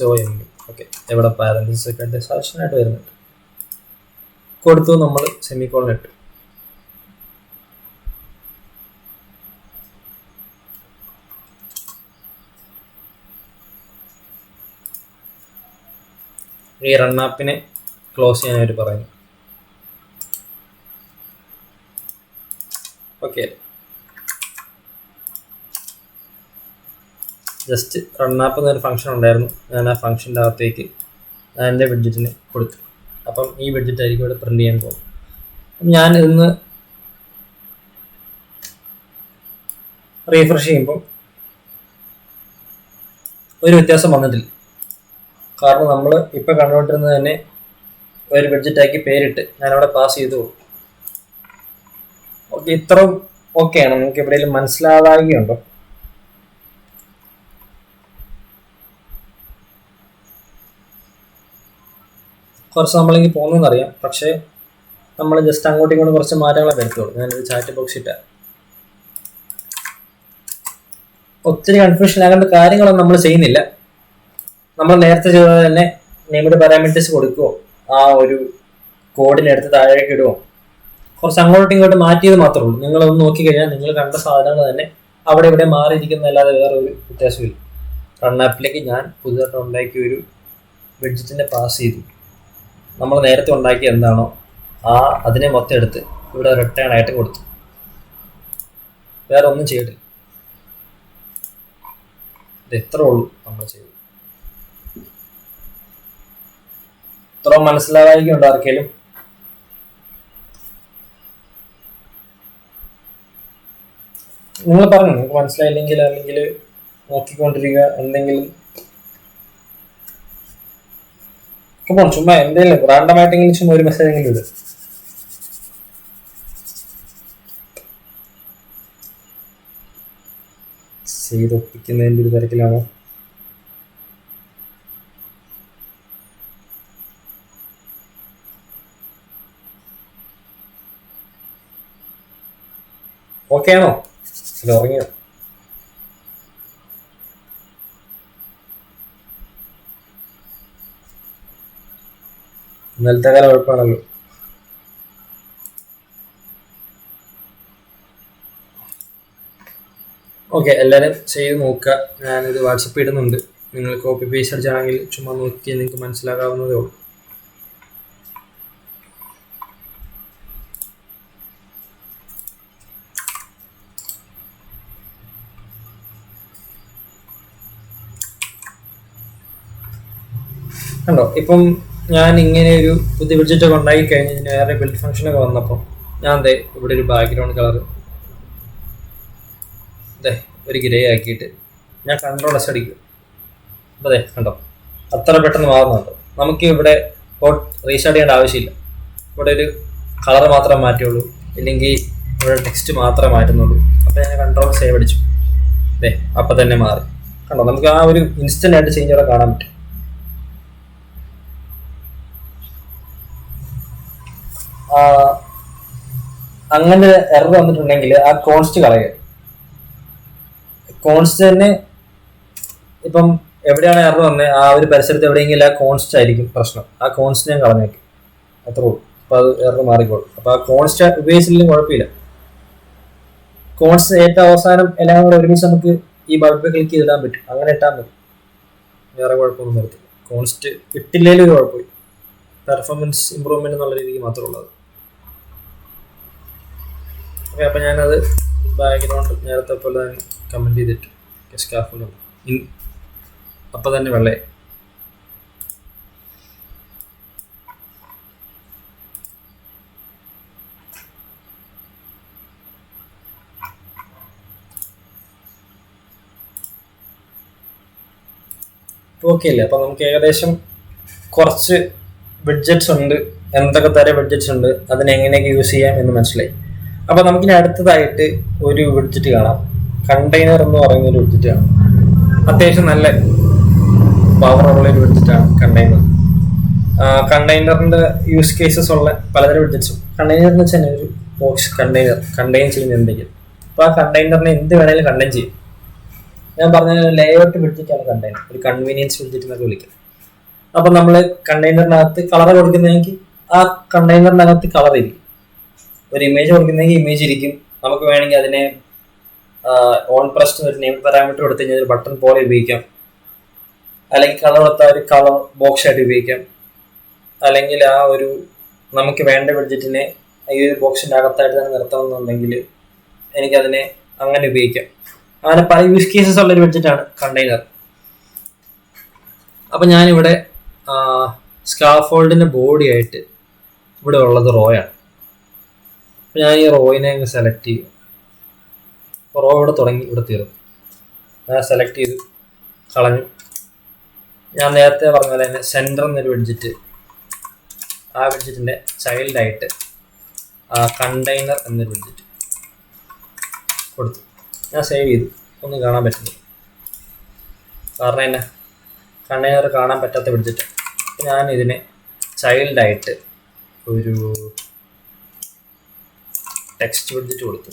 HOM. ഓക്കെ, എവിടെ പാരന്തസിസ് ഒക്കെ സജഷനായിട്ട് വരുന്നുണ്ട്. കൊടുത്തു, നമ്മൾ സെമിക്കോളൻ ഇട്ടു. ഈ റണ്ണാപ്പിനെ ക്ലോസ് ചെയ്യാനായിട്ട് പറയുന്നു. ഓക്കെ, ജസ്റ്റ് റണ്ണാപ്പ് എന്നൊരു ഫംഗ്ഷൻ ഉണ്ടായിരുന്നു. ഞാൻ ആ ഫംഗ്ഷൻ്റെ അകത്തേക്ക് ഞാൻ എൻ്റെ വിഡ്ജറ്റിന് കൊടുത്തു. അപ്പം ഈ വിഡ്ജറ്റ് ആയിരിക്കും ഇവിടെ പ്രിൻ്റ് ചെയ്യാൻ പോകും. ഞാൻ ഇന്ന് റീഫ്രഷ് ചെയ്യുമ്പോൾ ഒരു വ്യത്യാസം വന്നിട്ടില്ല. കാരണം നമ്മൾ ഇപ്പം കണ്ടുകൊണ്ടിരുന്നത് തന്നെ ഒരു ബഡ്ജറ്റാക്കി പേരിട്ട് ഞാനവിടെ പാസ് ചെയ്തു പോകും. ഓക്കെ, ഇത്രയും ഓക്കെയാണ്. നിങ്ങൾക്ക് എവിടെയെങ്കിലും മനസ്സിലാവുകയുണ്ടോ? കുറച്ച് നമ്മളെങ്കിൽ പോകുന്നതെന്നറിയാം, പക്ഷേ നമ്മൾ ജസ്റ്റ് അങ്ങോട്ടും ഇങ്ങോട്ടും കുറച്ച് മാറ്റങ്ങളെ വരുത്തുള്ളൂ. ഞാനൊരു ചാറ്റ് ബോക്സ് ഇട്ടാൽ ഒത്തിരി കൺഫ്യൂഷൻ ആകേണ്ട കാര്യങ്ങളൊന്നും നമ്മൾ ചെയ്യുന്നില്ല. നമ്മൾ നേരത്തെ ചെയ്തത് തന്നെ നെയിംഡ് പാരാമീറ്റേഴ്സ് കൊടുക്കുമോ, ആ ഒരു കോഡിനെടുത്ത് താഴേക്ക് ഇടുമോ, കുറച്ച് അങ്ങോട്ടും ഇങ്ങോട്ട് മാറ്റിയത് മാത്രമേ ഉള്ളൂ. നിങ്ങളൊന്ന് നോക്കിക്കഴിഞ്ഞാൽ നിങ്ങൾ കണ്ട സാധനങ്ങൾ തന്നെ അവിടെ ഇവിടെ മാറിയിരിക്കുന്നതല്ലാതെ വേറെ ഒരു വ്യത്യാസമില്ല. റൺ ആപ്പിലേക്ക് ഞാൻ പുതുതായിട്ട് ഉണ്ടാക്കിയ ഒരു ബഡ്ജറ്റിനെ പാസ് ചെയ്തു. നമ്മൾ നേരത്തെ ഉണ്ടാക്കിയ എന്താണോ അതിനെ മൊത്തം എടുത്ത് ഇവിടെ റിട്ടേൺ ആയിട്ട് കൊടുത്തു. വേറെ ഒന്നും ചെയ്തിട്ടില്ല. ഇത് എത്ര ഉള്ളൂ നമ്മൾ ചെയ്തു. ഇത്ര മനസ്സിലാകാതിരിക്കുന്നുണ്ടോ ആർക്കെങ്കിലും? നിങ്ങൾ പറഞ്ഞു, നിങ്ങൾക്ക് മനസ്സിലായില്ലെങ്കിൽ അല്ലെങ്കിൽ നോക്കിക്കൊണ്ടിരിക്കുക. എന്തെങ്കിലും ചുമ്മാ എന്തെങ്കിലും റാൻഡമായിട്ടെങ്കിലും ചുമ്മാ ഒരു മെസ്സേജ് എങ്കിലും ഇടും. ചെയ്തൊപ്പിക്കുന്നതിൻ്റെ ഒരു തിരക്കിലാണോ? ഓക്കെ ആണോ? ഇത് ഉറങ്ങിയോ? ഇന്നലത്തെ കാലം കുഴപ്പമാണല്ലോ. ഓക്കെ, എല്ലാവരും ചെയ്ത് നോക്കുക. ഞാനിത് വാട്സപ്പ് ഇടുന്നുണ്ട്. നിങ്ങൾ കോപ്പി പേസ്റ്റ് അടിച്ചാണെങ്കിൽ ചുമ്മാ നോക്കിയാൽ നിങ്ങൾക്ക് മനസ്സിലാക്കാവുന്നതേ ഉള്ളൂ. കണ്ടോ, ഇപ്പം ഞാൻ ഇങ്ങനെ ഒരു പുതിയ ബഡ്ജറ്റൊക്കെ ഉണ്ടാക്കി കഴിഞ്ഞ് വേറെ ബിൽഡ് ഫംഗ്ഷനൊക്കെ വന്നപ്പോൾ ഞാൻ ഇവിടെ ഒരു ബാക്ക്ഗ്രൗണ്ട് കളർ ഒരു ഗ്രേ ആക്കിയിട്ട് ഞാൻ കൺട്രോൾ എസ് അടിക്കും. അപ്പോൾ കണ്ടോ, അത്ര പെട്ടെന്ന് മാറുന്നുണ്ടോ? നമുക്ക് ഇവിടെ റീസ്റ്റാർട്ട് ചെയ്യേണ്ട ആവശ്യമില്ല. ഇവിടെ ഒരു കളർ മാത്രമേ മാറ്റുള്ളൂ, ഇല്ലെങ്കിൽ ഇവിടെ ടെക്സ്റ്റ് മാത്രമേ മാറ്റുന്നുള്ളൂ. അപ്പോൾ ഞാൻ കൺട്രോൾ സേവ് അടിച്ചു. അപ്പം തന്നെ മാറി. കണ്ടോ, നമുക്ക് ആ ഒരു ഇൻസ്റ്റൻ്റ് ആയിട്ട് ചേഞ്ച് അവിടെ കാണാൻ പറ്റും. അങ്ങനെ എറർ വന്നിട്ടുണ്ടെങ്കിൽ ആ കോൺസ്റ്റ് കളയുക. കോൺസ്റ്റ് തന്നെ ഇപ്പം എവിടെയാണ് എറർ വന്നത്, ആ ഒരു പരിസരത്ത് എവിടെയെങ്കിലും ആ കോൺസ്റ്റ് ആയിരിക്കും പ്രശ്നം. ആ കോൺസ്റ്റ് ഞാൻ കളഞ്ഞേക്കും, അത്രേ ഉള്ളൂ. അപ്പോൾ അത് എറർ മാറിക്കോളും. അപ്പോൾ ആ കോൺസ്റ്റ് ഉപയോഗിച്ചില്ലെങ്കിലും കുഴപ്പമില്ല. കോൺസ്റ്റ് ഏറ്റവും അവസാനം എല്ലാം കൂടെ ഒരുമിച്ച് നമുക്ക് ഈ ബൾബ് ക്ലിക്ക് ചെയ്തിടാൻ പറ്റും. അങ്ങനെ ഇട്ടാൽ മതി, വേറെ കുഴപ്പമൊന്നും വരത്തില്ല. കോൺസ്റ്റ് ഇട്ടില്ലെങ്കിലും ഒരു കുഴപ്പമില്ല. പെർഫോമൻസ് ഇമ്പ്രൂവ്മെന്റ് എന്നുള്ള രീതിക്ക് മാത്രമേ ഉള്ളത്. ഓക്കെ, അപ്പം ഞാനത് ബാക്ക്ഗ്രൗണ്ട് നേരത്തെ പോലെ തന്നെ കമൻറ്റ് ചെയ്തിട്ട് സ്കാഫുണ്ട് അപ്പം തന്നെ വെള്ളയെ ഓക്കെ അല്ലേ? അപ്പം നമുക്ക് ഏകദേശം കുറച്ച് ബഡ്ജറ്റ്സ് ഉണ്ട്, എന്തൊക്കെ തരം ബഡ്ജറ്റ്സ് ഉണ്ട്, അതിനെങ്ങനെയൊക്കെ യൂസ് ചെയ്യാം എന്ന് മനസ്സിലായി. അപ്പോൾ നമുക്കിനി അടുത്തതായിട്ട് ഒരു ബഡ്ജറ്റ് കാണാം. കണ്ടെയ്നർ എന്ന് പറയുന്ന ഒരു ബഡ്ജറ്റ് ആണ്. അത്യാവശ്യം നല്ല പവറുള്ള ഒരു ബഡ്ജറ്റാണ് കണ്ടെയ്നർ. കണ്ടെയ്നറിൻ്റെ യൂസ് കേസസ് ഉള്ള പലതരം ബഡ്ജറ്റ്സും. കണ്ടെയ്നർ എന്ന് വെച്ചാൽ ഒരു ബോക്സ് കണ്ടെയ്നർ കണ്ടെയ്ൻ ചെയ്യുന്ന എന്തെങ്കിലും. അപ്പോൾ ആ കണ്ടെയ്നറിനെ എന്ത് വേണമെങ്കിലും കണ്ടെയ്ൻ ചെയ്യും. ഞാൻ പറഞ്ഞ ലേഔട്ട് ബഡ്ജറ്റാണ് കണ്ടെയ്നർ, ഒരു കൺവീനിയൻസ് ബഡ്ജറ്റ് എന്നൊക്കെ വിളിക്കുന്നത്. അപ്പം നമ്മൾ കണ്ടെയ്നറിനകത്ത് കളർ കൊടുക്കുന്നതെങ്കിൽ ആ കണ്ടെയ്നറിനകത്ത് കളർ ഇരിക്കും. ഒരു ഇമേജ് കൊടുക്കുന്നെങ്കിൽ ഇമേജ് ഇരിക്കും. നമുക്ക് വേണമെങ്കിൽ അതിനെ ഓൺ പ്രസ്റ്റ് ഒരു നെയിം പാരാമീറ്റർ കൊടുത്തു കഴിഞ്ഞാൽ ഒരു ബട്ടൺ പോലെ ഉപയോഗിക്കാം, അല്ലെങ്കിൽ കളർ കൊടുത്താൽ ഒരു കളർ ബോക്സ് ആയിട്ട് ഉപയോഗിക്കാം, അല്ലെങ്കിൽ ആ ഒരു നമുക്ക് വേണ്ട ബഡ്ജറ്റിനെ ഈ ഒരു ബോക്സിൻ്റെ അകത്തായിട്ട് തന്നെ നിർത്തണമെന്നുണ്ടെങ്കിൽ എനിക്കതിനെ അങ്ങനെ ഉപയോഗിക്കാം. അങ്ങനെ പല യൂസ് കേസസ് ഉള്ളൊരു ബഡ്ജറ്റാണ് കണ്ടെയ്നർ. അപ്പം ഞാനിവിടെ സ്കാഫോൾഡിൻ്റെ ബോഡി ആയിട്ട് ഇവിടെ ഉള്ളത് റോയാണ്. അപ്പം ഞാൻ ഈ റോയിനെ അങ്ങ് സെലക്ട് ചെയ്യും. റോ ഇവിടെ തുടങ്ങി ഇവിടെ തീർന്നു. ഞാൻ സെലക്ട് ചെയ്തു, കളഞ്ഞു. ഞാൻ നേരത്തെ പറഞ്ഞ പോലെ തന്നെ സെൻറ്റർ എന്നൊരു വിഡ്ജറ്റ്, ആ വിഡ്ജറ്റിൻ്റെ ചൈൽഡായിട്ട് കണ്ടെയ്നർ എന്നൊരു വിഡ്ജറ്റ് കൊടുത്തു. ഞാൻ സേവ് ചെയ്തു. ഒന്നും കാണാൻ പറ്റുന്നു. കാരണം എന്നാ, കണ്ടെയ്നർ കാണാൻ പറ്റാത്ത വിഡ്ജറ്റ്. ഞാൻ ഇതിനെ ചൈൽഡായിട്ട് ഒരു ടെക്സ്റ്റ് വിഡ്ജറ്റ് കൊടുത്തു.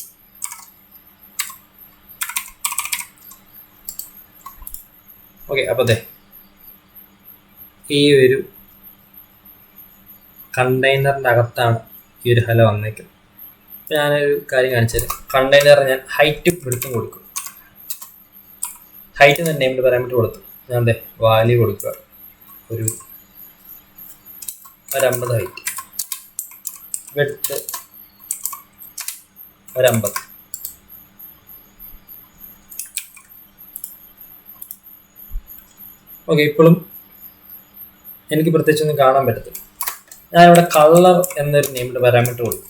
ഓക്കെ, അപ്പോൾ അതെ ഈ ഒരു കണ്ടെയ്നറിൻ്റെ അകത്താണ് ഈ ഒരു ഹലോ വന്നേക്കുന്നത്. അപ്പോൾ ഞാനൊരു കാര്യം കാണിച്ചാൽ, കണ്ടെയ്നർ ഞാൻ ഹൈറ്റും വിഡ്ത്തും കൊടുക്കും. ഹൈറ്റ് തന്നെ നെയിംഡ് പാരാമീറ്റർ കൊടുത്തു. ഞാൻ അതെ വാല്യൂ കൊടുക്കുക, ഒരു 50 ഹൈറ്റ്, വിഡ്ത്ത് 50. ഓക്കെ, ഇപ്പോഴും എനിക്ക് പ്രത്യേകിച്ചൊന്നും കാണാൻ പറ്റത്തില്ല. ഞാനിവിടെ കളർ എന്നൊരു നെയിംഡ് പാരാമീറ്റർ കൊടുക്കും.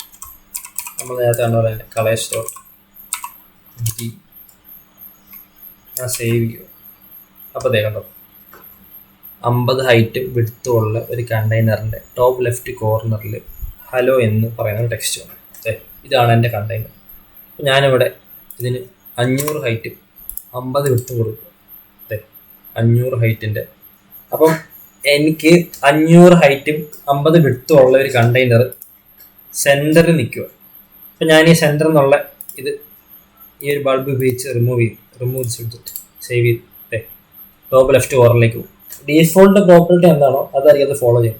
നമ്മൾ നേരത്തെ കണ്ട പോലെ തന്നെ കളേഴ്സ് ഡോട്ട് ഡി. ഞാൻ സേവ് ചെയ്യുക. അപ്പോൾ അതേ കണ്ടോ, 50 ഹൈറ്റും വിഡ്ത്തും ഉള്ള ഒരു കണ്ടെയ്നറിൻ്റെ ടോപ്പ് ലെഫ്റ്റ് കോർണറിൽ ഹലോ എന്ന് പറയുന്ന ടെക്സ്റ്റ് വന്നു. അതെ, ഇതാണ് എൻ്റെ കണ്ടെയ്നർ. അപ്പോൾ ഞാനിവിടെ ഇതിന് 500 ഹൈറ്റും 50 വിഡ്ത്തും കൊടുക്കുക. അതെ, 500 ഹൈറ്റിൻ്റെ. അപ്പം എനിക്ക് 500 ഹൈറ്റും 50 വിഡ്ത്തും ഉള്ള ഒരു കണ്ടെയ്നർ സെൻറ്ററിൽ നിൽക്കുക. അപ്പം ഞാൻ ഈ സെൻറ്ററിൽ നിന്നുള്ള ഇത് ഈ ഒരു ബൾബ് ഉപയോഗിച്ച് റിമൂവ് സബ്ജക്റ്റ് സേവ് ചെയ്ത് അല്ലേ ടോപ്പ് ലെഫ്റ്റ് കോർണറിലേക്ക് പോകും. ഡീഫോൾട്ട് പ്രോപ്പർട്ടി എന്താണോ അതായിരിക്കും അത് ഫോളോ ചെയ്യും.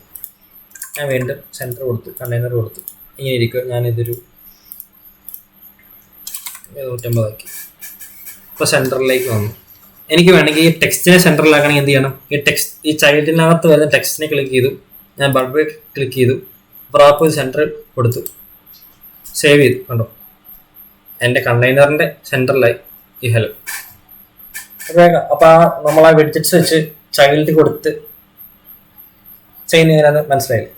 ഞാൻ വീണ്ടും സെൻറ്റർ കൊടുത്ത് കണ്ടെയ്നർ കൊടുത്ത് ഇങ്ങനെ ഇരിക്കുക. ഞാനിതൊരു 150 ആക്കി. ഇപ്പോൾ സെൻറ്ററിലേക്ക് വന്നു. എനിക്ക് വേണമെങ്കിൽ ഈ ടെക്സ്റ്റിനെ സെൻറ്ററിലാക്കണമെങ്കിൽ എന്ത് ചെയ്യണം, ഈ ചൈൽഡിനകത്ത് വരുന്ന ടെക്സ്റ്റിനെ ക്ലിക്ക് ചെയ്തു, ഞാൻ ബൾബ് ക്ലിക്ക് ചെയ്തു, റാപ്പ് സെൻറ്റർ കൊടുത്തു, സേവ് ചെയ്തു. കണ്ടോ, എൻ്റെ കണ്ടെയ്നറിൻ്റെ സെൻറ്ററിലായി ഈ ഹലോ. അപ്പോൾ നമ്മൾ ആ വിഡ്ജറ്റ്സ് വെച്ച് ചൈൽഡ് കൊടുത്ത് ചെയ്യുന്നതിനാണ് മനസ്സിലായില്ലേ.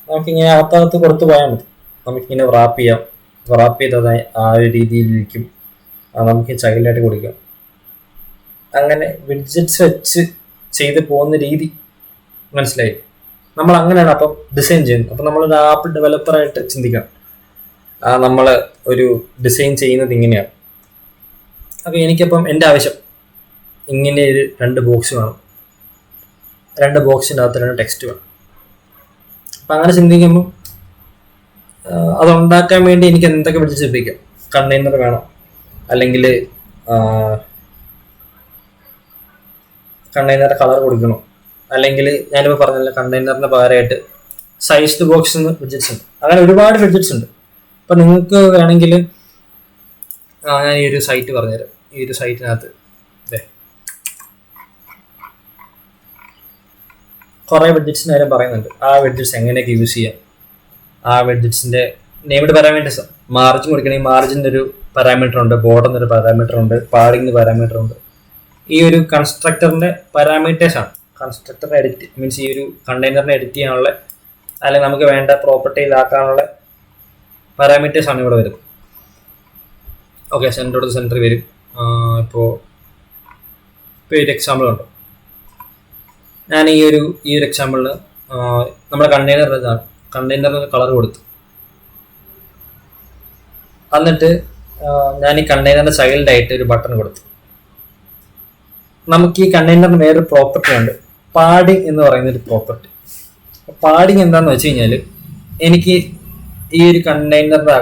നമുക്കിങ്ങനെ അകത്തകത്ത് കൊടുത്ത് പോയാൽ മതി. നമുക്കിങ്ങനെ റാപ്പ് ചെയ്യാം. റാപ്പ് ചെയ്തതായി ആ ഒരു രീതിയിലിരിക്കും. നമുക്ക് ചൈൽഡായിട്ട് കൊടുക്കാം. അങ്ങനെ വിഡ്ജറ്റ്സ് വെച്ച് ചെയ്ത് പോകുന്ന രീതി മനസ്സിലായി. നമ്മൾ അങ്ങനെയാണ് അപ്പം ഡിസൈൻ ചെയ്യുന്നത്. അപ്പം നമ്മളൊരു ആപ്പ് ഡെവലപ്പറായിട്ട് ചിന്തിക്കണം. നമ്മൾ ഒരു ഡിസൈൻ ചെയ്യുന്നത് ഇങ്ങനെയാണ്. അപ്പോൾ എനിക്കപ്പം എൻ്റെ ആവശ്യം ഇങ്ങനെ ഒരു 2 ബോക്സ് വേണം. 2 ബോക്സിൻ്റെ അകത്ത് 2 ടെക്സ്റ്റ് വേണം. അപ്പം അങ്ങനെ ചിന്തിക്കുമ്പോൾ അതുണ്ടാക്കാൻ വേണ്ടി എനിക്ക് എന്തൊക്കെ വിഡ്ജറ്റ്സ് ഉപയോഗിക്കാം. കണ്ടെയ്നർ വേണം, അല്ലെങ്കിൽ കണ്ടെയ്നറിൻ്റെ കളർ കൊടുക്കണം, അല്ലെങ്കിൽ ഞാനിപ്പോൾ പറഞ്ഞില്ല കണ്ടെയ്നറിന് പകരമായിട്ട് സൈസ്ഡ് ബോക്സ് എന്ന് വിഡ്ജറ്റ്സ് ഉണ്ട്. അങ്ങനെ ഒരുപാട് വിഡ്ജറ്റ്സ് ഉണ്ട്. അപ്പം നിങ്ങൾക്ക് വേണമെങ്കിൽ ഞാൻ ഈ ഒരു സൈറ്റ് പറഞ്ഞുതരാം. ഈ ഒരു സൈറ്റിനകത്ത് കുറേ വിഡ്ജറ്റ്സിൻ്റെ കാര്യം പറയുന്നുണ്ട്. ആ വിഡ്ജറ്റ്സ് എങ്ങനെയൊക്കെ യൂസ് ചെയ്യാം, ആ വിഡ്ജറ്റ്സിൻ്റെ നെയിംഡ് പാരാമീറ്റേഴ്സ്. മാർജിൻ കൊടുക്കണമെങ്കിൽ മാർജിൻ്റെ ഒരു പാരാമീറ്റർ ഉണ്ട്, ബോർഡർ എന്നൊരു പാരാമീറ്റർ ഉണ്ട്, പാഡിങ് പാരാമീറ്റർ ഉണ്ട്. ഈ ഒരു കൺസ്ട്രക്ടറിൻ്റെ പാരാമീറ്റേഴ്സാണ്. കൺസ്ട്രക്ടറിനെ എഡിറ്റ് മീൻസ് ഈ ഒരു കണ്ടെയ്നറിനെ എഡിറ്റ് ചെയ്യാനുള്ള, അല്ലെങ്കിൽ നമുക്ക് വേണ്ട പ്രോപ്പർട്ടിയിലാക്കാനുള്ള പാരാമീറ്റേഴ്സാണ് ഇവിടെ വരുന്നത്. ഓക്കെ, സെൻറ്ററോട് സെൻറ്റർ വരും. ഇപ്പോൾ ഒരു എക്സാമ്പിൾ ഉണ്ടോ, ഞാൻ ഈ ഒരു എക്സാമ്പിളിൽ നമ്മുടെ കണ്ടെയ്നർ ഇതാണ്. കണ്ടെയ്നറിന് കളർ കൊടുത്തു. എന്നിട്ട് ഞാൻ ഈ കണ്ടെയ്നറിൻ്റെ ചൈൽഡായിട്ട് ഒരു ബട്ടൺ കൊടുത്തു. നമുക്ക് ഈ കണ്ടെയ്നറിന് വേറൊരു പ്രോപ്പർട്ടി ഉണ്ട്, പാഡിങ് എന്ന് പറയുന്ന ഒരു പ്രോപ്പർട്ടി. പാഡിങ് എന്താണെന്ന് വെച്ച് കഴിഞ്ഞാൽ, എനിക്ക് ഈ ഒരു കണ്ടെയ്നറിൻ്റെ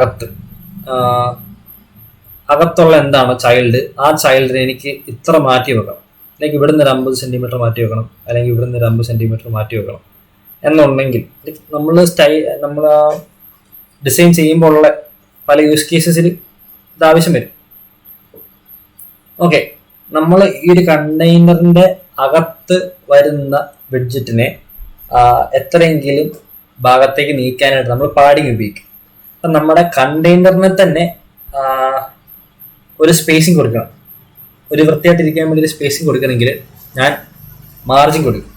അകത്തുള്ള എന്താണോ ചൈൽഡ്, ആ ചൈൽഡിനെ എനിക്ക് ഇത്ര മാറ്റി വെക്കണം. അല്ലെങ്കിൽ ഇവിടുന്ന് ഒരു 50 സെൻറ്റിമീറ്റർ മാറ്റി വെക്കണം, അല്ലെങ്കിൽ ഇവിടുന്ന് ഒരു 50 സെൻറ്റിമീറ്റർ മാറ്റി വെക്കണം എന്നുണ്ടെങ്കിൽ നമ്മൾ ഡിസൈൻ ചെയ്യുമ്പോൾ ഉള്ള പല യൂസ് കേസസിൽ ഇത് ആവശ്യം വരും. ഓക്കെ, നമ്മൾ ഈ ഒരു കണ്ടെയ്നറിൻ്റെ അകത്ത് വരുന്ന വിഡ്ജറ്റിനെ എത്രയെങ്കിലും ഭാഗത്തേക്ക് നീക്കാനായിട്ട് നമ്മൾ പാഡിങ് ഉപയോഗിക്കും. അപ്പം നമ്മുടെ കണ്ടെയ്നറിനെ തന്നെ ഒരു സ്പേസിങ് കൊടുക്കണം. ഒരു വൃത്തിയായിട്ടിരിക്കാൻ വേണ്ടി ഒരു സ്പേസിങ് കൊടുക്കണമെങ്കിൽ ഞാൻ മാർജിൻ കൊടുക്കും.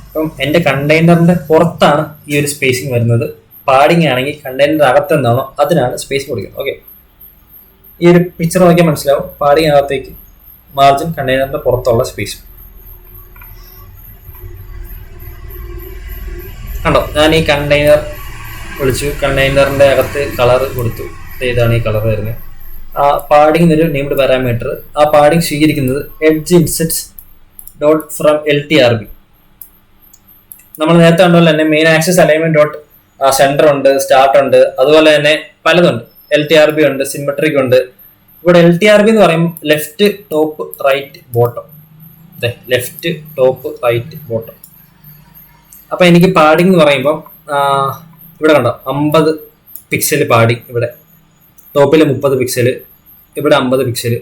അപ്പം എൻ്റെ കണ്ടെയ്നറിൻ്റെ പുറത്താണ് ഈ ഒരു സ്പേസിങ് വരുന്നത്. പാഡിങ് ആണെങ്കിൽ കണ്ടെയ്നറിൻ്റെ അകത്ത് എന്താണോ അതിനാണ് സ്പേസിങ് കൊടുക്കുന്നത്. ഓക്കെ, ഈ ഒരു പിക്ചർ നോക്കിയാൽ മനസ്സിലാവും പാഡിങ്ങകത്തേക്ക് മാർജിൻ കണ്ടെയ്നറിന്റെ പുറത്തുള്ള സ്പേസ്. കണ്ടോ, ഞാൻ ഈ കണ്ടെയ്നർ വിളിച്ചു, കണ്ടെയ്നറിന്റെ അകത്ത് കളർ കൊടുത്തു. ഇതാണ് ഈ കളർ വരുന്നത്. ആ പാഡിംഗ് ഒരു നെയിംഡ് പാരാമീറ്റർ. ആ പാഡിംഗ് സ്വീകരിക്കുന്നത് edge insets dot from LTRB. നമ്മൾ നേരത്തെ കണ്ടുപോലെ തന്നെ main axis alignment dot centre ഉണ്ട്, സ്റ്റാർട്ട് ഉണ്ട്, അതുപോലെ തന്നെ പലതുണ്ട്. LTRB ഉണ്ട്, സിമെട്രിക് ഉണ്ട്. ഇവിടെ LTRB എന്ന് പറയും left top right bottom. Left top right bottom. അപ്പൊ എനിക്ക് പാഡിംഗ് എന്ന് പറയുമ്പോൾ ഇവിടെ കണ്ടോ 50 പിക്സൽ പാഡിംഗ്. ഇവിടെ ടോപ്പിൽ 30 പിക്സൽ, ഇവിടെ 50 പിക്സൽ,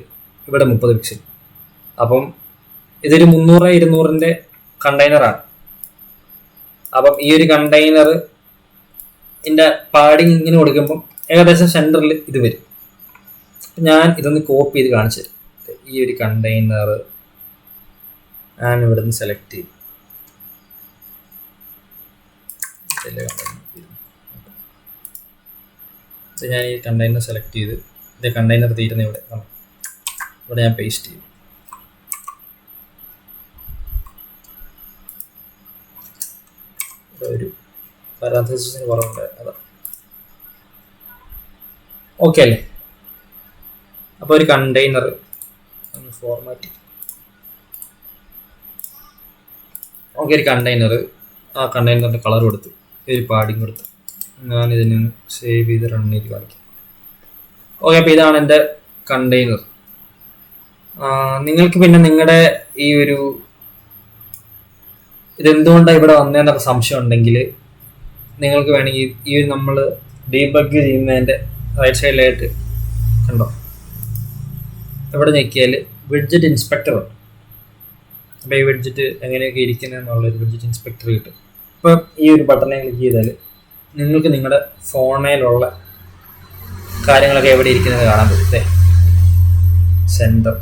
ഇവിടെ 30 പിക്സൽ. അപ്പം ഇതൊരു 300-200ന്റെ കണ്ടെയ്നറാണ്. അപ്പം ഈ ഒരു കണ്ടെയ്നർ ഇതിൻ്റെ പാഡിങ് ഇങ്ങനെ കൊടുക്കുമ്പം ഏകദേശം സെൻറ്ററിൽ ഇത് വരും. ഞാൻ ഇതൊന്ന് കോപ്പി ചെയ്ത് കാണിച്ചു തരും. ഈ ഒരു കണ്ടെയ്നർ ഞാൻ ഇവിടെ നിന്ന് സെലക്ട് ചെയ്തു. ഞാൻ ഈ കണ്ടെയ്നർ സെലക്ട് ചെയ്ത് ഇത് കണ്ടെയ്നർ തീരുന്ന ഇവിടെ ഞാൻ പേസ്റ്റ് ചെയ്തു. ഒരു പാരാന്തസിന് കുറവുണ്ട്, അതാ ഓക്കെ അല്ലേ. അപ്പോൾ ഒരു കണ്ടെയ്നർ ഫോർമാറ്റ് ഓക്കെ. ഒരു കണ്ടെയ്നർ, ആ കണ്ടെയ്നറിൻ്റെ കളർ കൊടുത്തു, ഒരു പാഡിങ് കൊടുത്തു. ഞാനിതിന് സേവ് ചെയ്ത് റൺ ചെയ്ത് കാണിക്കാം. ഓക്കെ, അപ്പോൾ ഇതാണ് എൻ്റെ കണ്ടെയ്നർ. നിങ്ങൾക്ക് പിന്നെ നിങ്ങളുടെ ഈ ഒരു ഇതെന്തുകൊണ്ടാണ് ഇവിടെ വന്നതെന്നൊക്കെ സംശയം ഉണ്ടെങ്കിൽ നിങ്ങൾക്ക് വേണമെങ്കിൽ ഈ നമ്മൾ ഡീബഗ് ചെയ്യുന്നതിൻ്റെ റൈറ്റ് സൈഡിലായിട്ട് കണ്ടോ, ഇവിടെ ഞെക്കിയാൽ വിഡ്ജറ്റ് ഇൻസ്പെക്ടർ ഉണ്ട്. അപ്പോൾ ഈ വിഡ്ജറ്റ് എങ്ങനെയൊക്കെ ഇരിക്കുന്നതെന്നുള്ളൊരു വിഡ്ജറ്റ് ഇൻസ്പെക്ടർ കിട്ടും. ഇപ്പം ഈ ഒരു ബട്ടണെ ക്ലിക്ക് ചെയ്താൽ നിങ്ങൾക്ക് നിങ്ങളുടെ ഫോണിലുള്ള കാര്യങ്ങളൊക്കെ എവിടെ ഇരിക്കുന്നത് കാണാൻ പറ്റും. സെൻറ്റർ.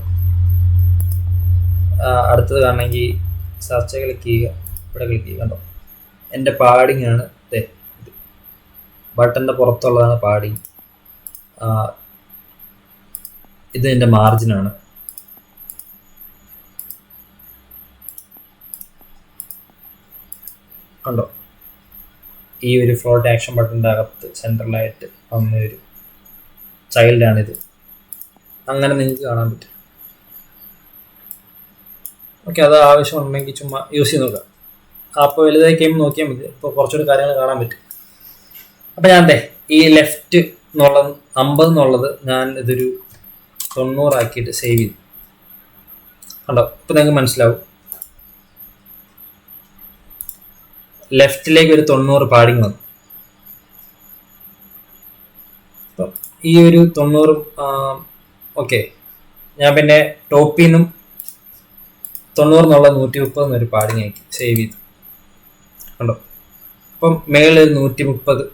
അടുത്തത് കാണണമെങ്കിൽ സെർച്ച് ക്ലിക്ക് ചെയ്യുക, ഇവിടെ ക്ലിക്ക് ചെയ്യുക. കണ്ടോ, എൻ്റെ പാഡിങ് ആണ് ഇത്. ബട്ടൻ്റെ പുറത്തുള്ളതാണ് പാഡിങ്. ഇത് എൻ്റെ മാർജിനാണ്. കണ്ടോ, ഈ ഒരു ഫ്ലോട്ട് ആക്ഷൻ ബട്ടൻ്റെ അകത്ത് സെൻട്രലായിട്ട് വന്ന ഒരു ചൈൽഡാണിത്. അങ്ങനെ നിങ്ങൾക്ക് കാണാൻ പറ്റും. ഓക്കെ, അത് ആവശ്യമുണ്ടെങ്കിൽ ചുമ്മാ യൂസ് ചെയ്ത് നോക്കാം. അപ്പോൾ വലുതായി കഴിയുമ്പോൾ നോക്കിയാൽ മതി. ഇപ്പോൾ കുറച്ചുകൂടി കാര്യങ്ങൾ കാണാൻ പറ്റും. അപ്പം ഞാൻ ഈ ലെഫ്റ്റ് എന്നുള്ളത് 50 എന്നുള്ളത് ഞാൻ ഇതൊരു 90 ആക്കിയിട്ട് സേവ് ചെയ്തു. കണ്ടോ, ഇപ്പം നിങ്ങൾക്ക് മനസ്സിലാവും. ലെഫ്റ്റിലേക്ക് ഒരു 90 പാഡിങ് വന്നു. അപ്പം ഈ ഒരു 90 ഓക്കെ. ഞാൻ പിന്നെ ടോപ്പിൽ നിന്നും 90 എന്നുള്ള 130 എന്നൊരു പാഡിങ് ആക്കി സേവ് ചെയ്തു. കണ്ടോ, അപ്പം മേളിൽ 130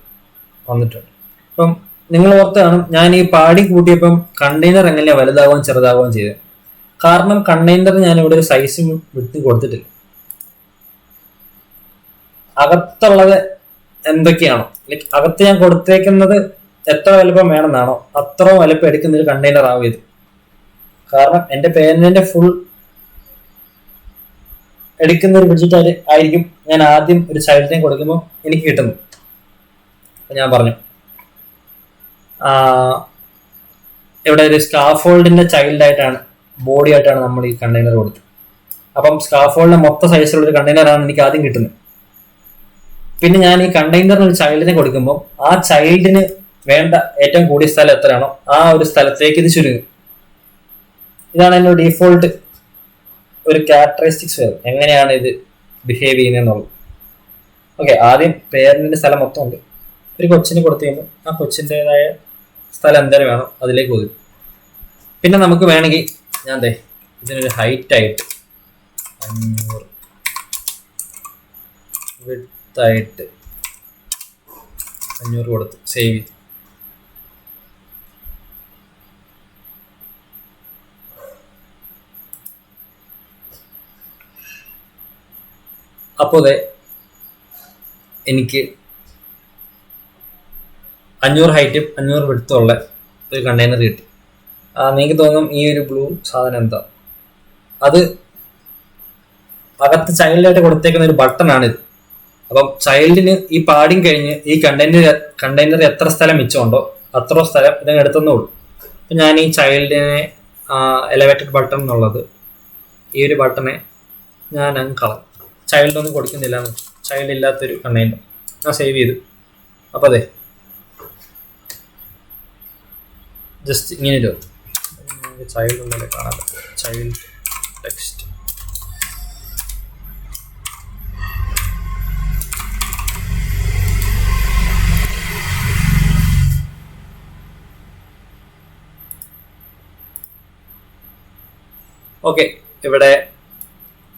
വന്നിട്ടുണ്ട്. അപ്പം നിങ്ങൾ ഓർത്താണ് ഞാൻ ഈ പാഡിങ് കൂട്ടിയപ്പം കണ്ടെയ്നർ എങ്ങനെയാണ് വലുതാവുകയും ചെറുതാവുകയും ചെയ്തത്. കാരണം കണ്ടെയ്നർ ഞാൻ ഇവിടെ ഒരു സൈസ് വിട്ട് കൊടുത്തിട്ടില്ല. അകത്തുള്ളത് എന്തൊക്കെയാണോ, ലൈക്ക് അകത്ത് ഞാൻ കൊടുത്തേക്കുന്നത് എത്ര വലുപ്പം വേണമെന്നാണോ അത്ര വലുപ്പം എടുക്കുന്ന ഒരു കണ്ടെയ്നർ ആവും ഇത്. കാരണം എൻ്റെ പേരിൻ്റെ ഫുൾ എടുക്കുന്ന ഒരു ബഡ്ജറ്റ് ആയിരിക്കും ഞാൻ ആദ്യം ഒരു ചൈൽഡിനെ കൊടുക്കുമ്പോൾ എനിക്ക് കിട്ടുന്നത്. അപ്പം ഞാൻ പറഞ്ഞു ഇവിടെ ഒരു സ്കാഫോൾഡിന്റെ ചൈൽഡായിട്ടാണ്, ബോഡി ആയിട്ടാണ് നമ്മൾ ഈ കണ്ടെയ്നർ കൊടുത്തത്. അപ്പം സ്കാഫോൾഡിന്റെ മൊത്തം സൈസിലുള്ള ഒരു കണ്ടെയ്നറാണ് എനിക്ക് ആദ്യം കിട്ടുന്നത്. പിന്നെ ഞാൻ ഈ കണ്ടെയ്നറിന് ഒരു ചൈൽഡിനെ കൊടുക്കുമ്പോൾ ആ ചൈൽഡിന് വേണ്ട ഏറ്റവും കൂടിയ സ്ഥലം എത്രയാണോ ആ ഒരു സ്ഥലത്തേക്ക് ഇത് ചുരുങ്ങും. ഇതാണ് എൻ്റെ ഡീഫോൾട്ട് ഒരു ക്യാരക്ടറിസ്റ്റിക്സ് വരും, എങ്ങനെയാണ് ഇത് ബിഹേവ് ചെയ്യുന്നതെന്നുള്ളത്. ഓക്കെ, ആദ്യം പേരന്റിന്റെ സ്ഥലം മൊത്തം ഉണ്ട്. ഒരു കൊച്ചിന് കൊടുത്തു കഴിയുമ്പോൾ ആ കൊച്ചിൻ്റെതായ സ്ഥലം എന്തായാലും വേണം, അതിലേക്ക് ഒതുക്കും. പിന്നെ നമുക്ക് വേണമെങ്കിൽ ഞാൻ ഇതിനൊരു ഹൈറ്റായിട്ട് 500, വിഡ്ത്തായിട്ട് 500 കൊടുത്ത് സേവ് ചെയ്തു. അപ്പോൾ എനിക്ക് 500 ഹൈറ്റും 500 വിഡ്ത്തുള്ള ഒരു കണ്ടെയ്നർ കിട്ടി. നിങ്ങൾക്ക് തോന്നും ഈ ഒരു ബ്ലൂ സാധനം എന്താ, അത് അകത്ത് ചൈൽഡായിട്ട് കൊടുത്തേക്കുന്ന ഒരു ബട്ടണാണിത്. അപ്പം ചൈൽഡിന് ഈ പാഡിങ് കഴിഞ്ഞ് ഈ കണ്ടെയ്നർ എത്ര സ്ഥലം മിച്ചമുണ്ടോ അത്ര സ്ഥലം ഇതിന് എടുത്തുന്നേ ഉള്ളൂ. അപ്പം ഞാൻ ഈ ചൈൽഡിനെ എലവേറ്റഡ് ബട്ടൺ എന്നുള്ളത് ഈ ഒരു ബട്ടണെ ഞാൻ അങ്ങ് കളഞ്ഞു. ചൈൽഡൊന്നും കൊടുക്കുന്നില്ല, ചൈൽഡ് ഇല്ലാത്തൊരു കണ്ടെയ്നർ ഞാൻ സേവ് ചെയ്തു. അപ്പോൾ അതെ ജസ്റ്റ് ഇങ്ങനെ ഒരു ചൈൽഡ് ഉണ്ടല്ലേ കാണാൻ പറ്റും, ചൈൽഡ് ടെക്സ്റ്റ്. ഓക്കെ, ഇവിടെ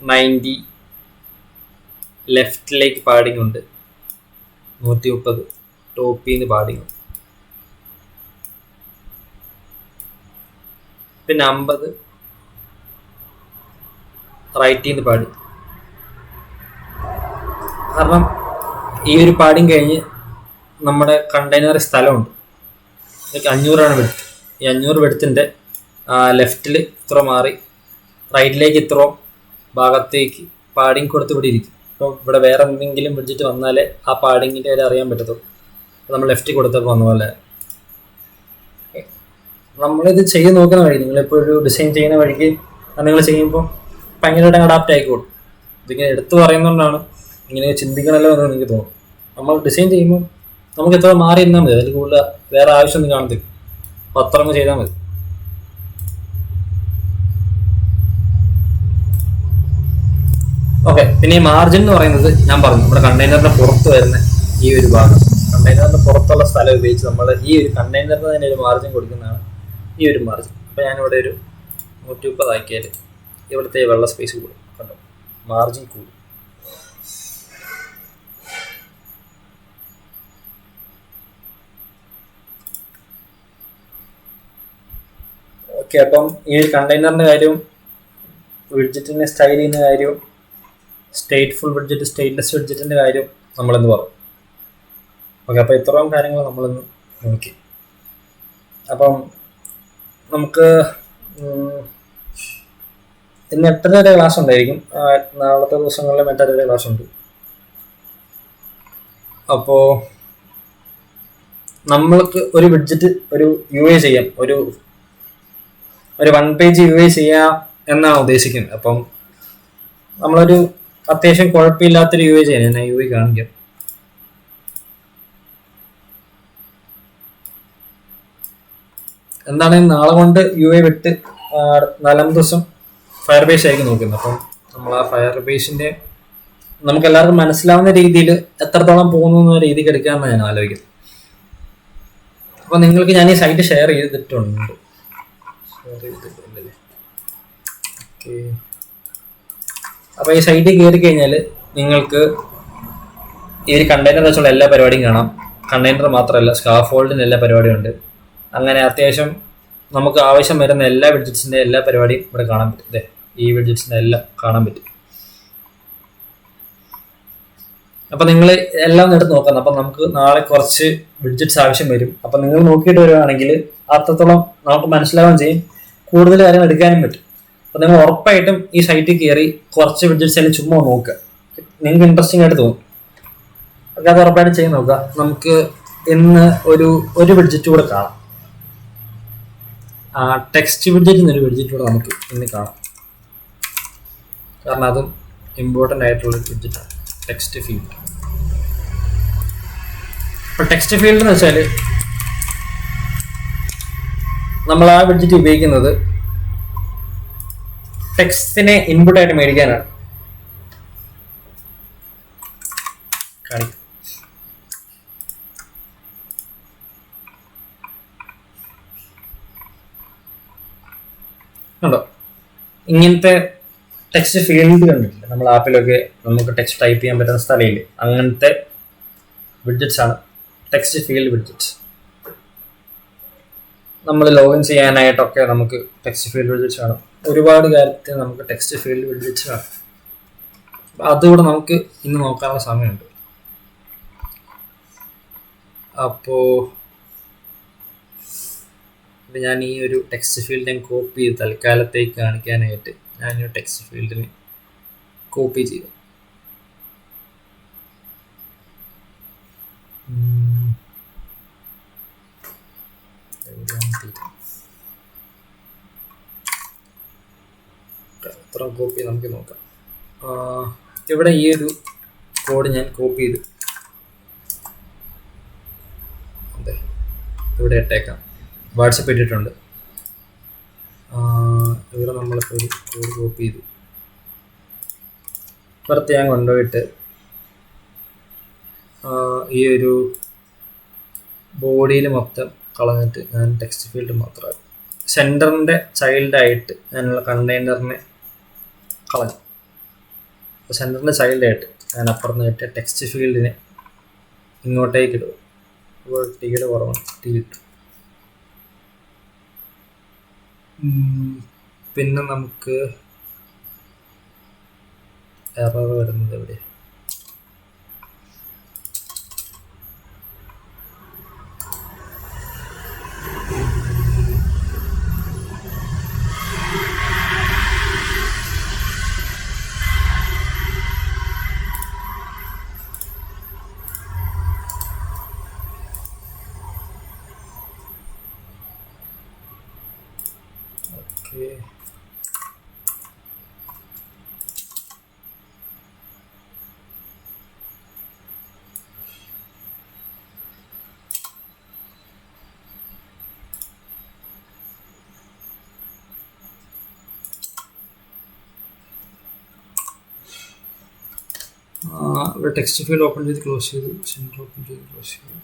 90 ലെഫ്റ്റിലേക്ക് പാഡിങ് ഉണ്ട്, 130 ടോപ്പിൽ നിന്ന് പാഡിങ് ഉണ്ട്, പിന്നെ 50 റൈറ്റിൽ നിന്ന് പാഡിങ്. കാരണം ഈ ഒരു പാഡിങ് കഴിഞ്ഞ് നമ്മുടെ കണ്ടെയ്നർ സ്ഥലമുണ്ട്, 500 വെടുത്ത്. ഈ 500 വെടുത്തിൻ്റെ ലെഫ്റ്റിൽ ഇത്ര മാറി റൈറ്റിലേക്ക് ഇത്ര ഭാഗത്തേക്ക് പാഡിങ് കൊടുത്ത് ഇവിടെ ഇരിക്കും. അപ്പോൾ ഇവിടെ വേറെ എന്തെങ്കിലും വിളിച്ചിട്ട് വന്നാലേ ആ പാഡിങ്ങിൻ്റെ കാര്യം അറിയാൻ പറ്റത്തുള്ളൂ. നമ്മൾ ലെഫ്റ്റിൽ കൊടുത്തപ്പോൾ വന്ന പോലെ നമ്മളിത് ചെയ്ത് നോക്കുന്ന വഴി, നിങ്ങളിപ്പോൾ ഒരു ഡിസൈൻ ചെയ്യുന്ന വഴിക്ക് നിങ്ങൾ ചെയ്യുമ്പോൾ ഭയങ്കരമായിട്ട് അഡാപ്റ്റ് ആയിക്കോളും. ഇതിങ്ങനെ എടുത്തു പറയുന്നതുകൊണ്ടാണ് ഇങ്ങനെ ചിന്തിക്കണമല്ലോ എന്ന് എനിക്ക് തോന്നും. നമ്മൾ ഡിസൈൻ ചെയ്യുമ്പോൾ നമുക്ക് എത്ര മാറി ഇരുന്നാൽ മതി, അതിൽ കൂടുതൽ വേറെ ആവശ്യമൊന്നും കാണത്തില്ല. അപ്പോൾ അത്രങ്ങ് ചെയ്താൽ മതി. ഓക്കെ, പിന്നെ ഈ മാർജിൻ എന്ന് പറയുന്നത് ഞാൻ പറഞ്ഞു, നമ്മുടെ കണ്ടെയ്നറിന്റെ പുറത്ത് വരുന്ന ഈ ഒരു ഭാഗം, കണ്ടെയ്നറിന്റെ പുറത്തുള്ള സ്ഥലം ഉപയോഗിച്ച് നമ്മൾ ഈ ഒരു കണ്ടെയ്നറിന് തന്നെ ഒരു മാർജിൻ കൊടുക്കുന്നതാണ് ഈ ഒരു മാർജിൻ. അപ്പോൾ ഞാനിവിടെ ഒരു 130 ആക്കിയാൽ ഇവിടുത്തെ വെള്ള സ്പേസ് കൂടും, കണ്ടോ, മാർജിൻ കൂടും. ഓക്കെ, അപ്പം ഈ ഒരു കണ്ടെയ്നറിന്റെ കാര്യവും വിഡ്ജറ്റിനെ സ്റ്റൈൽ ചെയ്യുന്ന കാര്യവും സ്റ്റേറ്റ്ഫുൾ വിഡ്ജറ്റ് സ്റ്റേറ്റ്ലെസ് വിഡ്ജറ്റിൻ്റെ കാര്യം നമ്മളിന്ന് പറഞ്ഞു. ഓക്കെ, അപ്പോൾ ഇത്രയും കാര്യങ്ങൾ നമ്മളിന്ന് നോക്കി. അപ്പം നമുക്ക് ഇന്ന് 8:30 വരെ ക്ലാസ് ഉണ്ടായിരിക്കും, നാളത്തെ ദിവസങ്ങളിലും 8:30 വരെ ക്ലാസ് ഉണ്ട്. അപ്പോൾ നമ്മൾക്ക് ഒരു വിഡ്ജറ്റ് ഒരു UI ചെയ്യാം, ഒരു 1 പേജ് UI ചെയ്യാം എന്നാണ് ഉദ്ദേശിക്കുന്നത്. അപ്പം നമ്മളൊരു അത്യാവശ്യം കുഴപ്പമില്ലാത്തൊരു UI ചെയ്യാൻ ഞാൻ UI കാണിക്കാം. എന്താണെങ്കിൽ നാളെ കൊണ്ട് UI വിട്ട് 4 ദിവസം ഫയർ ബേസ് ആയിരിക്കും നോക്കുന്നത്. അപ്പം നമ്മൾ ആ ഫയർ ബേസിൻ്റെ നമുക്ക് എല്ലാവർക്കും മനസ്സിലാവുന്ന രീതിയിൽ എത്രത്തോളം പോകുന്നു എന്ന രീതിക്ക് എടുക്കാമെന്നാണ് ഞാൻ ആലോചിക്കുന്നത്. അപ്പം നിങ്ങൾക്ക് ഞാൻ ഈ സൈറ്റ് ഷെയർ ചെയ്തിട്ടുണ്ട്. ഓക്കെ, അപ്പോൾ ഈ സൈറ്റിൽ കയറി കഴിഞ്ഞാൽ നിങ്ങൾക്ക് ഈ ഒരു കണ്ടെയ്നർ വെച്ചുള്ള എല്ലാ പരിപാടിയും കാണാം. കണ്ടെയ്നർ മാത്രമല്ല, സ്കാഫോൾഡിന് എല്ലാ പരിപാടിയും ഉണ്ട്. അങ്ങനെ അത്യാവശ്യം നമുക്ക് ആവശ്യം വരുന്ന എല്ലാ വിഡ്ജറ്റ്സിൻ്റെ എല്ലാ പരിപാടിയും ഇവിടെ കാണാൻ പറ്റും. അതെ, ഈ വിഡ്ജറ്റ്സിൻ്റെ എല്ലാം കാണാൻ പറ്റും. അപ്പം നിങ്ങൾ എല്ലാം എടുത്ത് നോക്കണം. അപ്പം നമുക്ക് നാളെ കുറച്ച് വിഡ്ജറ്റ്സ് ആവശ്യം വരും. അപ്പം നിങ്ങൾ നോക്കിയിട്ട് വരുവാണെങ്കിൽ അത്രത്തോളം നമുക്ക് മനസ്സിലാവുകയും ചെയ്യും, കൂടുതൽ കാര്യങ്ങൾ എടുക്കാനും പറ്റും. അപ്പം നിങ്ങൾ ഉറപ്പായിട്ടും ഈ സൈറ്റിൽ കയറി കുറച്ച് വിഡ്ജറ്റ്സ് എല്ലാം ചുമ്മാ നോക്കുക, നിങ്ങൾക്ക് ഇൻട്രസ്റ്റിംഗ് ആയിട്ട് തോന്നും. ഒക്കെ അത് ഉറപ്പായിട്ട് ചെയ്ത് നോക്കുക. നമുക്ക് ഇന്ന് ഒരു വിഡ്ജറ്റ് കൂടെ കാണാം. ടെക്സ്റ്റ് വിഡ്ജറ്റ് എന്നൊരു വിഡ്ജറ്റ് കൂടെ നമുക്ക് ഇന്ന് കാണാം, കാരണം അതും ഇമ്പോർട്ടൻ്റ് ആയിട്ടുള്ള വിഡ്ജറ്റാണ്, ടെക്സ്റ്റ് ഫീൽഡ്. അപ്പോൾ ടെക്സ്റ്റ് ഫീൽഡ് എന്ന് വെച്ചാൽ നമ്മൾ ആ വിഡ്ജറ്റ് ഉപയോഗിക്കുന്നത് ടെക്സ്റ്റിനെ ഇൻപുട്ടായിട്ട് മേടിക്കാനാണ്. കണ്ടോ, ഇങ്ങനത്തെ ടെക്സ്റ്റ് ഫീൽഡ് കണ്ടിട്ടില്ല നമ്മൾ ആപ്പിലൊക്കെ, നമുക്ക് ടെക്സ്റ്റ് ടൈപ്പ് ചെയ്യാൻ പറ്റുന്ന സ്ഥലമില്ലേ, അങ്ങനത്തെ വിഡ്ജറ്റ്സ് ആണ് ടെക്സ്റ്റ് ഫീൽഡ് വിഡ്ജറ്റ്സ്. നമ്മൾ ലോഗിൻ ചെയ്യാനായിട്ടൊക്കെ നമുക്ക് ടെക്സ്റ്റ് ഫീൽഡ് വിഡ്ജറ്റ്സ് വേണം. ഒരുപാട് കാര്യത്തിൽ നമുക്ക് ടെക്സ്റ്റ് ഫീൽഡ് വിഡ്ജറ്റ്സ് വേണം. അതുകൂടെ നമുക്ക് ഇന്ന് നോക്കാനുള്ള സമയമുണ്ട്. അപ്പോൾ ഇത് ഞാൻ ഈ ഒരു ടെക്സ്റ്റ് ഫീൽഡ് ഞാൻ കോപ്പി ചെയ്ത് തൽക്കാലത്തേക്ക് കാണിക്കാനായിട്ട് ഞാൻ ഈ ടെക്സ്റ്റ് ഫീൽഡിന് കോപ്പി ചെയ്തു. എത്ര കോപ്പി നമുക്ക് നോക്കാം. ഇവിടെ ഈ ഒരു കോഡ് ഞാൻ കോപ്പി ചെയ്ത് അതെ ഇവിടെ ഇട്ടേക്കാം. വാട്സപ്പ് ഇട്ടിട്ടുണ്ട്. ഇവിടെ നമ്മളിപ്പോൾ ഒരു കോഡ് കോപ്പി ചെയ്തു പുറത്ത് ഞാൻ കൊണ്ടുപോയിട്ട് ഈ ഒരു ബോഡിയിൽ മൊത്തം കളഞ്ഞിട്ട് ഞാൻ ടെക്സ്റ്റ് ഫീൽഡ് മാത്രമാക്കി സെൻറ്ററിൻ്റെ ചൈൽഡായിട്ട് ഞാനുള്ള കണ്ടെയ്നറിനെ കളഞ്ഞു. അപ്പോൾ സെൻറ്ററിൻ്റെ ചൈൽഡായിട്ട് ഞാൻ അപ്പുറത്ത് കിട്ടിയ ടെക്സ്റ്റ് ഫീൽഡിനെ ഇങ്ങോട്ടേക്ക് ഇടുക. അപ്പോൾ ടീയുടെ കുറവാണ്, ടീ ഇട്ടു. പിന്നെ നമുക്ക് എറർ വരുന്നത് എവിടെ? ഇവിടെ ടെക്സ്റ്റ് ഫീൽഡ് ഓപ്പൺ ചെയ്ത് ക്ലോസ് ചെയ്തു, സെൻറ്റർ ഓപ്പൺ ചെയ്ത് ക്ലോസ് ചെയ്തു.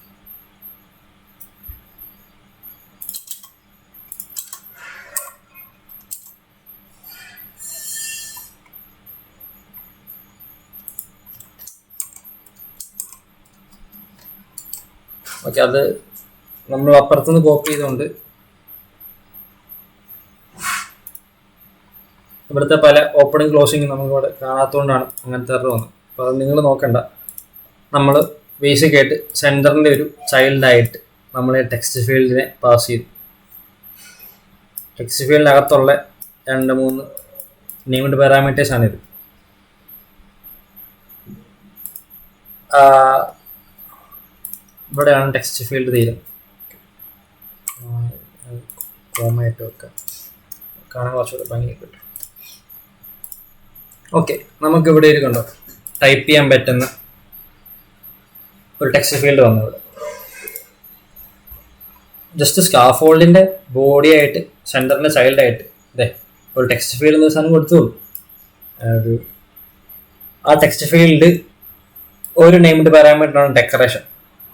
ഓക്കെ, അത് നമ്മൾ അപ്പുറത്തുനിന്ന് കോപ്പി ചെയ്തുകൊണ്ട് ഇവിടുത്തെ പല ഓപ്പണിങ് ക്ലോസിങ് നമുക്കിവിടെ കാണാത്തതുകൊണ്ടാണ് അങ്ങനത്തെ എറർ വന്നത്. അപ്പോൾ അത് നിങ്ങൾ നോക്കണ്ട. നമ്മൾ ബേസിക് ആയിട്ട് സെൻറ്ററിൻ്റെ ഒരു ചൈൽഡായിട്ട് നമ്മൾ ടെക്സ്റ്റ് ഫീൽഡിനെ പാസ് ചെയ്തു. ടെക്സ്റ്റ് ഫീൽഡിനകത്തുള്ള 2-3 നെയിംഡ് പാരാമീറ്റേഴ്സാണിത്. ഇവിടെയാണ് ടെക്സ്റ്റ് ഫീൽഡ് തീരും. കോമായിട്ട് വെക്കാം, കാണാൻ കുറച്ചുകൂടെ ഭംഗി കിട്ടും. ഓക്കെ, നമുക്കിവിടെ ഒരു കണ്ടോ ടൈപ്പ് ചെയ്യാൻ പറ്റുന്ന ഒരു ടെക്സ്റ്റ് ഫീൽഡ് വന്നു. ഇവിടെ ജസ്റ്റ് സ്കാഫോൾഡിൻ്റെ ബോഡി ആയിട്ട് സെൻറ്ററിൻ്റെ ചൈൽഡായിട്ട് അതെ ഒരു ടെക്സ്റ്റ് ഫീൽഡ് എന്ന സാധനം കൊടുത്തോളൂ. ആ ടെക്സ്റ്റ് ഫീൽഡ് ഒരു നെയിംഡ് പാരാമീറ്ററാണ് ഡെക്കറേഷൻ.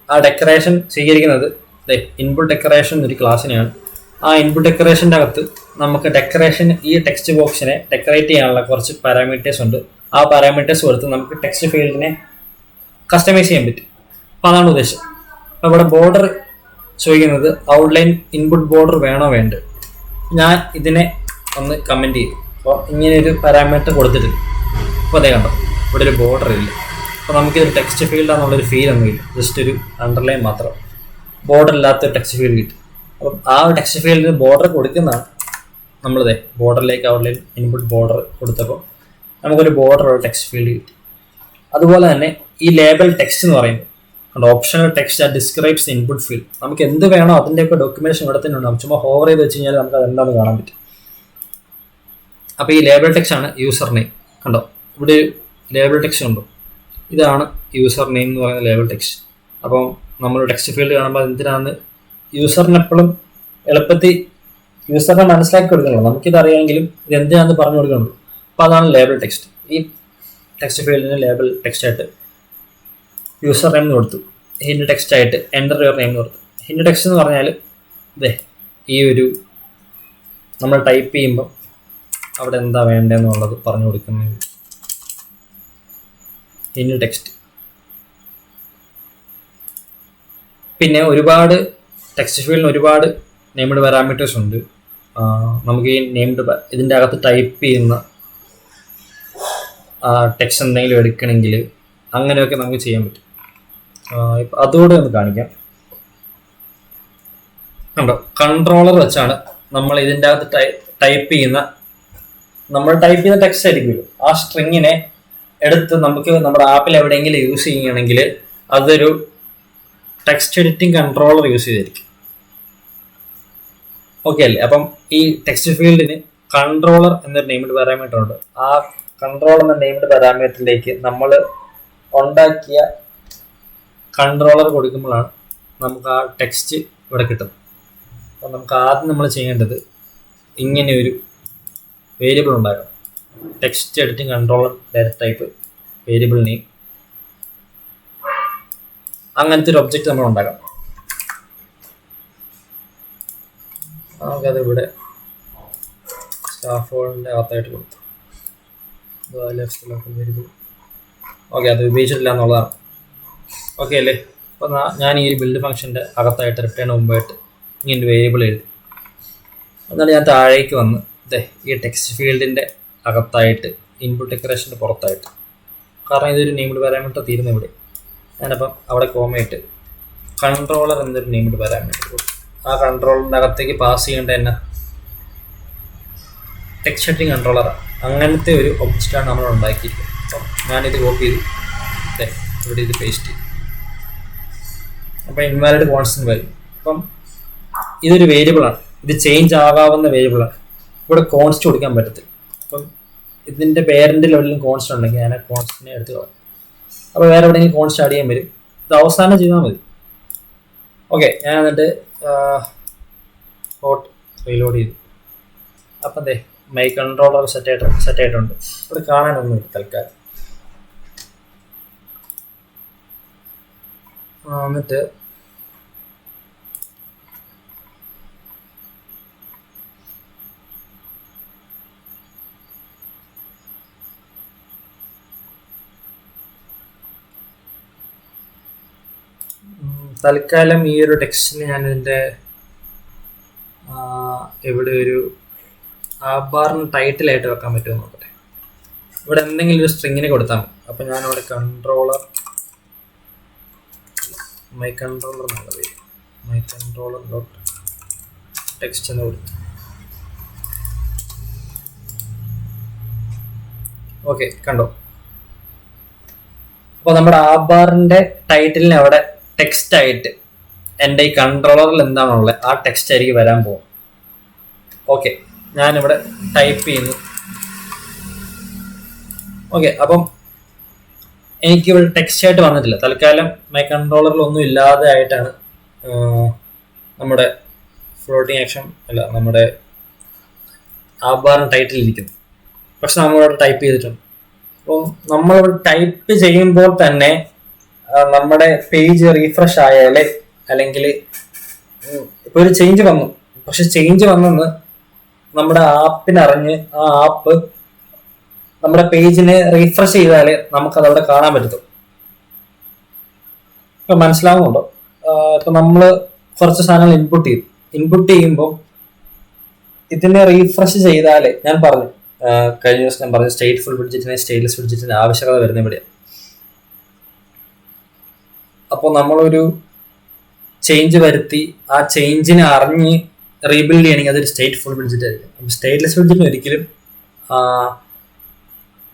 ആ ഡെക്കറേഷൻ സ്വീകരിക്കുന്നത് ഇൻപുട്ട് ഡെക്കറേഷൻ എന്നൊരു ക്ലാസ്സിനെയാണ്. ആ ഇൻപുട്ട് ഡെക്കറേഷൻ്റെ അകത്ത് നമുക്ക് ഡെക്കറേഷൻ ഈ ടെക്സ്റ്റ് ബോക്സിനെ ഡെക്കറേറ്റ് ചെയ്യാനുള്ള കുറച്ച് പാരാമീറ്റേഴ്സ് ഉണ്ട്. ആ പാരാമീറ്റേഴ്സ് കൊടുത്ത് നമുക്ക് ടെക്സ്റ്റ് ഫീൽഡിനെ കസ്റ്റമൈസ് ചെയ്യാൻ പറ്റും. അപ്പോൾ അതാണ് ഉദ്ദേശം. അപ്പോൾ ഇവിടെ ബോർഡർ ചോദിക്കുന്നത് ഔട്ട്ലൈൻ ഇൻപുട്ട് ബോർഡർ വേണോ വേണ്ട. ഞാൻ ഇതിനെ ഒന്ന് കമൻറ്റ് ചെയ്യും. അപ്പോൾ ഇങ്ങനെയൊരു പാരാമീറ്റർ കൊടുത്തിട്ട് അപ്പോൾ അതേ കണ്ടോ ഇവിടെ ഒരു ബോർഡർ ഇല്ല. അപ്പോൾ നമുക്കിതൊരു ടെക്സ്റ്റ് ഫീൽഡാണെന്നുള്ളൊരു ഫീൽ ഒന്നുമില്ല, ജസ്റ്റ് ഒരു അണ്ടർലൈൻ മാത്രം, ബോർഡർ ഇല്ലാത്തൊരു ടെക്സ്റ്റ് ഫീൽഡ് കിട്ടും. അപ്പം ആ ടെക്സ്റ്റ് ഫീൽഡിന് ബോർഡർ കൊടുക്കുന്നതാണ് നമ്മളിതേ ബോർഡറിലേക്ക് ഔട്ട്ലൈൻ ഇൻപുട്ട് ബോർഡർ കൊടുത്തപ്പോൾ നമുക്കൊരു ബോർഡറുള്ള ടെക്സ്റ്റ് ഫീൽഡ് കിട്ടി. അതുപോലെ തന്നെ ഈ ലേബൽ ടെക്സ്റ്റ് എന്ന് പറയുമ്പോൾ ഓപ്ഷണൽ ടെക്സ്റ്റ് ആറ്റ് ഡിസ്ക്രൈബ്സ് ഇൻപുട്ട് ഫീൽഡ്. നമുക്ക് എന്ത് വേണോ അതിൻ്റെയൊക്കെ ഡോക്യുമെന്റേഷൻ ഇവിടെ തന്നെ ഉണ്ടാകും. ചുമ്മാ ഹോവർ ചെയ്ത് വെച്ച് കഴിഞ്ഞാൽ നമുക്ക് അതെന്താണെന്ന് കാണാൻ പറ്റും. അപ്പോൾ ഈ ലേബൽ ടെക്സ്റ്റ് ആണ് യൂസർ നെയിം. കണ്ടോ ഇവിടെ ലേബൽ ടെക്സ്റ്റ് ഉണ്ടോ? ഇതാണ് യൂസർ നെയിം എന്ന് പറയുന്ന ലേബൽ ടെക്സ്റ്റ്. അപ്പം നമ്മൾ ടെക്സ്റ്റ് ഫീൽഡ് കാണുമ്പോൾ എന്തിനാണ് യൂസറിന് എപ്പോഴും എളുപ്പത്തിൽ യൂസറിനെ മനസ്സിലാക്കി കൊടുക്കണല്ലോ. നമുക്കിത് അറിയാമെങ്കിലും ഇത് എന്തിനാണെന്ന് പറഞ്ഞു കൊടുക്കണല്ലോ. അപ്പോൾ അതാണ് ലേബൽ ടെക്സ്റ്റ്. ഈ ടെക്സ്റ്റ് ഫീൽഡിന് ലേബൽ ടെക്സ്റ്റ് ആയിട്ട് യൂസർ നെയിം എന്ന് കൊടുത്തു, ഹിൻഡ് ടെക്സ്റ്റ് ആയിട്ട് എൻ്റർ യുവർ നെയിം എന്ന് കൊടുത്തു. ഹിൻഡ് ടെക്സ്റ്റ് എന്ന് പറഞ്ഞാൽ ഇതേ ഈ ഒരു നമ്മൾ ടൈപ്പ് ചെയ്യുമ്പോൾ അവിടെ എന്താ വേണ്ടതെന്നുള്ളത് പറഞ്ഞു കൊടുക്കുന്നത് ഹിൻഡ് ടെക്സ്റ്റ്. പിന്നെ ഒരുപാട് ടെക്സ്റ്റ് ഫീൽഡിന് ഒരുപാട് നെയിംഡ് പാരാമീറ്റേഴ്സ് ഉണ്ട്. നമുക്ക് ഈ നെയിംഡ് ഇതിൻ്റെ അകത്ത് ടൈപ്പ് ചെയ്യുന്ന ടെക്സ്റ്റ് എന്തെങ്കിലും എടുക്കണമെങ്കിൽ അങ്ങനെയൊക്കെ നമുക്ക് ചെയ്യാൻ പറ്റും. ഇപ്പം അതുകൂടെ ഒന്ന് കാണിക്കാം. കണ്ടോ, കൺട്രോളർ വെച്ചാണ് നമ്മൾ ഇതിൻ്റെ അകത്ത് ടൈപ്പ് ചെയ്യുന്ന ടെക്സ്റ്റ് ആയിരിക്കുമല്ലോ, ആ സ്ട്രിങ്ങിനെ എടുത്ത് നമുക്ക് നമ്മുടെ ആപ്പിൽ എവിടെയെങ്കിലും യൂസ് ചെയ്യണമെങ്കിൽ അതൊരു ടെക്സ്റ്റ് എഡിറ്റിംഗ് കൺട്രോളർ യൂസ് ചെയ്തിരിക്കും. ഓക്കെ അല്ലേ? അപ്പം ഈ ടെക്സ്റ്റ് ഫീൽഡിന് കൺട്രോളർ എന്നൊരു നെയിംഡ് പാരാമീറ്റർ ഉണ്ട്. ആ കൺട്രോളർ എന്ന നെയിംഡ് പാരാമീറ്ററിലേക്ക് നമ്മൾ ഉണ്ടാക്കിയ കൺട്രോളർ കൊടുക്കുമ്പോഴാണ് നമുക്ക് ആ ടെക്സ്റ്റ് ഇവിടെ കിട്ടുന്നത്. അപ്പം നമുക്ക് ആദ്യം നമ്മൾ ചെയ്യേണ്ടത് ഇങ്ങനെ ഒരു വേരിയബിൾ ഉണ്ടാക്കണം. Text editing controller direct type variable name, അങ്ങനത്തെ ഒരു ഒബ്ജക്റ്റ് നമ്മൾ ഉണ്ടാക്കണം. നമുക്കത് ഇവിടെ സ്റ്റാഫോളിൻ്റെ അകത്തായിട്ട് കൊടുത്തു. വേരിയബിൾ ഓക്കെ, അത് ഉപയോഗിച്ചിട്ടില്ല എന്നുള്ളതാണ്. ഓക്കെ അല്ലേ? അപ്പോൾ ഞാൻ ഈ ബിൽഡ് ഫംഗ്ഷൻ്റെ അകത്തായിട്ട് റിട്ടേൺ മുമ്പായിട്ട് ഇങ്ങനെ വേരിയബിൾ എഴുതി. എന്നാലും ഞാൻ താഴേക്ക് വന്ന് ഈ ടെക്സ്റ്റ് ഫീൽഡിൻ്റെ അകത്തായിട്ട് ഇൻപുട്ട് ഡെക്കറേഷൻ്റെ പുറത്തായിട്ട്, കാരണം ഇതൊരു നെയിംഡ് പാരാമീറ്റർ തീരുന്ന ഇവിടെ, ഞാനപ്പം അവിടെ കോമയിട്ട് കൺട്രോളർ എന്നൊരു നെയിംഡ് പാരാമീറ്റർ കൊടുക്കും. ആ കൺട്രോളറിൻ്റെ അകത്തേക്ക് പാസ് ചെയ്യേണ്ട തന്നെ ടെക്സ്റ്റ് എഡിറ്റിംഗ് കൺട്രോളറാണ്. അങ്ങനത്തെ ഒരു ഒബ്ജക്റ്റാണ് നമ്മൾ ഉണ്ടാക്കിയിരിക്കുന്നത്. അപ്പം ഞാനിത് കോപ്പി ചെയ്തു, ഇവിടെ ഇത് പേസ്റ്റ് ചെയ്തു. അപ്പം ഇൻവാലിഡ് കോൺസ്റ്റന്റ് വാല്യൂ. അപ്പം ഇതൊരു വേരിയബിളാണ്, ഇത് ചേഞ്ച് ആകാവുന്ന വേരിയബിളാണ്. ഇവിടെ കോൺസ്റ്റ് കൊടുക്കാൻ പറ്റത്തില്ല. അപ്പം ഇതിൻ്റെ പേരൻ്റ് ലെവലിലും കോൺസ്റ്റ് ഉണ്ടെങ്കിൽ ഞാൻ ആ കോൺസ്റ്റിനെ എടുത്ത് കളയും. അപ്പോൾ വേറെ എവിടെയെങ്കിലും കോൺസ്റ്റ് ആഡ് ചെയ്യാൻ വരും. ഇത് അവസാനം ചെയ്താൽ മതി. ഓക്കെ, ഞാൻ എന്നിട്ട് ഹോട്ട് റീലോഡ് ചെയ്തു. അപ്പം മൈ കൺട്രോളർ സെറ്റ് ആയിട്ടുണ്ട്. ഇവിടെ കാണാനൊന്നുമില്ല തൽക്കാലം. എന്നിട്ട് തൽക്കാലം ഈ ഒരു ടെക്സ്റ്റിന് ഞാനിതിൻ്റെ ഇവിടെ ഒരു ബാറിന് ടൈറ്റിലായിട്ട് വെക്കാൻ പറ്റുമോ നോക്കട്ടെ. ഇവിടെ എന്തെങ്കിലും ഒരു സ്ട്രിങ്ങിനെ കൊടുത്താൽ മതി. അപ്പം ഞാനിവിടെ കൺട്രോളർ മൈ കൺട്രോളർ എന്നുള്ള പേര് മൈ കൺട്രോളർ ഡോട്ട് ടെക്സ്റ്റ് എന്ന് കൊടുത്തു. ഓക്കെ, കണ്ടോ? അപ്പോൾ നമ്മുടെ ബാറിൻ്റെ ടൈറ്റിലിന് അവിടെ ടെക്സ്റ്റ് ആയിട്ട് എൻ്റെ ഈ കൺട്രോളറിൽ എന്താണുള്ളത് ആ ടെക്സ്റ്റ് ആയിരിക്കും വരാൻ പോകും. ഓക്കെ, ഞാനിവിടെ ടൈപ്പ് ചെയ്യുന്നു. ഓക്കെ, അപ്പം എനിക്കിവിടെ ടെക്സ്റ്റ് ആയിട്ട് വന്നിട്ടില്ല. തൽക്കാലം മൈ കൺട്രോളറിൽ ഒന്നും ഇല്ലാതെ ആയിട്ടാണ് നമ്മുടെ ഫ്ലോട്ടിംഗ് ആക്ഷൻ അല്ല നമ്മുടെ ബാറിന് ടൈറ്റിൽ ഇരിക്കുന്നത്. പക്ഷെ നമ്മളിവിടെ ടൈപ്പ് ചെയ്തിട്ടുണ്ട്. അപ്പോൾ നമ്മളിവിടെ ടൈപ്പ് ചെയ്യുമ്പോൾ തന്നെ നമ്മുടെ പേജ് റീഫ്രഷ് ആയാലേ, അല്ലെങ്കിൽ ഇപ്പോൾ ഒരു ചേഞ്ച് വന്നു, പക്ഷെ ചേഞ്ച് വന്നെന്ന് നമ്മുടെ ആപ്പിനറിഞ്ഞ് ആ ആപ്പ് നമ്മുടെ പേജിനെ റീഫ്രഷ് ചെയ്താലേ നമുക്കതവിടെ കാണാൻ പറ്റത്തുള്ളൂ. ഇപ്പം മനസ്സിലാവുന്നുണ്ടോ? ഇപ്പം നമ്മൾ കുറച്ച് സാധനങ്ങൾ ഇൻപുട്ട് ചെയ്യുമ്പോൾ ഇതിനെ റീഫ്രഷ് ചെയ്താലേ, ഞാൻ പറഞ്ഞു കഴിഞ്ഞ ദിവസം ഞാൻ പറഞ്ഞു സ്റ്റേറ്റ്ഫുൾ വിഡ്ജറ്റിനെ സ്റ്റേറ്റ്ലെസ് വിഡ്ജറ്റിന് ആവശ്യകത വരുന്ന ഇവിടെയാണ്. അപ്പോൾ നമ്മളൊരു ചേഞ്ച് വരുത്തി ആ ചേഞ്ചിനെ അറിഞ്ഞ് റീബിൽഡ് ചെയ്യണമെങ്കിൽ അതൊരു സ്റ്റേറ്റ്ഫുൾ വിഡ്ജറ്റ് ആയിരിക്കും. അപ്പം സ്റ്റേറ്റ്ലെസ് വിഡ്ജറ്റിന് ഒരിക്കലും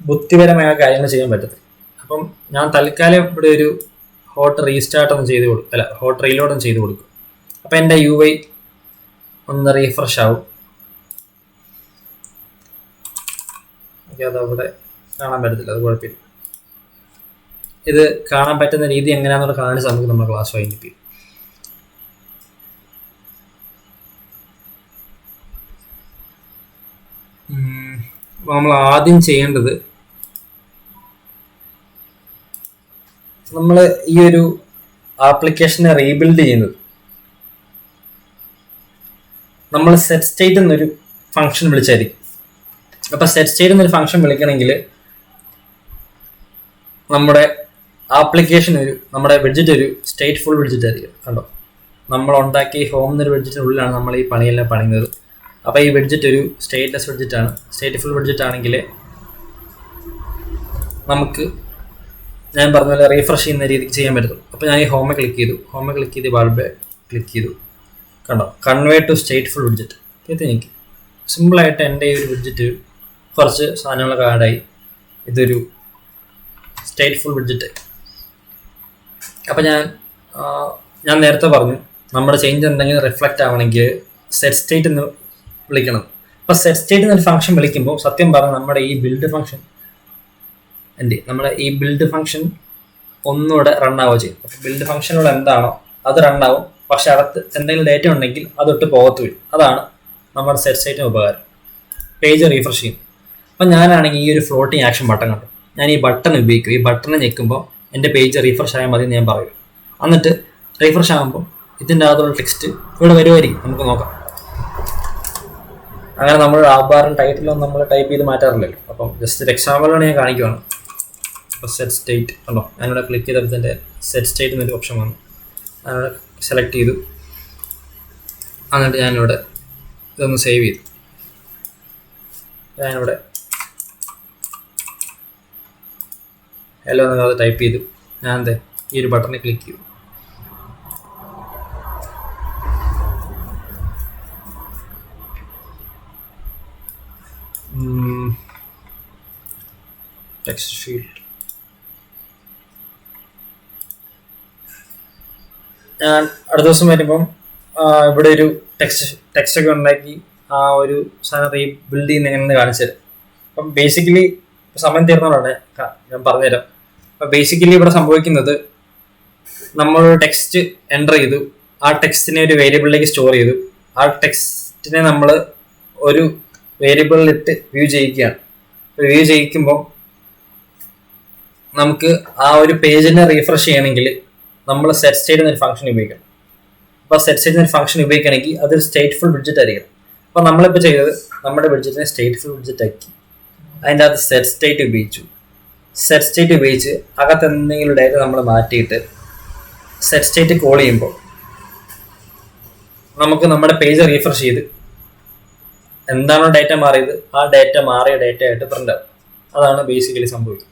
ബുദ്ധിപരമായ കാര്യങ്ങൾ ചെയ്യാൻ പറ്റത്തില്ല. അപ്പം ഞാൻ തൽക്കാലം ഇവിടെ ഒരു ഹോട്ട് റീസ്റ്റാർട്ട് ഒന്ന് ചെയ്ത് കൊടുക്കും, അല്ല ഹോട്ട് റീലോഡ് ഒന്ന് ചെയ്ത് കൊടുക്കും. അപ്പം എൻ്റെ UI ഒന്ന് റീഫ്രഷ് ആവും. അതവിടെ കാണാൻ പറ്റത്തില്ല, അത് കുഴപ്പമില്ല. ഇത് കാണാൻ പറ്റുന്ന രീതി എങ്ങനെയാണെന്നുള്ള കാണിച്ച് നമുക്ക് നമ്മുടെ ക്ലാസ് വൈൻഡപ്പ് ചെയ്യും. നമ്മൾ ആദ്യം ചെയ്യേണ്ടത്, നമ്മൾ ഈ ഒരു ആപ്ലിക്കേഷനെ റീബിൽഡ് ചെയ്യുന്നത് നമ്മൾ സെറ്റ് സ്റ്റേറ്റ് എന്നൊരു ഫംഗ്ഷൻ വിളിച്ചായിരിക്കും. അപ്പം സെറ്റ് സ്റ്റേറ്റ് എന്നൊരു ഫംഗ്ഷൻ വിളിക്കണമെങ്കിൽ നമ്മുടെ ആപ്ലിക്കേഷൻ നമ്മുടെ വിഡ്ജറ്റ് ഒരു സ്റ്റേറ്റ്ഫുൾ വിഡ്ജറ്റ് ആയിരിക്കും. കണ്ടോ, നമ്മൾ ഉണ്ടാക്കിയ ഹോം എന്നൊരു വിഡ്ജറ്റിനുള്ളിലാണ് നമ്മൾ ഈ പണിയെല്ലാം പണിയുന്നത്. അപ്പോൾ ഈ വിഡ്ജറ്റ് ഒരു സ്റ്റേറ്റ്ലെസ് വിഡ്ജറ്റ് ആണ്. സ്റ്റേറ്റ്ഫുൾ വിഡ്ജറ്റ് ആണെങ്കിൽ നമുക്ക് ഞാൻ പറഞ്ഞ പോലെ റീഫ്രഷ് ചെയ്യുന്ന രീതിക്ക് ചെയ്യാൻ പറ്റും. അപ്പോൾ ഞാൻ ഈ ഹോമെ ക്ലിക്ക് ചെയ്തു, ബൾബ് ക്ലിക്ക് ചെയ്തു. കണ്ടോ, കൺവേർട്ട് ടു സ്റ്റേറ്റ്ഫുൾ വിഡ്ജറ്റ്. ഇത് എനിക്ക് സിമ്പിളായിട്ട് എൻ്റെ ഈ ഒരു വിഡ്ജറ്റ് കുറച്ച് സാധനങ്ങളൊക്കെ ആഡായി ഇതൊരു സ്റ്റേറ്റ്ഫുൾ വിഡ്ജറ്റ്. അപ്പം ഞാൻ നേരത്തെ പറഞ്ഞു നമ്മുടെ ചേഞ്ച് എന്തെങ്കിലും റിഫ്ലക്റ്റ് ആവണമെങ്കിൽ സെറ്റ് സ്റ്റേറ്റ് എന്ന് വിളിക്കണം. അപ്പോൾ സെറ്റ് സ്റ്റേറ്റ് എന്നൊരു ഫംഗ്ഷൻ വിളിക്കുമ്പോൾ സത്യം പറഞ്ഞാൽ നമ്മുടെ ഈ ബിൽഡ് ഫംഗ്ഷൻ ഒന്നുകൂടെ റണ്ണാവുക ചെയ്യും. അപ്പോൾ ബിൽഡ് ഫംഗ്ഷനോട് എന്താണോ അത് റണ്ണാവും, പക്ഷെ അകത്ത് എന്തെങ്കിലും ഡേറ്റ ഉണ്ടെങ്കിൽ അതൊട്ട് പോകത്തു വരും. അതാണ് നമ്മുടെ സെറ്റ് സ്റ്റേറ്റിന് ഉപകാരം. പേജ് റീഫ്രഷ് ചെയ്യും. അപ്പം ഞാനാണെങ്കിൽ ഈ ഒരു ഫ്ലോട്ടിങ് ആക്ഷൻ ബട്ടൺ കണ്ടു, ഞാൻ ഈ ബട്ടൺ ഉപയോഗിക്കും. ഈ ബട്ടൺ ഞെക്കുമ്പോൾ എൻ്റെ പേജ് റീഫ്രഷ് ആയാൽ മതി എന്ന് ഞാൻ പറയും. എന്നിട്ട് റീഫ്രഷ് ആകുമ്പോൾ ഇതിൻ്റെ അകത്തുള്ള ടെക്സ്റ്റ് ഇവിടെ വരുമായിരിക്കും, നമുക്ക് നോക്കാം. അങ്ങനെ നമ്മൾ ആധാറും ടൈറ്റിലും നമ്മൾ ടൈപ്പ് ചെയ്ത് മാറ്റാറില്ലല്ലോ. അപ്പം ജസ്റ്റ് ഒരു എക്സാമ്പിളാണ് ഞാൻ കാണിക്കുകയാണ്. അപ്പോൾ സെറ്റ് സ്റ്റേറ്റ് കണ്ടോ, ഞാനിവിടെ ക്ലിക്ക് ചെയ്തപ്പോൾ എൻ്റെ സെറ്റ് സ്റ്റേറ്റ് എന്നൊരു ഓപ്ഷൻ വന്നു. ഞാനിവിടെ സെലക്ട് ചെയ്തു. എന്നിട്ട് ഞാനിവിടെ ഇതൊന്ന് സേവ് ചെയ്തു. ഞാനിവിടെ ഹലോ എന്നത് ടൈപ്പ് ചെയ്തു. ഞാൻ ഈ ഒരു ബട്ടണിൽ ക്ലിക്ക് ചെയ്തു. ടെക്സ്റ്റ് ഫീൽഡ് ഞാൻ അടുത്ത ദിവസം വരുമ്പം ഇവിടെ ഒരു ടെക്സ്റ്റ് ഒക്കെ ഉണ്ടാക്കി ആ ഒരു സാധനം റീബിൽഡ് ചെയ്യുന്ന എങ്ങനെയെന്ന് കാണിച്ചു തരാം. അപ്പം ബേസിക്കലി സമയം തീർന്നതാണ് ഞാൻ പറഞ്ഞുതരാം. അപ്പം ബേസിക്കലി ഇവിടെ സംഭവിക്കുന്നത് നമ്മൾ ടെക്സ്റ്റ് എൻ്റർ ചെയ്തു, ആ ടെക്സ്റ്റിനെ ഒരു വേരിയബിളിലേക്ക് സ്റ്റോർ ചെയ്തു, ആ ടെക്സ്റ്റിനെ നമ്മൾ ഒരു വേരിയബിളിലിട്ട് വ്യൂ ചെയ്യിക്കുകയാണ്. വ്യൂ ചെയ്യിക്കുമ്പോൾ നമുക്ക് ആ ഒരു പേജിനെ റീഫ്രഷ് ചെയ്യണമെങ്കിൽ നമ്മൾ സെറ്റ് സ്റ്റേറ്റ് എന്നൊരു ഫംഗ്ഷൻ ഉപയോഗിക്കണം. അപ്പോൾ സെറ്റ് സ്റ്റേറ്റ് എന്നൊരു ഫംഗ്ഷൻ ഉപയോഗിക്കണമെങ്കിൽ അതൊരു സ്റ്റേറ്റ്ഫുൾ വിഡ്ജറ്റ് ആയിരിക്കണം. അപ്പോൾ നമ്മളിപ്പോൾ ചെയ്തത് നമ്മുടെ വിഡ്ജറ്റിനെ സ്റ്റേറ്റ്ഫുൾ വിഡ്ജറ്റ് ആക്കി അതിൻ്റെ അകത്ത് സെറ്റ് സ്റ്റേറ്റ് ഉപയോഗിച്ചു. സെറ്റ് സ്റ്റേറ്റ് ഉപയോഗിച്ച് അകത്ത് എന്തെങ്കിലും ഡേറ്റ നമ്മൾ മാറ്റിയിട്ട് സെറ്റ് സ്റ്റേറ്റ് കോൾ ചെയ്യുമ്പോൾ നമുക്ക് നമ്മുടെ പേജ് റീഫ്രഷ് ചെയ്ത് എന്താണോ ഡേറ്റ മാറിയത് ആ ഡേറ്റ മാറിയ ഡേറ്റ ആയിട്ട് പ്രിൻ്റ് ആവും. അതാണ് ബേസിക്കലി സംഭവിക്കുന്നത്.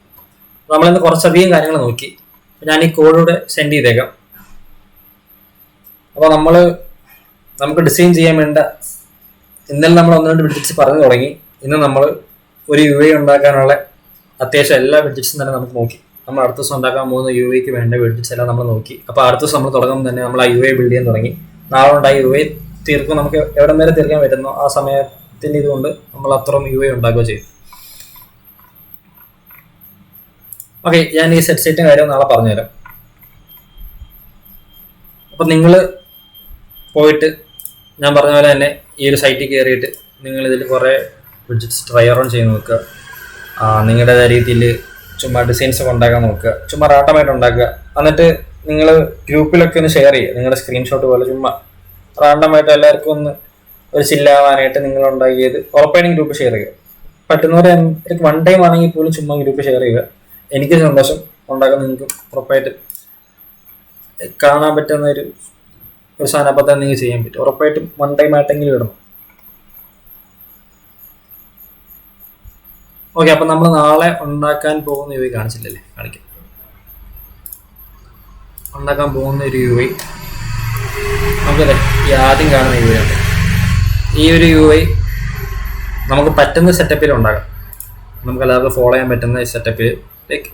നമ്മളിന്ന് കുറച്ചധികം കാര്യങ്ങൾ നോക്കി. ഞാൻ ഈ കോഡിലൂടെ സെൻഡ് ചെയ്തേക്കാം. അപ്പോൾ നമുക്ക് ഡിസൈൻ ചെയ്യാൻ വേണ്ട ഇന്നലെ നമ്മൾ ഒന്ന് രണ്ട് വിഡ്ജറ്റ്സ് പറഞ്ഞു തുടങ്ങി. ഇന്ന് നമ്മൾ ഒരു UI ഉണ്ടാക്കാനുള്ള അത്യാവശ്യം എല്ലാ വിഡ്ജറ്റ്സും തന്നെ നമുക്ക് നോക്കി. നമ്മൾ അടുത്ത ദിവസം ഉണ്ടാക്കാൻ പോകുന്ന UIക്ക് വേണ്ട വിഡ്ജറ്റ്സ് എല്ലാം നമ്മൾ നോക്കി. അപ്പോൾ അടുത്ത ദിവസം നമ്മൾ തുടങ്ങുമ്പോൾ തന്നെ നമ്മൾ ആ UI ബിൽഡ് ചെയ്യാൻ തുടങ്ങി. നാളെ ഉണ്ടായി UI തീർക്കും. നമുക്ക് എവിടെ വരെ തീർക്കാൻ പറ്റുന്നോ ആ സമയത്തിൻ്റെ ഇതുകൊണ്ട് നമ്മൾ അത്രയും UI ഉണ്ടാക്കുകയോ ചെയ്യും. ഓക്കെ, ഞാൻ ഈ സെറ്റ് സ്റ്റേറ്റിൻ്റെ കാര്യം നാളെ പറഞ്ഞുതരാം. അപ്പം നിങ്ങൾ പോയിട്ട് ഞാൻ പറഞ്ഞ പോലെ തന്നെ ഈ ഒരു സൈറ്റിൽ കയറിയിട്ട് നിങ്ങളിതിൽ കുറേ വിഡ്ജറ്റ്സ് ട്രൈ ഓൺ ചെയ്ത് നോക്കുക. നിങ്ങളുടേതായ രീതിയിൽ ചുമ്മാ ഡിസൈൻസ് ഒക്കെ ഉണ്ടാക്കാൻ നോക്കുക, ചുമ്മാ റാട്ടമായിട്ട് ഉണ്ടാക്കുക. എന്നിട്ട് നിങ്ങൾ ഗ്രൂപ്പിലൊക്കെ ഒന്ന് ഷെയർ ചെയ്യുക. നിങ്ങളുടെ സ്ക്രീൻഷോട്ട് പോലെ ചുമ്മാ റാണ്ടമായിട്ട് എല്ലാവർക്കും ഒന്ന് ഒരു ചില്ലാവാനായിട്ട് നിങ്ങൾ ഉണ്ടാക്കിയത് ഉറപ്പായിട്ടും ഗ്രൂപ്പ് ഷെയർ ചെയ്യുക. പറ്റുന്നവരെ വൺ ടൈം ആണെങ്കിൽ പോലും ചുമ്മാ ഗ്രൂപ്പ് ഷെയർ ചെയ്യുക. എനിക്ക് സന്തോഷം ഉണ്ടാക്കാൻ നിങ്ങൾക്ക് ഉറപ്പായിട്ട് കാണാൻ പറ്റുന്ന ഒരു സാധനം അപ്പം തന്നെ നിങ്ങൾക്ക് ചെയ്യാൻ പറ്റും. ഉറപ്പായിട്ടും വൺ ടൈം ആയിട്ടെങ്കിലും ഇടണം. ഓക്കെ, അപ്പം നമ്മൾ നാളെ ഉണ്ടാക്കാൻ പോകുന്ന UI കാണിച്ചില്ലല്ലേ? കാണിക്കാം. ഉണ്ടാക്കാൻ പോകുന്ന ഒരു UI നമുക്കല്ലേ ഈ ആദ്യം കാണുന്ന UI ആണ്. ഈ ഒരു UI നമുക്ക് പറ്റുന്ന സെറ്റപ്പിൽ ഉണ്ടാക്കാം. നമുക്ക് എല്ലാവർക്കും ഫോളോ ചെയ്യാൻ പറ്റുന്ന സെറ്റപ്പിൽ ലൈക്ക്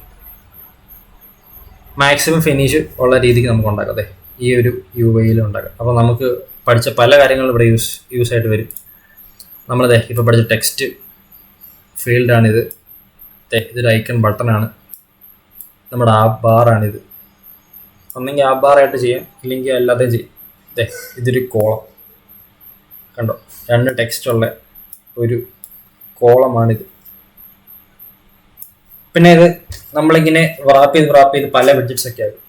മാക്സിമം ഫിനിഷ് ഉള്ള രീതിക്ക് നമുക്ക് ഉണ്ടാക്കാം. അതെ, ഈ ഒരു UIയിൽ ഉണ്ടാക്കാം. അപ്പോൾ നമുക്ക് പഠിച്ച പല കാര്യങ്ങളും ഇവിടെ യൂസ് ആയിട്ട് വരും. നമ്മളതെ ഇപ്പോൾ പഠിച്ച ടെക്സ്റ്റ് ഫീൽഡാണിത്. ഇതൊരു ഐക്കൺ ബട്ടണാണ്. നമ്മുടെ ആപ്പ് ബാറാണിത്. ഒന്നെങ്കിൽ ആപ്പ് ബാറായിട്ട് ചെയ്യാം, ഇല്ലെങ്കിൽ അല്ലാതെയും ചെയ്യാം. ഇതൊരു കോളം കണ്ടോ, 2 ടെക്സ്റ്റുള്ള ഒരു കോളമാണിത്. പിന്നെ ഇത് നമ്മളിങ്ങനെ റാപ്പ് ചെയ്ത് പല വിഡ്ജറ്റ്സ് ഒക്കെ ആകും.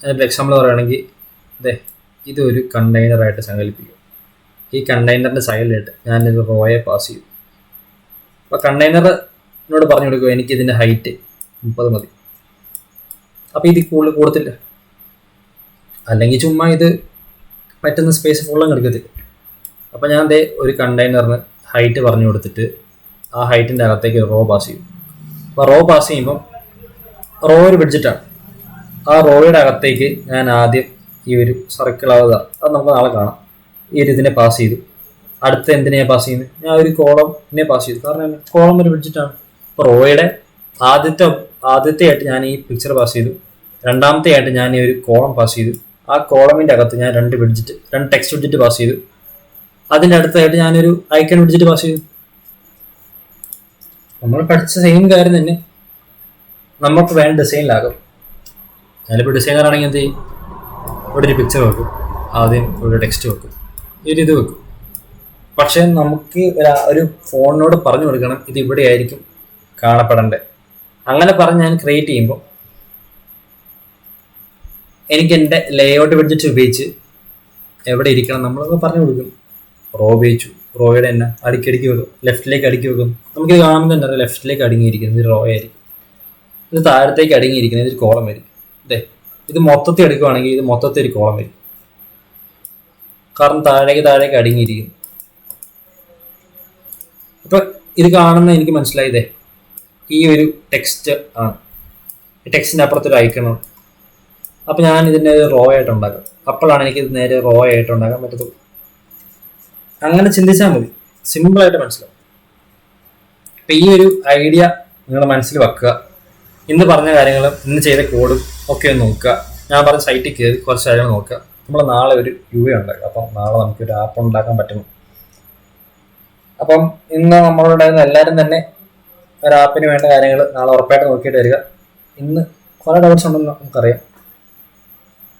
അതിൻ്റെ എക്സാമ്പിൾ പറയുകയാണെങ്കിൽ ഇതൊരു കണ്ടെയ്നറായിട്ട് സങ്കല്പിക്കും. ഈ കണ്ടെയ്നറിൻ്റെ സൈഡിലായിട്ട് ഞാനൊരു റോയെ പാസ് ചെയ്യും. അപ്പോൾ കണ്ടെയ്നറിനോട് പറഞ്ഞു കൊടുക്കുക എനിക്ക് ഇതിൻ്റെ ഹൈറ്റ് 30 മതി. അപ്പോൾ ഇത് കൂടുതൽ കൊടുത്തില്ല, അല്ലെങ്കിൽ ചുമ്മാ ഇത് പറ്റുന്ന സ്പേസ് ഫുള്ളും എടുക്കത്തില്ല. അപ്പോൾ ഞാൻ ഒരു കണ്ടെയ്നറിന് ഹൈറ്റ് പറഞ്ഞു കൊടുത്തിട്ട് ആ ഹൈറ്റിൻ്റെ അകത്തേക്ക് റോ പാസ് ചെയ്യും. അപ്പോൾ റോ പാസ് ചെയ്യുമ്പം റോ ഒരു ബഡ്ജറ്റാണ്. ആ റോയുടെ അകത്തേക്ക് ഞാൻ ആദ്യം ഈ ഒരു സർക്കിൾ ആവുക, അത് നമുക്ക് നാളെ കാണാം. ഈ ഒരു ഇതിനെ പാസ് ചെയ്തു. അടുത്ത എന്തിനെയാണ് പാസ് ചെയ്യുന്നത്? ഞാൻ ഒരു കോളമിനെ പാസ് ചെയ്തു. കാരണം കോളം ഒരു ബഡ്ജറ്റാണ്. ഇപ്പോൾ റോയുടെ ആദ്യത്തെ ആയിട്ട് ഞാൻ ഈ പിക്ചർ പാസ് ചെയ്തു. രണ്ടാമത്തെ ആയിട്ട് ഞാൻ ഈ ഒരു കോളം പാസ് ചെയ്തു. ആ കോളമിൻ്റെ അകത്ത് ഞാൻ രണ്ട് ടെക്സ്റ്റ് ബഡ്ജറ്റ് പാസ് ചെയ്തു. അതിൻ്റെ അടുത്തായിട്ട് ഞാനൊരു ഐക്കൺ ബഡ്ജറ്റ് പാസ് ചെയ്തു. നമ്മൾ പഠിച്ച സെയിം കാര്യം തന്നെ നമുക്ക് വേണ്ട ഡിസൈനിലാകും. ഞാനിപ്പോൾ ഡിസൈനർ ആണെങ്കിൽ എന്ത് ചെയ്യും? ഇവിടെ ഒരു പിക്ചർ വെക്കും, ആദ്യം ഇവിടെ ടെക്സ്റ്റ് വെക്കും, ഇത് വെക്കും. പക്ഷെ നമുക്ക് ഒരു ഫോണിനോട് പറഞ്ഞു കൊടുക്കണം ഇത് ഇവിടെ ആയിരിക്കും കാണപ്പെടേണ്ടത്. അങ്ങനെ പറഞ്ഞ് ഞാൻ ക്രിയേറ്റ് ചെയ്യുമ്പോൾ എനിക്ക് എൻ്റെ ലേഔട്ട് ബഡ്ജറ്റ് ഉപയോഗിച്ച് എവിടെ ഇരിക്കണം നമ്മളൊക്കെ പറഞ്ഞു കൊടുക്കും. റോ ഉപയോഗിച്ചു, റോയുടെ തന്നെ അടുക്കി വെക്കും, ലെഫ്റ്റിലേക്ക് അടുക്കി വെക്കും. നമുക്കിത് കാണുമ്പോൾ തന്നെ അറിയാം ലെഫ്റ്റിലേക്ക് അടുങ്ങിയിരിക്കുന്നത് ഇത് റോ ആയിരിക്കും, ഇത് താഴത്തേക്ക് അടുങ്ങിയിരിക്കുന്നത് ഇതൊരു കോളം ആയിരിക്കും. ഇത് മൊത്തത്തിൽ എടുക്കുകയാണെങ്കിൽ ഇത് മൊത്തത്തിൽ ഒരു കോളം വരും, കാരണം താഴേക്ക് അടുങ്ങിയിരിക്കുന്നു. ഇപ്പം ഇത് കാണുന്ന എനിക്ക് മനസ്സിലായതേ ഈ ഒരു ടെക്സ്റ്റ് ആണ്. ഈ ടെക്സ്റ്റിൻ്റെ അപ്പുറത്തൊരു ഐക്കണാണ്. അപ്പം ഞാൻ ഇതിൻ്റെ റോ ആയിട്ട് ഉണ്ടാക്കാം. അപ്പോഴാണ് എനിക്കിത് നേരെ റോ ആയിട്ട് ഉണ്ടാക്കാൻ പറ്റത്തുള്ളൂ. അങ്ങനെ ചിന്തിച്ചാൽ മതി, സിമ്പിളായിട്ട് മനസ്സിലാവും. അപ്പം ഈ ഒരു ഐഡിയ നിങ്ങൾ മനസ്സിൽ വെക്കുക. ഇന്ന് പറഞ്ഞ കാര്യങ്ങളും ഇന്ന് ചെയ്ത കോഡും ഒക്കെ ഒന്ന് നോക്കുക. ഞാൻ പറഞ്ഞ സൈറ്റിൽ കയറി കുറച്ച് കാര്യങ്ങൾ നോക്കുക. നമ്മൾ നാളെ ഒരു UI ഉണ്ടാക്കുക. അപ്പം നാളെ നമുക്കൊരു ആപ്പ് ഉണ്ടാക്കാൻ പറ്റണം. അപ്പം ഇന്ന് നമ്മളുടെ എല്ലാവരും തന്നെ ഒരു ആപ്പിന് വേണ്ട കാര്യങ്ങൾ നാളെ ഉറപ്പായിട്ട് നോക്കിയിട്ട് വരിക. ഇന്ന് കുറേ ഡൗട്ട്സ് ഉണ്ടെന്ന് നമുക്കറിയാം.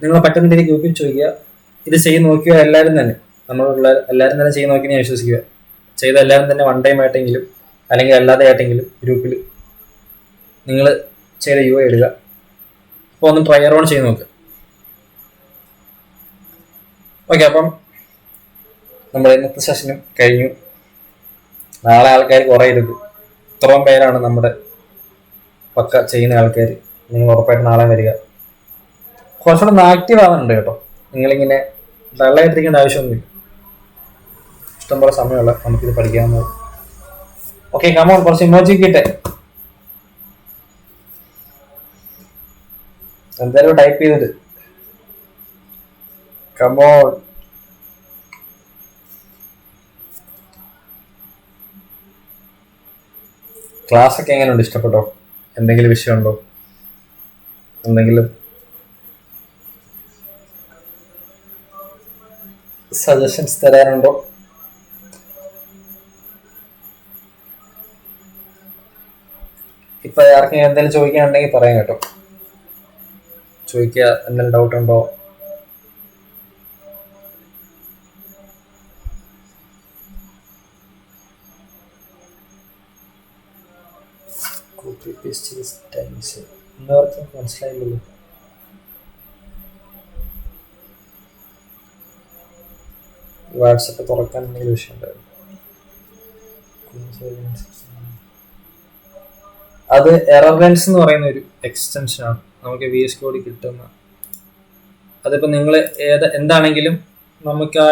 നിങ്ങൾ പറ്റുന്ന രീതിയിൽ ഗ്രൂപ്പിൽ ചോദിക്കുക. ഇത് ചെയ്ത് നോക്കുക. എല്ലാവരും തന്നെ നമ്മളുള്ള എല്ലാവരും തന്നെ ചെയ്ത് നോക്കി ഞാൻ വിശ്വസിക്കുക. ചെയ്ത എല്ലാവരും തന്നെ വൺ ടൈം ആയിട്ടെങ്കിലും അല്ലെങ്കിൽ അല്ലാതെ ആയിട്ടെങ്കിലും ഗ്രൂപ്പിൽ നിങ്ങൾ ചെയ്ത UI ഇടുക. അപ്പോൾ ഒന്ന് ട്രൈ അറൗണ്ട് ചെയ്ത് നോക്കുക. ഓക്കെ, അപ്പം നമ്മുടെ ഇന്നത്തെ സെഷനും കഴിഞ്ഞു. നാളെ ആൾക്കാർ കുറേ എടുക്കും. ഇത്രയും പേരാണ് നമ്മുടെ പക്ക ചെയ്യുന്ന ആൾക്കാർ. നിങ്ങൾ ഉറപ്പായിട്ട് നാളെ വരിക. കുറച്ചുകൂടെ ഒന്ന് ആക്റ്റീവ് ആവാനുണ്ട് കേട്ടോ. നിങ്ങളിങ്ങനെ ഡള്ളായിട്ടിരിക്കേണ്ട ആവശ്യമൊന്നുമില്ല. ഇഷ്ടംപോലെ സമയമുള്ള നമുക്കിത് പഠിക്കാവുന്നത്. ഓക്കെ, കമോൺ, കുറച്ച് ഇമോജി കിട്ടെ. എന്തായാലും ടൈപ്പ് ചെയ്തിട്ട് കമോൺ. ക്ലാസ് ഒക്കെ എങ്ങനെയുണ്ട്? ഇഷ്ടപ്പെട്ടോ? എന്തെങ്കിലും വിഷയമുണ്ടോ? എന്തെങ്കിലും സജഷൻസ് തരാനുണ്ടോ? ഇപ്പൊ ആർക്കെങ്കിലും എന്തെങ്കിലും ചോദിക്കാനുണ്ടെങ്കിൽ പറയാം കേട്ടോ. ചോദിക്കുക. എന്തെങ്കിലും ഡൗട്ട് ഉണ്ടോ? എല്ലാവർക്കും മനസ്സിലായില്ലല്ലോ. വാട്സപ്പ് തുറക്കാൻ എന്തെങ്കിലും വിഷയം ഉണ്ടായിരുന്നു. അത് എറർലെൻസ് എന്ന് പറയുന്ന ഒരു എക്സ്റ്റൻഷനാണ് നമുക്ക് VS കോഡിൽ കിട്ടുന്ന. അതിപ്പോൾ നിങ്ങൾ എന്താണെങ്കിലും നമുക്ക് ആ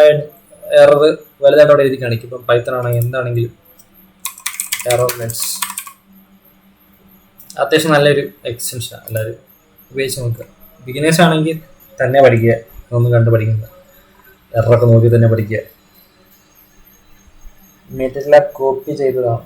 എറർ വലുതായിട്ട് അവിടെ എഴുതി കാണിക്കും. ഇപ്പം പൈത്തൺ ആണെങ്കിൽ എന്താണെങ്കിലും എറർലെൻസ് അത്യാവശ്യം നല്ലൊരു എക്സ്റ്റൻഷനാണ്. എല്ലാവരും ഉപയോഗിച്ച് നോക്കുക. ബിഗിനേഴ്സ് ആണെങ്കിൽ തന്നെ പഠിക്കുക, ഒന്നും കണ്ട് പഠിക്കുന്നത്, എററൊക്കെ നോക്കി തന്നെ പഠിക്കുക. മെറ്റീരിയൽ കോപ്പി ചെയ്തതാണ്.